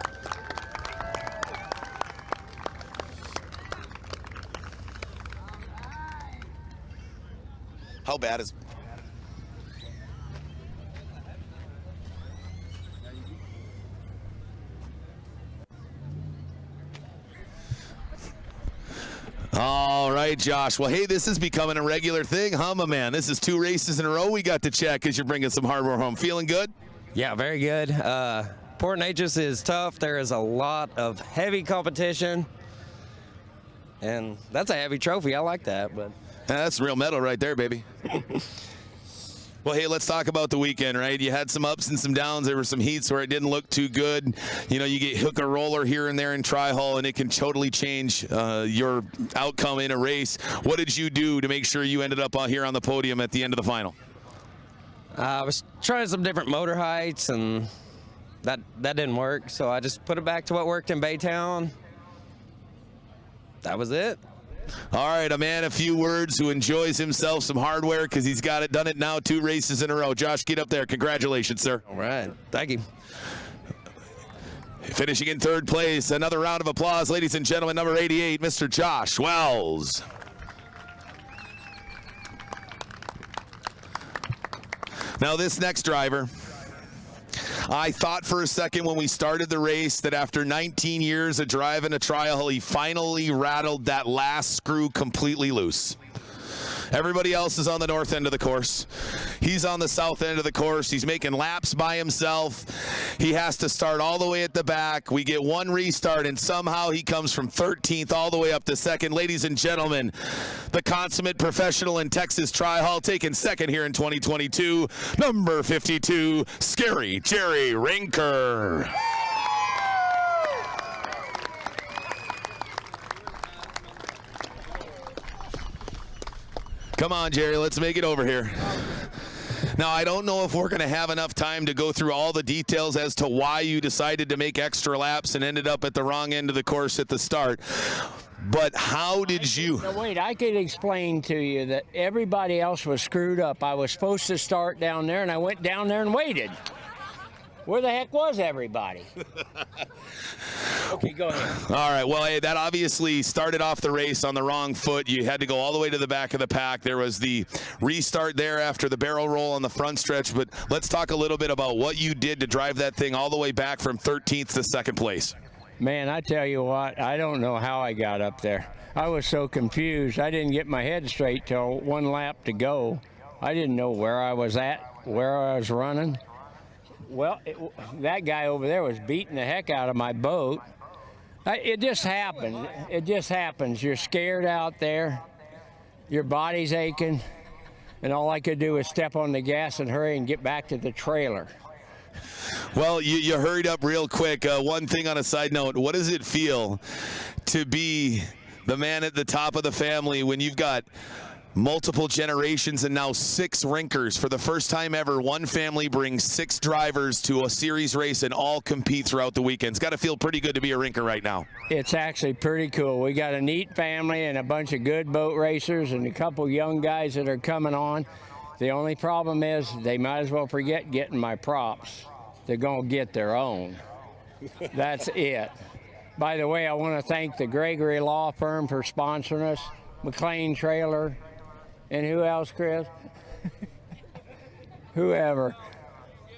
How bad is... All right, Josh. Well, hey, this is becoming a regular thing, huh, my man? This is 2 races in a row we got to check because you're bringing some hardware home. Feeling good? Yeah, very good. Port Neches is tough. There is a lot of heavy competition, and that's a heavy trophy. I like that. But that's real metal right there, baby. Well, hey, let's talk about the weekend, right? You had some ups and some downs. There were some heats where it didn't look too good. You know, you get hook or roller here and there in Tri-Hull, and it can totally change your outcome in a race. What did you do to make sure you ended up here on the podium at the end of the final? I was trying some different motor heights, and that didn't work. So I just put it back to what worked in Baytown. That was it. All right, a man, a few words, who enjoys himself some hardware because he's got it, done it now 2 races in a row. Josh, get up there. Congratulations, sir. All right. Thank you. Finishing in 3rd place, another round of applause, ladies and gentlemen, number 88, Mr. Josh Wells. Now, this next driver, I thought for a second when we started the race that after 19 years of driving a Tri-Hull, he finally rattled that last screw completely loose. Everybody else is on the north end of the course. He's on the south end of the course. He's making laps by himself. He has to start all the way at the back. We get 1 restart, and somehow he comes from 13th all the way up to 2nd. Ladies and gentlemen, the consummate professional in Texas Tri-Hull, taking 2nd here in 2022, number 52, Scary Jerry Rinker. Come on, Jerry, let's make it over here. Now, I don't know if we're going to have enough time to go through all the details as to why you decided to make extra laps and ended up at the wrong end of the course at the start. But how did you... Now wait, I could explain to you that everybody else was screwed up. I was supposed to start down there, and I went down there and waited. Where the heck was everybody? Okay, go ahead. All right, well, hey, that obviously started off the race on the wrong foot. You had to go all the way to the back of the pack. There was the restart there after the barrel roll on the front stretch, but let's talk a little bit about what you did to drive that thing all the way back from 13th to 2nd place. Man, I tell you what, I don't know how I got up there. I was so confused. I didn't get my head straight till 1 lap to go. I didn't know where I was at, where I was running. Well, that guy over there was beating the heck out of my boat. It just happened. It just happens. You're scared out there. Your body's aching. And all I could do was step on the gas and hurry and get back to the trailer. Well, you hurried up real quick. One thing on a side note, what does it feel to be the man at the top of the family when you've got multiple generations and now 6 rinkers? For the first time ever, one family brings 6 drivers to a series race and all compete throughout the weekend. It's got to feel pretty good to be a rinker right now. It's actually pretty cool. We got a neat family and a bunch of good boat racers and a couple young guys that are coming on. The only problem is they might as well forget getting my props. They're going to get their own. That's it. By the way, I want to thank the Gregory Law Firm for sponsoring us, McLean Trailer, and who else, Chris? Whoever.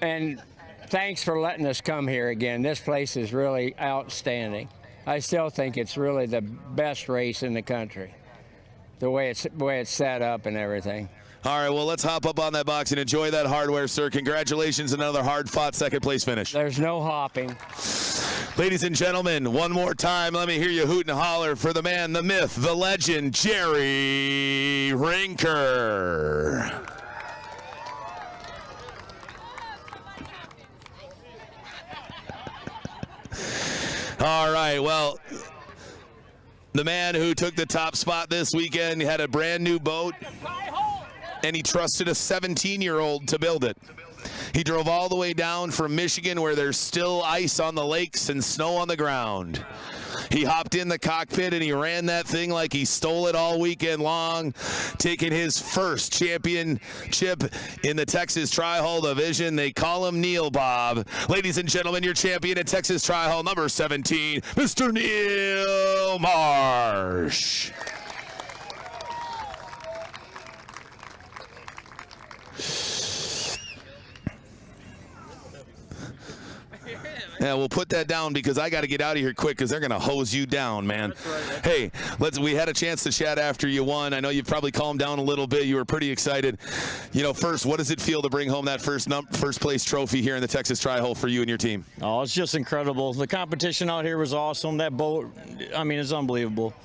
And thanks for letting us come here again. This place is really outstanding. I still think it's really the best race in the country, the way it's set up and everything. All right, well, let's hop up on that box and enjoy that hardware, sir. Congratulations, another hard-fought second-place finish. There's no hopping. Ladies and gentlemen, one more time, let me hear you hoot and holler for the man, the myth, the legend, Jerry Rinker. All right, well, the man who took the top spot this weekend had a brand new boat, and he trusted a 17-year-old to build it. He drove all the way down from Michigan where there's still ice on the lakes and snow on the ground. He hopped in the cockpit and he ran that thing like he stole it all weekend long, taking his first championship in the Texas Tri-Hull division. They call him Neil Bob. Ladies and gentlemen, your champion in Texas Tri-Hull, number 17, Mr. Neil Marsh. Yeah, we'll put that down because I got to get out of here quick because they're going to hose you down, man. Right. Hey, we had a chance to chat after you won. I know you've probably calmed down a little bit. You were pretty excited. You know, first, what does it feel to bring home that first place trophy here in the Texas Tri-Hull for you and your team? Oh, it's just incredible. The competition out here was awesome. That boat, I mean, it's unbelievable.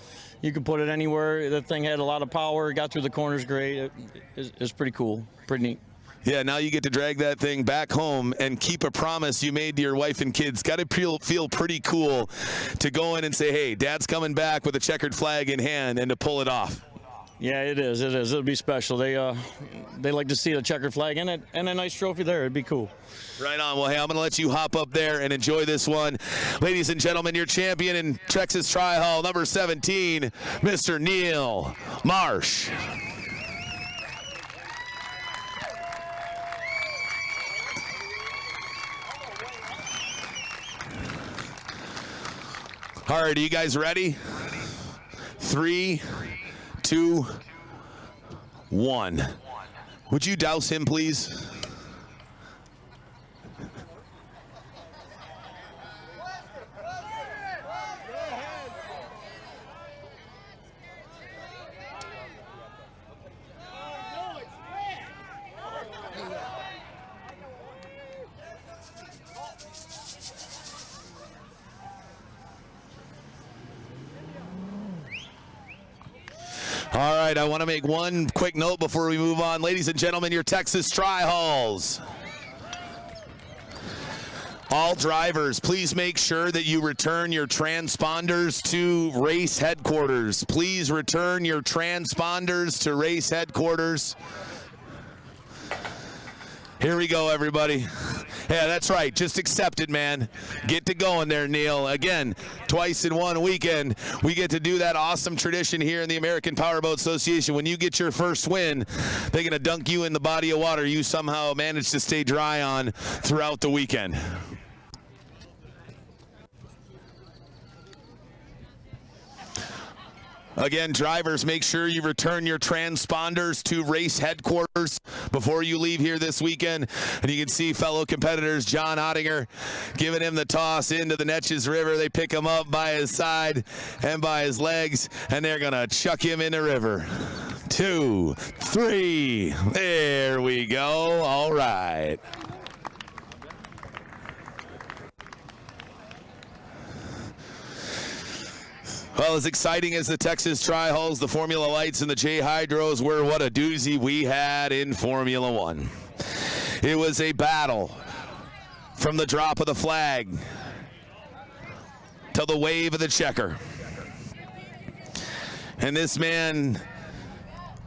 You could put it anywhere. The thing had a lot of power. Got through the corners great. It's pretty cool. Pretty neat. Yeah, now you get to drag that thing back home and keep a promise you made to your wife and kids. Got to feel pretty cool to go in and say, hey, Dad's coming back with a checkered flag in hand, and to pull it off. Yeah, it is. It is. It'll be special. They like to see a checkered flag in it and a nice trophy there. It'd be cool. Right on. Well, hey, I'm going to let you hop up there and enjoy this one. Ladies and gentlemen, your champion in Texas Tri-Hull, number 17, Mr. Neil Marsh. All right, are you guys ready? 3, 2, 1. Would you douse him, please? All right, I want to make one quick note before we move on. Ladies and gentlemen, your Texas Tri-Hulls. All drivers, please make sure that you return your transponders to race headquarters. Please return your transponders to race headquarters. Here we go, everybody. Yeah, that's right. Just accept it, man. Get to going there, Neil. Again, twice in one weekend, we get to do that awesome tradition here in the American Powerboat Association. When you get your first win, they're going to dunk you in the body of water you somehow managed to stay dry on throughout the weekend. Again, drivers, make sure you return your transponders to race headquarters before you leave here this weekend. And you can see fellow competitors, John Ottinger, giving him the toss into the Neches River. They pick him up by his side and by his legs, and they're going to chuck him in the river. 2, 3. There we go. All right. Well, as exciting as the Texas Tri-Hulls, the Formula Lights, and the J Hydros were, what a doozy we had in Formula One. It was a battle from the drop of the flag to the wave of the checker. And this man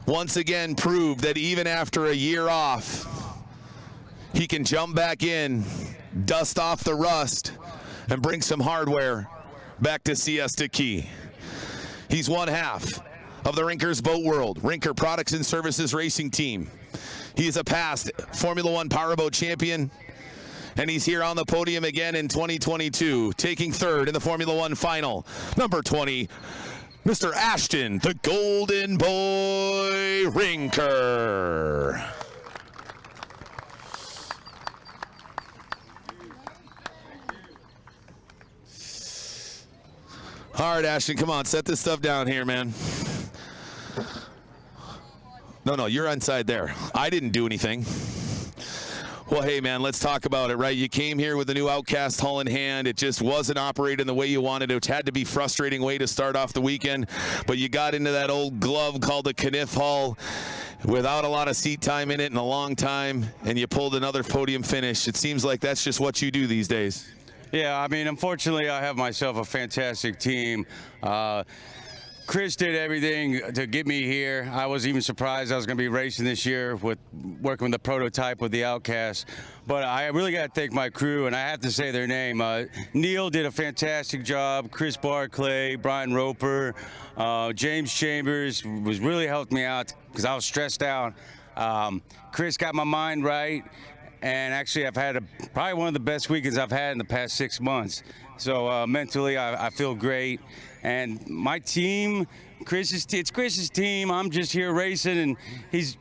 once again proved that even after a year off, he can jump back in, dust off the rust, and bring some hardware back to Siesta Key. He's one half of the Rinker's Boat World, Rinker Products and Services Racing Team. He is a past Formula One Powerboat champion, and he's here on the podium again in 2022, taking third in the Formula One final. Number 20, Mr. Ashton, the Golden Boy Rinker. All right, Ashton, come on, set this stuff down here, man. No, you're inside there. I didn't do anything. Well, hey, man, let's talk about it, right? You came here with a new Outcast hull in hand. It just wasn't operating the way you wanted. It had to be a frustrating way to start off the weekend, but you got into that old glove called the Kniff hull without a lot of seat time in it in a long time, and you pulled another podium finish. It seems like that's just what you do these days. Yeah, I mean, unfortunately, I have myself a fantastic team. Chris did everything to get me here. I was even surprised I was going to be racing this year with working with the prototype with the Outcast. But I really got to thank my crew, and I have to say their name. Neil did a fantastic job. Chris Barclay, Brian Roper, James Chambers was really helped me out because I was stressed out. Chris got my mind right. And actually, I've had probably one of the best weekends I've had in the past 6 months. So mentally, I feel great. And my team, it's Chris's team. I'm just here racing, and if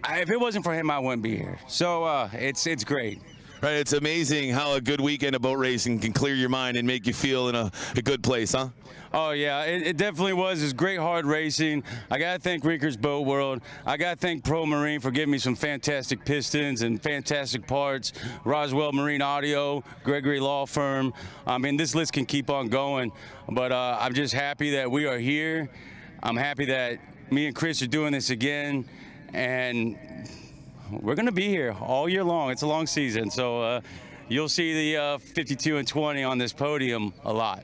it wasn't for him, I wouldn't be here. So it's great. Right, it's amazing how a good weekend of boat racing can clear your mind and make you feel in a good place, huh? Oh, yeah, it definitely was. It's great hard racing. I got to thank Rinker's Boat World. I got to thank Pro Marine for giving me some fantastic pistons and fantastic parts. Roswell Marine Audio, Gregory Law Firm. I mean, this list can keep on going, but I'm just happy that we are here. I'm happy that me and Chris are doing this again, and we're going to be here all year long. It's a long season, so you'll see the 52 and 20 on this podium a lot.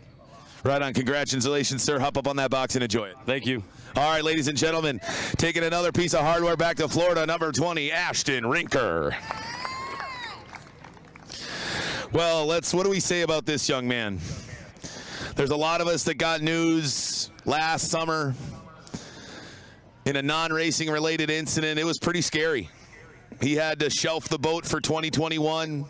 Right on. Congratulations, sir. Hop up on that box and enjoy it. Thank you. All right, ladies and gentlemen, taking another piece of hardware back to Florida, number 20, Ashton Rinker. Well, what do we say about this young man? There's a lot of us that got news last summer in a non-racing related incident. It was pretty scary. He had to shelf the boat for 2021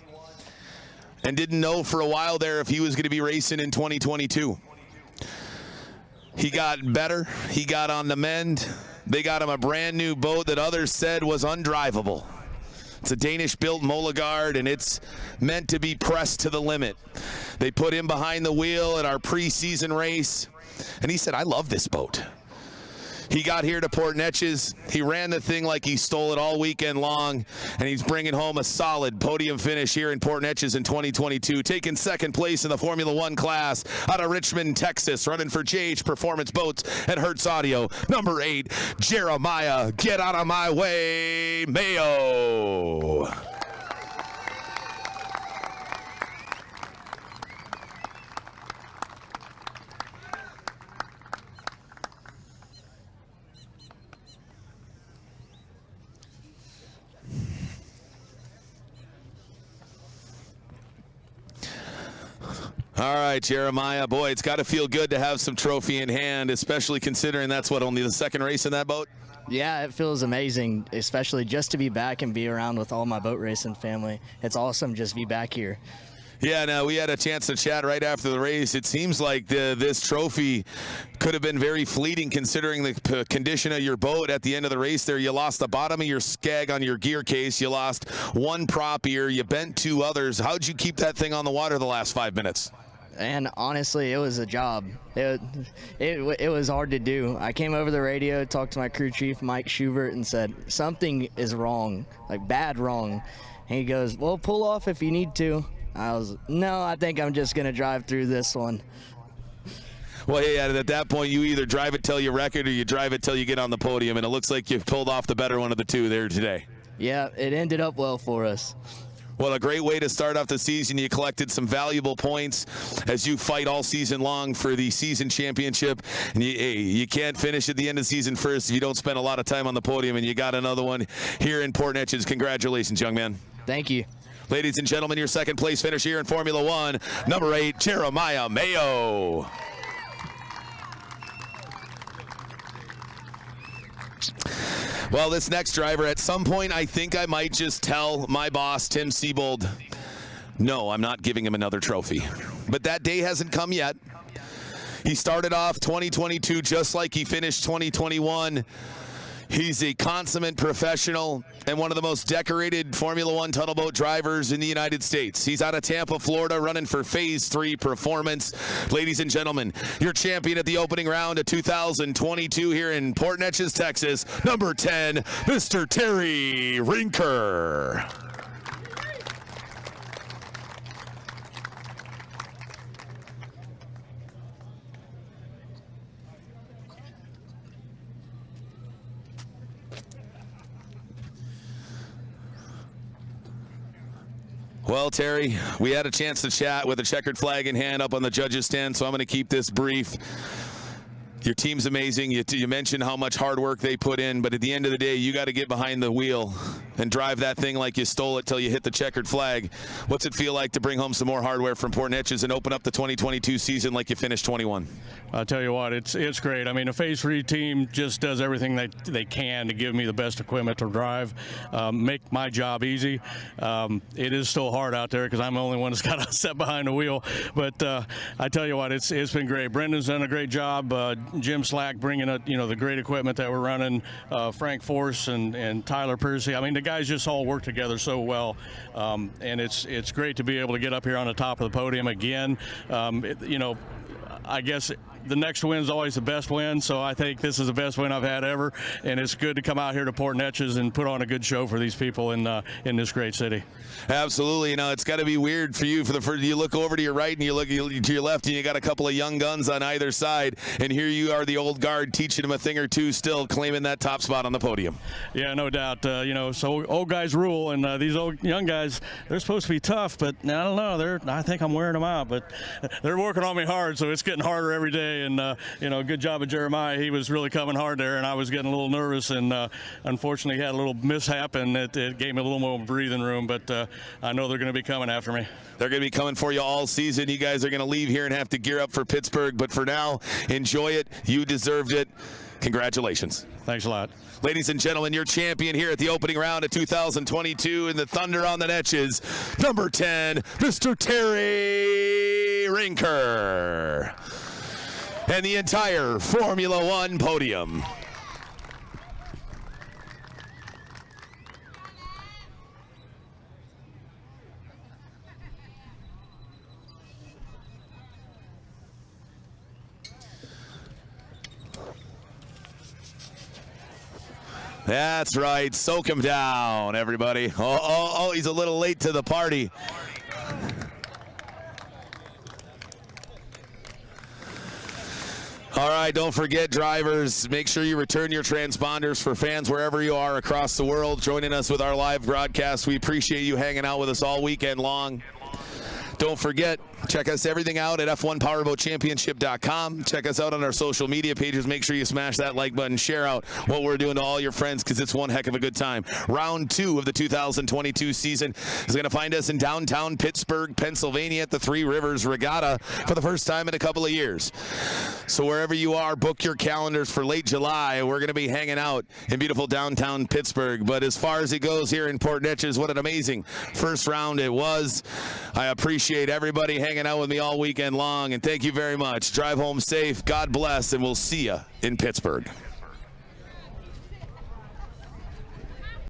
and didn't know for a while there if he was going to be racing in 2022. He got better. He got on the mend. They got him a brand new boat that others said was undrivable. It's a Danish-built Molagard, and it's meant to be pressed to the limit. They put him behind the wheel at our preseason race, and he said, I love this boat. He got here to Port Neches. He ran the thing like he stole it all weekend long, and he's bringing home a solid podium finish here in Port Neches in 2022, taking second place in the Formula One class out of Richmond, Texas, running for JH Performance Boats and Hertz Audio. Number 8, Jeremiah, get out of my way, Mayo. All right, Jeremiah. Boy, it's got to feel good to have some trophy in hand, especially considering that's what, only the second race in that boat? Yeah, it feels amazing, especially just to be back and be around with all my boat racing family. It's awesome just to be back here. Yeah, no, we had a chance to chat right after the race. It seems like this trophy could have been very fleeting considering the condition of your boat at the end of the race there. You lost the bottom of your skeg on your gear case. You lost one prop ear. You bent 2 others. How'd you keep that thing on the water the last 5 minutes? and honestly, it was a job. It was hard to do. I came over the radio, talked to my crew chief, Mike Schubert, and said, something is wrong, like bad wrong. And he goes, well, pull off if you need to. I was, no, I think I'm just going to drive through this one. Well, hey, at that point, you either drive it till you wreck it or you drive it till you get on the podium, and it looks like you've pulled off the better one of the two there today. Yeah, it ended up well for us. Well, a great way to start off the season. You collected some valuable points as you fight all season long for the season championship. And you can't finish at the end of the season first if you don't spend a lot of time on the podium, and you got another one here in Port Neches. Congratulations, young man. Thank you. Ladies and gentlemen, your second place finish here in Formula One, number 8, Jeremiah Mayo. Well, this next driver, at some point, I think I might just tell my boss, Tim Siebold, no, I'm not giving him another trophy. But that day hasn't come yet. He started off 2022 just like he finished 2021. He's a consummate professional and one of the most decorated Formula One tunnel boat drivers in the United States. He's out of Tampa, Florida, running for Phase 3 Performance. Ladies and gentlemen, your champion at the opening round of 2022 here in Port Neches, Texas, number 10, Mr. Terry Rinker. Well, Terry, we had a chance to chat with a checkered flag in hand up on the judges' stand, so I'm going to keep this brief. Your team's amazing. You mentioned how much hard work they put in, but at the end of the day, you got to get behind the wheel and drive that thing like you stole it till you hit the checkered flag. What's it feel like to bring home some more hardware from Port Neches and open up the 2022 season like you finished 21? I'll tell you what, it's great. I mean, a Phase 3 team just does everything they can to give me the best equipment to drive, make my job easy. It is still hard out there because I'm the only one that's got to sit behind the wheel. But I tell you what, it's been great. Brendan's done a great job. Jim Slack bringing the great equipment that we're running. Frank Force and Tyler Percy. I mean, the guys just all work together so well, and it's great to be able to get up here on the top of the podium again. I guess the next win is always the best win, so I think this is the best win I've had ever, and it's good to come out here to Port Neches and put on a good show for these people in this great city. Absolutely. It's got to be weird for you. You look over to your right and you look to your left, and you got a couple of young guns on either side, and here you are, the old guard, teaching them a thing or two, still claiming that top spot on the podium. Yeah, no doubt. So old guys rule, and these old young guys, they're supposed to be tough, but I don't know. I think I'm wearing them out, but they're working on me hard, so it's getting harder every day. And good job of Jeremiah. He was really coming hard there, and I was getting a little nervous, and unfortunately had a little mishap, and it gave me a little more breathing room. But I know they're going to be coming after me. They're going to be coming for you all season. You guys are going to leave here and have to gear up for Pittsburgh. But for now, enjoy it. You deserved it. Congratulations. Thanks a lot. Ladies and gentlemen, your champion here at the opening round of 2022 in the Thunder on the Neches, number 10, Mr. Terry Rinker. And the entire Formula One podium. That's right. Soak him down, everybody. Oh, he's a little late to the party. All right, don't forget, drivers, make sure you return your transponders for fans wherever you are across the world joining us with our live broadcast. We appreciate you hanging out with us all weekend long. Don't forget, check us everything out at F1PowerboatChampionship.com. Check us out on our social media pages. Make sure you smash that like button. Share out what we're doing to all your friends because it's one heck of a good time. Round 2 of the 2022 season is going to find us in downtown Pittsburgh, Pennsylvania at the Three Rivers Regatta for the first time in a couple of years. So wherever you are, book your calendars for late July. We're going to be hanging out in beautiful downtown Pittsburgh. But as far as it goes here in Port Neches, what an amazing first round it was. I appreciate everybody hanging out with me all weekend long, and thank you very much. Drive home safe, God bless, and we'll see you in Pittsburgh.